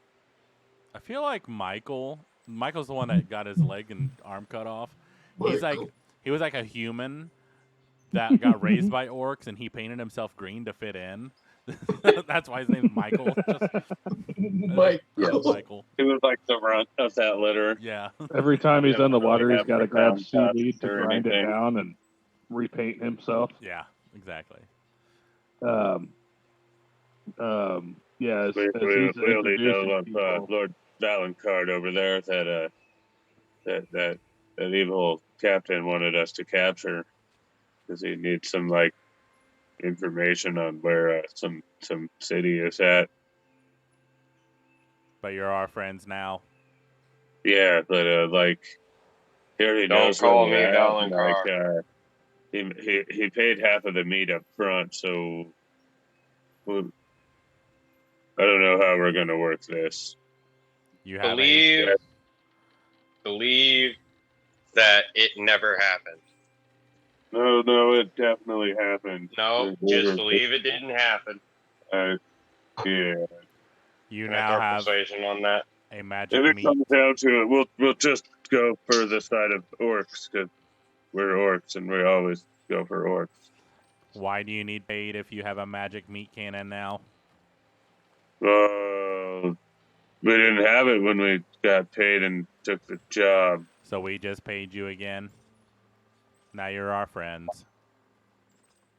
I feel like Michael's the one that got his leg and arm cut off. He's like, he was like a human that got raised by orcs, and he painted himself green to fit in. That's why his name's Michael. Michael. He was like the runt of that litter. Yeah. Every time he's in the water, he's got to grab Pound seaweed to or grind it anything. down and repaint himself. Yeah. Exactly. Yeah, as We he's only know introducing of people, Lord Valencard over there that evil captain wanted us to capture because he needs some information on where some city is at. But you're our friends now. Yeah, but he already Don't knows call where me we're at. Valencard. He paid half of the meat up front, so I don't know how we're gonna work this. You have Believe that it never happened. No, it definitely happened. No, just believe it didn't happen. Yeah. you Can I now throw have persuasion on that? a magic If it meat. comes down to it, we'll just go for the side of orcs because we're orcs and we always go for orcs. Why do you need paid if you have a magic meat cannon now? We didn't have it when we got paid and took the job. So we just paid you again. Now you're our friends.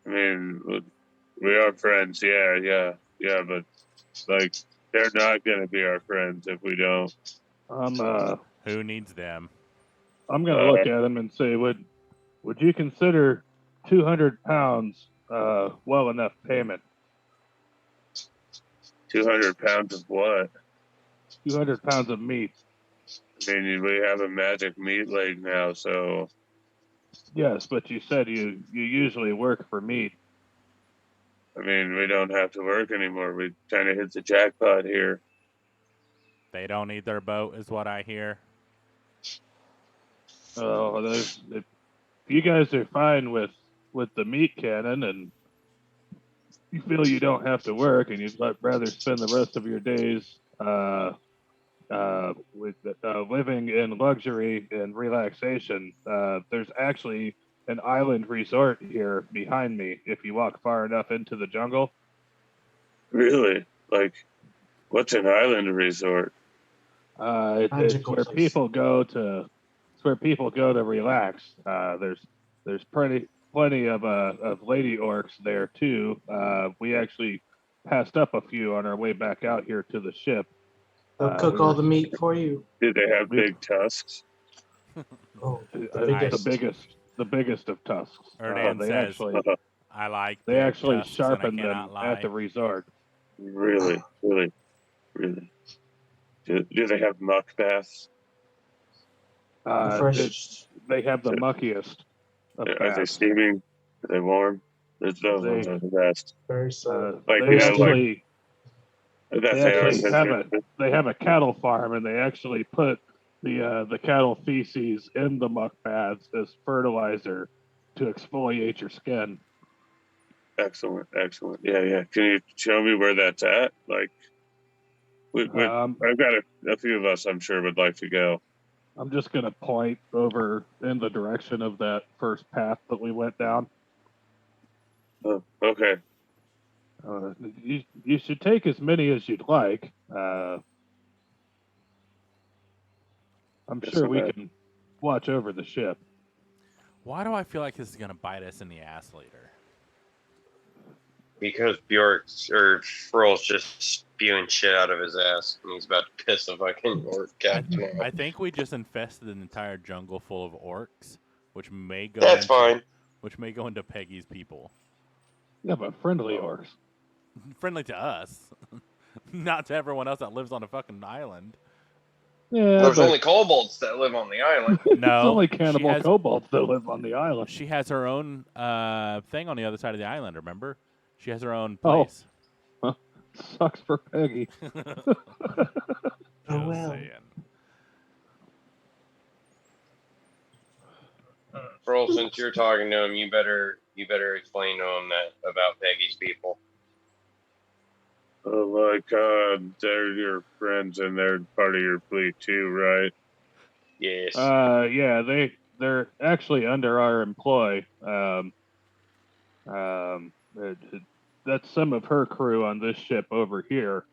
I mean, we are friends, yeah, but they're not gonna be our friends if we don't. Who needs them? I'm gonna look at him and say, would you consider 200 pounds well enough payment? 200 pounds of what? 200 pounds of meat. I mean, we have a magic meat leg now, so Yes, but you said you usually work for meat. I mean, we don't have to work anymore. We kind of hit the jackpot here. They don't need their boat, is what I hear. Oh, if you guys are fine with the meat cannon and you feel you don't have to work and you'd rather spend the rest of your days with living in luxury and relaxation, there's actually an island resort here behind me if you walk far enough into the jungle. Really? What's an island resort? It's Magical where place. people go to relax. There's plenty of lady orcs there too. We actually passed up a few on our way back out here to the ship. They'll cook all the meat for you. Did they have big tusks? Oh, The biggest of tusks. Erdan They says, actually I like they big actually tusks and I sharpen them cannot lie. at the resort. Really, really, really. Do they have muck baths? The It, freshest. they have the muckiest of Are they baths. steaming? Are they warm? Those ones They- are the best. Very so. Like, they you know, actually That's they actually it. have a cattle farm, and they actually put the cattle feces in the muck baths as fertilizer to exfoliate your skin. Excellent, excellent. Yeah, yeah. Can you show me where that's at? Like, I've got a few of us, I'm sure, would like to go. I'm just gonna point over in the direction of that first path that we went down. Oh, okay. You should take as many as you'd like. I'm Yes, sure we okay. can watch over the ship. Why do I feel like this is gonna bite us in the ass later? Because Bjork's or Frol's just spewing shit out of his ass, and he's about to piss a fucking orc captain off. I think we just infested an entire jungle full of orcs, which may go That's into, fine. which may go into Peggy's people. Yeah, but friendly orcs. Friendly to us, not to everyone else that lives on a fucking island. Yeah, There's but only kobolds that live on the island. it's No, only she cannibal has- kobolds that live on the island. She has her own thing on the other side of the island. Remember, she has her own Oh. place. Sucks for Peggy. Oh, Just well. saying. Frol, since you're talking to him, you better explain to him that about Peggy's people. Oh my God, they're your friends and they're part of your fleet too, right? Yes. Yeah, they're actually under our employ. That's some of her crew on this ship over here.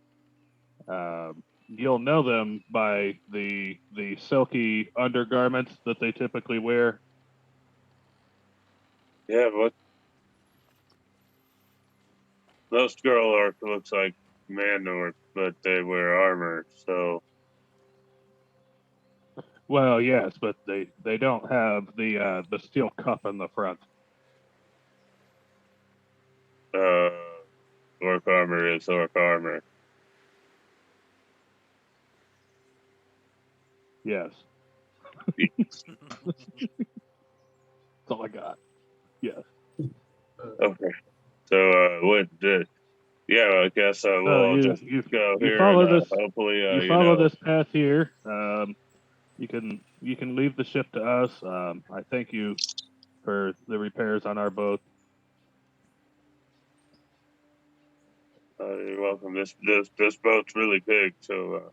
You'll know them by the silky undergarments that they typically wear. Yeah, what? Most girl orc looks like man orc, but they wear armor, so Well, yes, but they don't have the steel cup in the front. orc armor is orc armor. Yes. That's all I got. Yes. Okay. So, yeah, I guess we'll just go you here follow and this. hopefully, You follow this path here. You can leave the ship to us. I thank you for the repairs on our boat. You're welcome. This boat's really big, so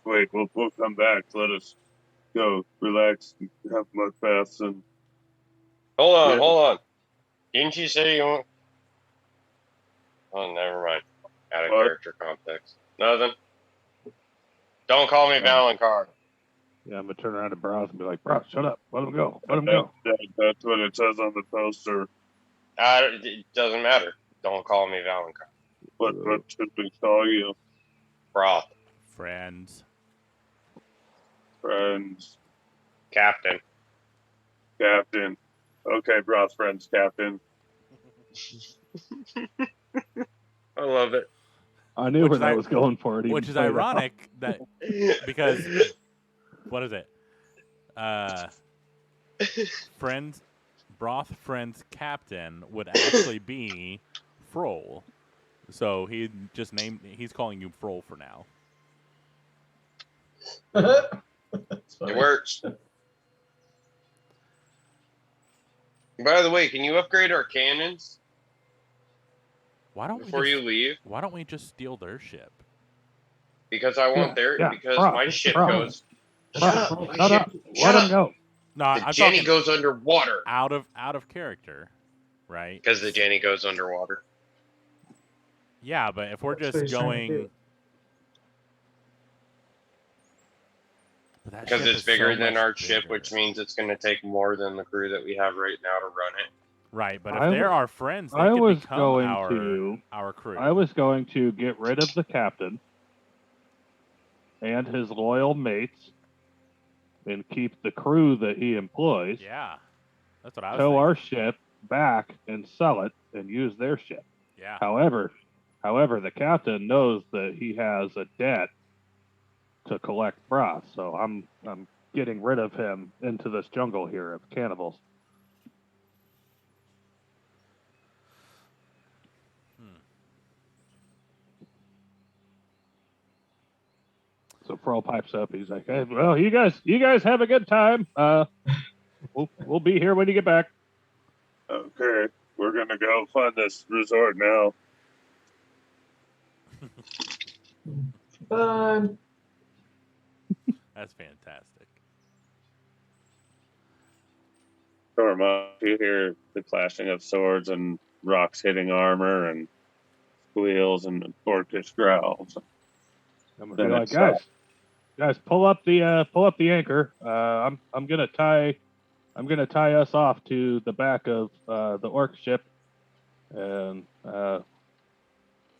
wait, we'll come back. Let us go, relax, and have mud baths, and Hold on, Yeah. hold on. Didn't you say you want? Oh, never mind. Out of What? character context. Nothing. Don't call me Valencar. Yeah, I'm gonna turn around to Browse and be like, Browse, shut up. Let him go. Let him go. that's what it says on the poster. It doesn't matter. Don't call me Valencar. What should we call you? Broth. Friends. Friends, Captain. Captain. Okay, Broth friends, Captain. I love it. I knew Which where is that was going for it. Which is ironic that because what is it? Friends, Broth friends captain would actually be Frol. So he's calling you Frol for now. That's funny. It works. By the way, can you upgrade our cannons Why don't before we you just, leave? Why don't we just steal their ship? Because I want because my ship goes. Shut Shut up. up! My Shut ship. up. Shut Let him up! go. No, The I'm Jenny talking goes underwater. out of character, right? Because the Jenny goes underwater. Yeah, but if we're That's what just he's trying to going, do. but that Because ship it's is bigger so than much our ship, bigger. which means it's going to take more than the crew that we have right now to run it. Right, but if I they're w- our friends, they I could was become going our to. our crew. I was going to get rid of the captain and his loyal mates and keep the crew that he employs, Yeah, that's what I was tow thinking. our ship back and sell it and use their ship. Yeah, However, However, the captain knows that he has a debt to collect broth, so I'm getting rid of him into this jungle here of cannibals. So Pearl pipes up. He's like, "Hey, well, you guys have a good time. We'll be here when you get back." Okay, we're gonna go find this resort now. Fun. That's fantastic. Storm, you hear the clashing of swords and rocks hitting armor and squeals and orcish growls. I'm gonna Then be like, it's, guys, pull up the anchor. I'm gonna tie us off to the back of the orc ship, and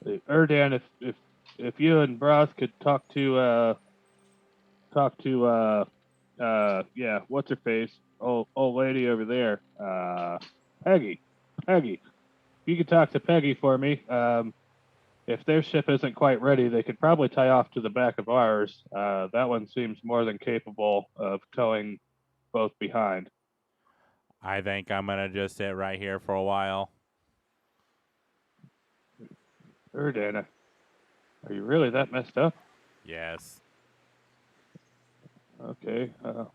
Erdan, if you and Broth could talk to yeah, what's her face, old lady over there, Peggy, if you could talk to Peggy for me. If their ship isn't quite ready, they could probably tie off to the back of ours. That one seems more than capable of towing both behind. I think I'm gonna just sit right here for a while. Erdan, are you really that messed up? Yes. Okay. I'll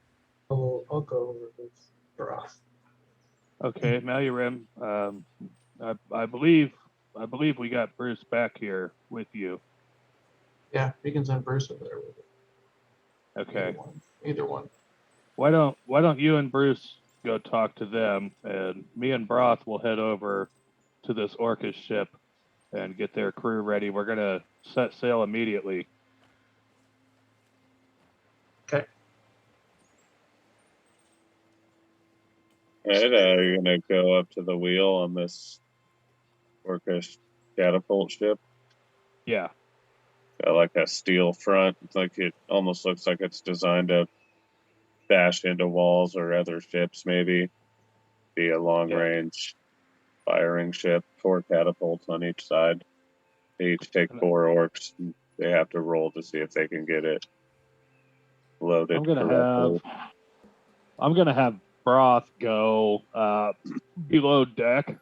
go over with broth. Okay, Malurim. I believe we got Bruce back here with you. Yeah, we can send Bruce over there with it. Okay. Either one. Why don't you and Bruce go talk to them, and me and Broth will head over to this Orcish ship and get their crew ready. We're gonna set sail immediately. Okay. Alright, you're gonna go up to the wheel on this orcish catapult ship. Yeah. Got like a steel front. It's like it almost looks like it's designed to bash into walls or other ships, maybe. Be a long range firing ship, 4 catapults on each side. They each take 4 orcs. And they have to roll to see if they can get it loaded correctly. I'm gonna have Broth go below deck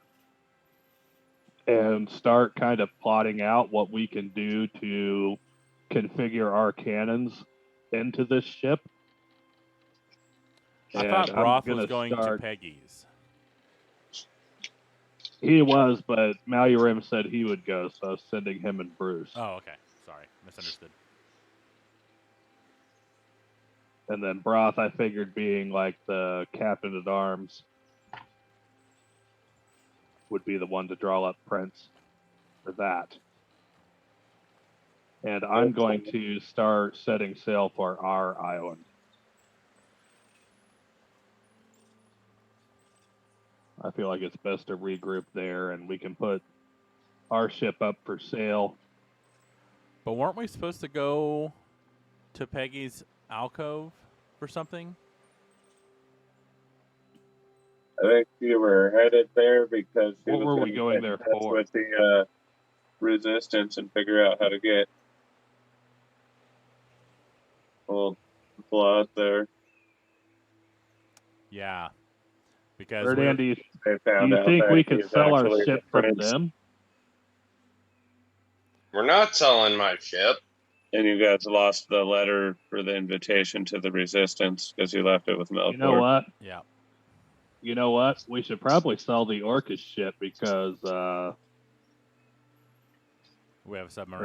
and start kind of plotting out what we can do to configure our cannons into this ship. I thought Broth was going to Peggy's. He was, but Malurim said he would go, so I was sending him and Bruce. Oh, okay. Sorry, misunderstood. And then Broth, I figured, being like the captain at arms, would be the one to draw up prints for that. And I'm going to start setting sail for our island. I feel like it's best to regroup there, and we can put our ship up for sale. But weren't we supposed to go to Peggy's alcove for something? I think you were headed there because what were we going there for? With the resistance and figure out how to get old blood there. Yeah. Because Erdan, do you think we could sell our ship from them? We're not selling my ship. And you guys lost the letter for the invitation to the resistance because you left it with Melkor. You know what? Yeah. You know what? We should probably sell the Orcish ship because we have a submarine.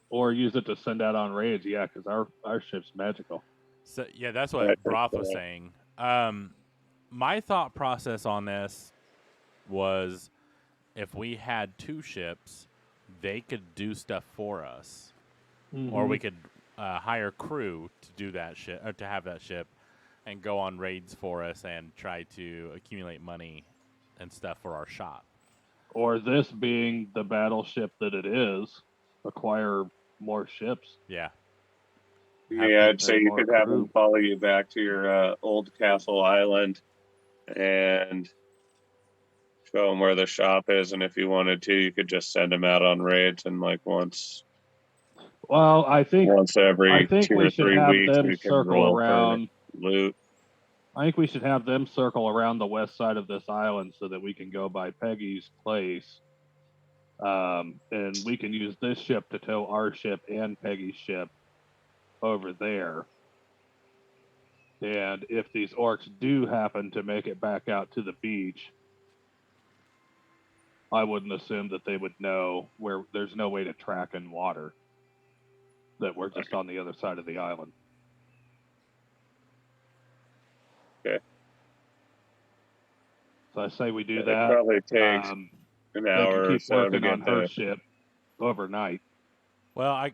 Or use it to send out on raids. Yeah, because our ship's magical. So yeah, that's what Broth was saying. My thought process on this was if we had 2 ships, they could do stuff for us, or we could hire crew to do that ship or to have that ship and go on raids for us and try to accumulate money and stuff for our shop. Or this being the battleship that it is, acquire more ships. Yeah. Yeah, I'd say you could have them follow you back to your old castle island and show them where the shop is, and if you wanted to, you could just send them out on raids, and like once Well, I think every 2 we or should 3 have weeks, them you can circle roll around. for loot. I think we should have them circle around the west side of this island so that we can go by Peggy's place. And we can use this ship to tow our ship and Peggy's ship over there. And if these orcs do happen to make it back out to the beach, I wouldn't assume that they would know where there's no way to track in water, that we're just on the other side of the island. Okay. So I say we do It that. probably takes Um, an they hour can or keep so to working on get her the. ship overnight Well, and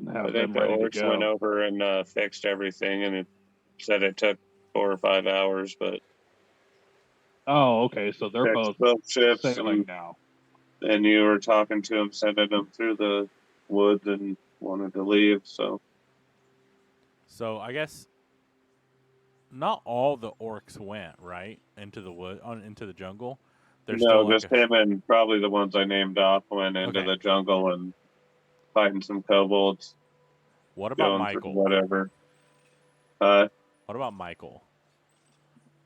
I have think them the ready to orcs went go. over and fixed everything, and it said it took 4 or 5 hours, but Oh, okay. So they're fixed both both ships, sailing now. and you were talking to them, sending them through the woods, and wanted to leave. So I guess not all the orcs went right into the into the jungle. There's no, still like just him and probably the ones I named off went into Okay. the jungle and fighting some kobolds, What about going through Michael? whatever. What about Michael?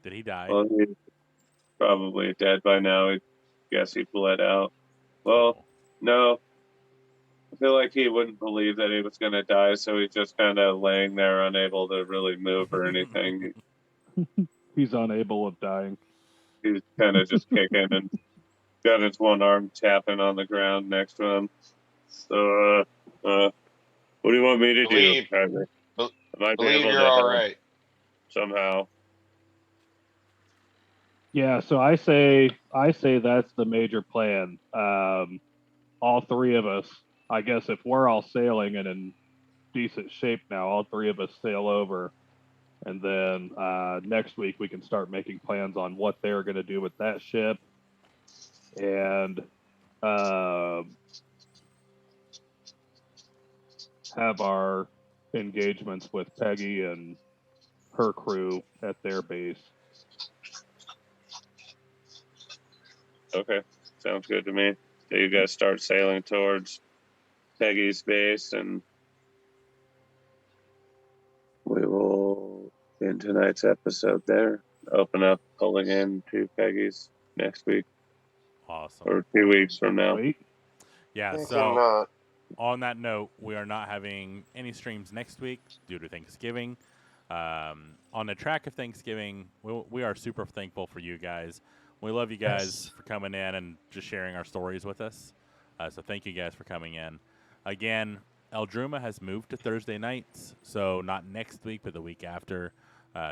Did he die? Well, he's probably dead by now. I guess he bled out. Well, Cool. no. I feel like he wouldn't believe that he was going to die, so he's just kind of laying there, unable to really move or anything. He's unable of dying. He's kind of just kicking and got his one arm tapping on the ground next to him. So, what do you want me to Believe- do, Trevor? I might be Believe able you're to all help right. somehow. Yeah, so I say that's the major plan. All three of us, I guess if we're all sailing and in decent shape now, all three of us sail over. And then next week we can start making plans on what they're going to do with that ship. And have our engagements with Peggy and her crew at their base. Okay, sounds good to me. So you guys start sailing towards Peggy's base, and we will end tonight's episode there. Open up pulling in to Peggy's next week Awesome. or 2 weeks from now. Wait, Yeah. Thinking, So on that note, we are not having any streams next week due to Thanksgiving. On the track of Thanksgiving, we are super thankful for you guys. We love you guys for coming in and just sharing our stories with us. So thank you guys for coming in. Again, Eldruma has moved to Thursday nights, so not next week, but the week after.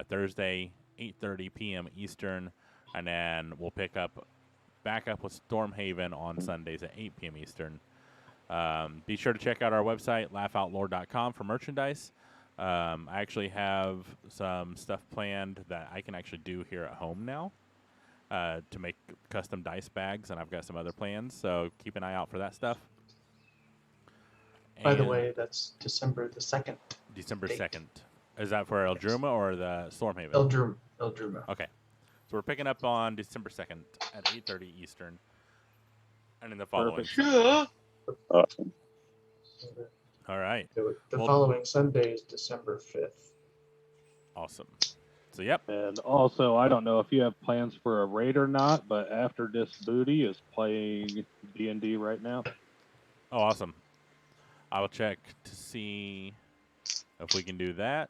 Thursday, 8:30 p.m. Eastern, and then we'll pick up back up with Stormhaven on Sundays at 8 p.m. Eastern. Be sure to check out our website, laughoutlaw.com, for merchandise. I actually have some stuff planned that I can actually do here at home now to make custom dice bags, and I've got some other plans, so keep an eye out for that stuff. By the And way, that's December the 2nd. December date. 2nd. Is that for Eldruma or the Stormhaven? Eldruma. Okay. So we're picking up on December 2nd at 8:30 Eastern. And in the following Perfect. Sunday. Yeah. Awesome. All right. The Well- following Sunday is December 5th. Awesome. So, yep. and also I don't know if you have plans for a raid or not, but After This Booty is playing D&D right now. Oh, awesome. I will check to see if we can do that.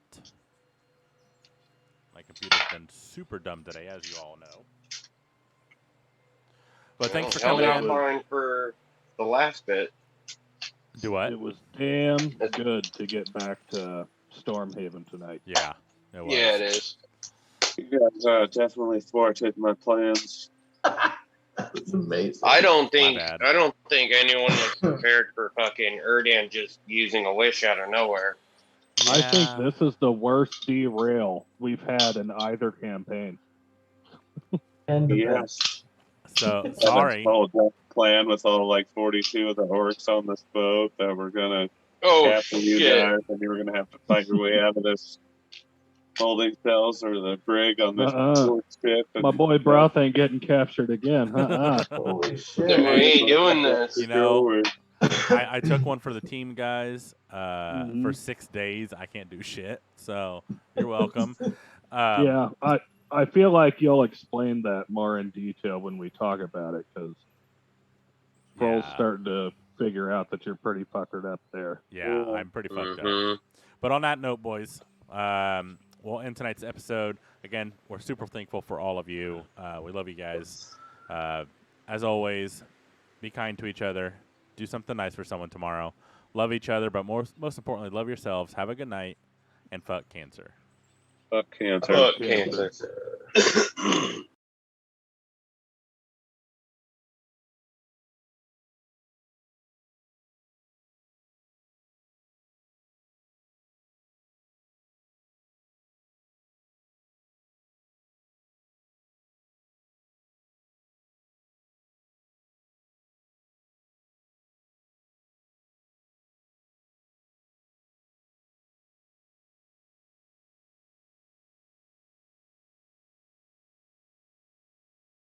My computer's been super dumb today, as you all know. But thanks for Held coming out in. fine for the last bit. Do what? It was damn good to get back to Stormhaven tonight. Yeah, it was. Yeah, it is. You guys definitely thwarted my plans. That's amazing. I don't think bad. anyone was prepared for fucking Erdan just using a wish out of nowhere. I think Yeah. this is the worst derail we've had in either campaign. And the Yeah. best. So, sorry. Whole plan with all like 42 of the orcs on this boat that we're gonna Oh capture you shit! guys, and you were gonna have to fight your way out of this holding cells or the brig on this ship. And, My boy Broth ain't getting captured again. Holy We shit. ain't doing this. You know, I took one for the team, guys. For 6 days, I can't do shit. So you're welcome. Yeah, I feel like you'll explain that more in detail when we talk about it, because Pro's starting to figure out that you're pretty puckered up there. Yeah, I'm pretty fucked up. But on that note, boys, we'll end tonight's episode. Again, we're super thankful for all of you. We love you guys. As always, be kind to each other. Do something nice for someone tomorrow. Love each other, but most importantly, love yourselves. Have a good night, and fuck cancer. Fuck cancer. Fuck cancer.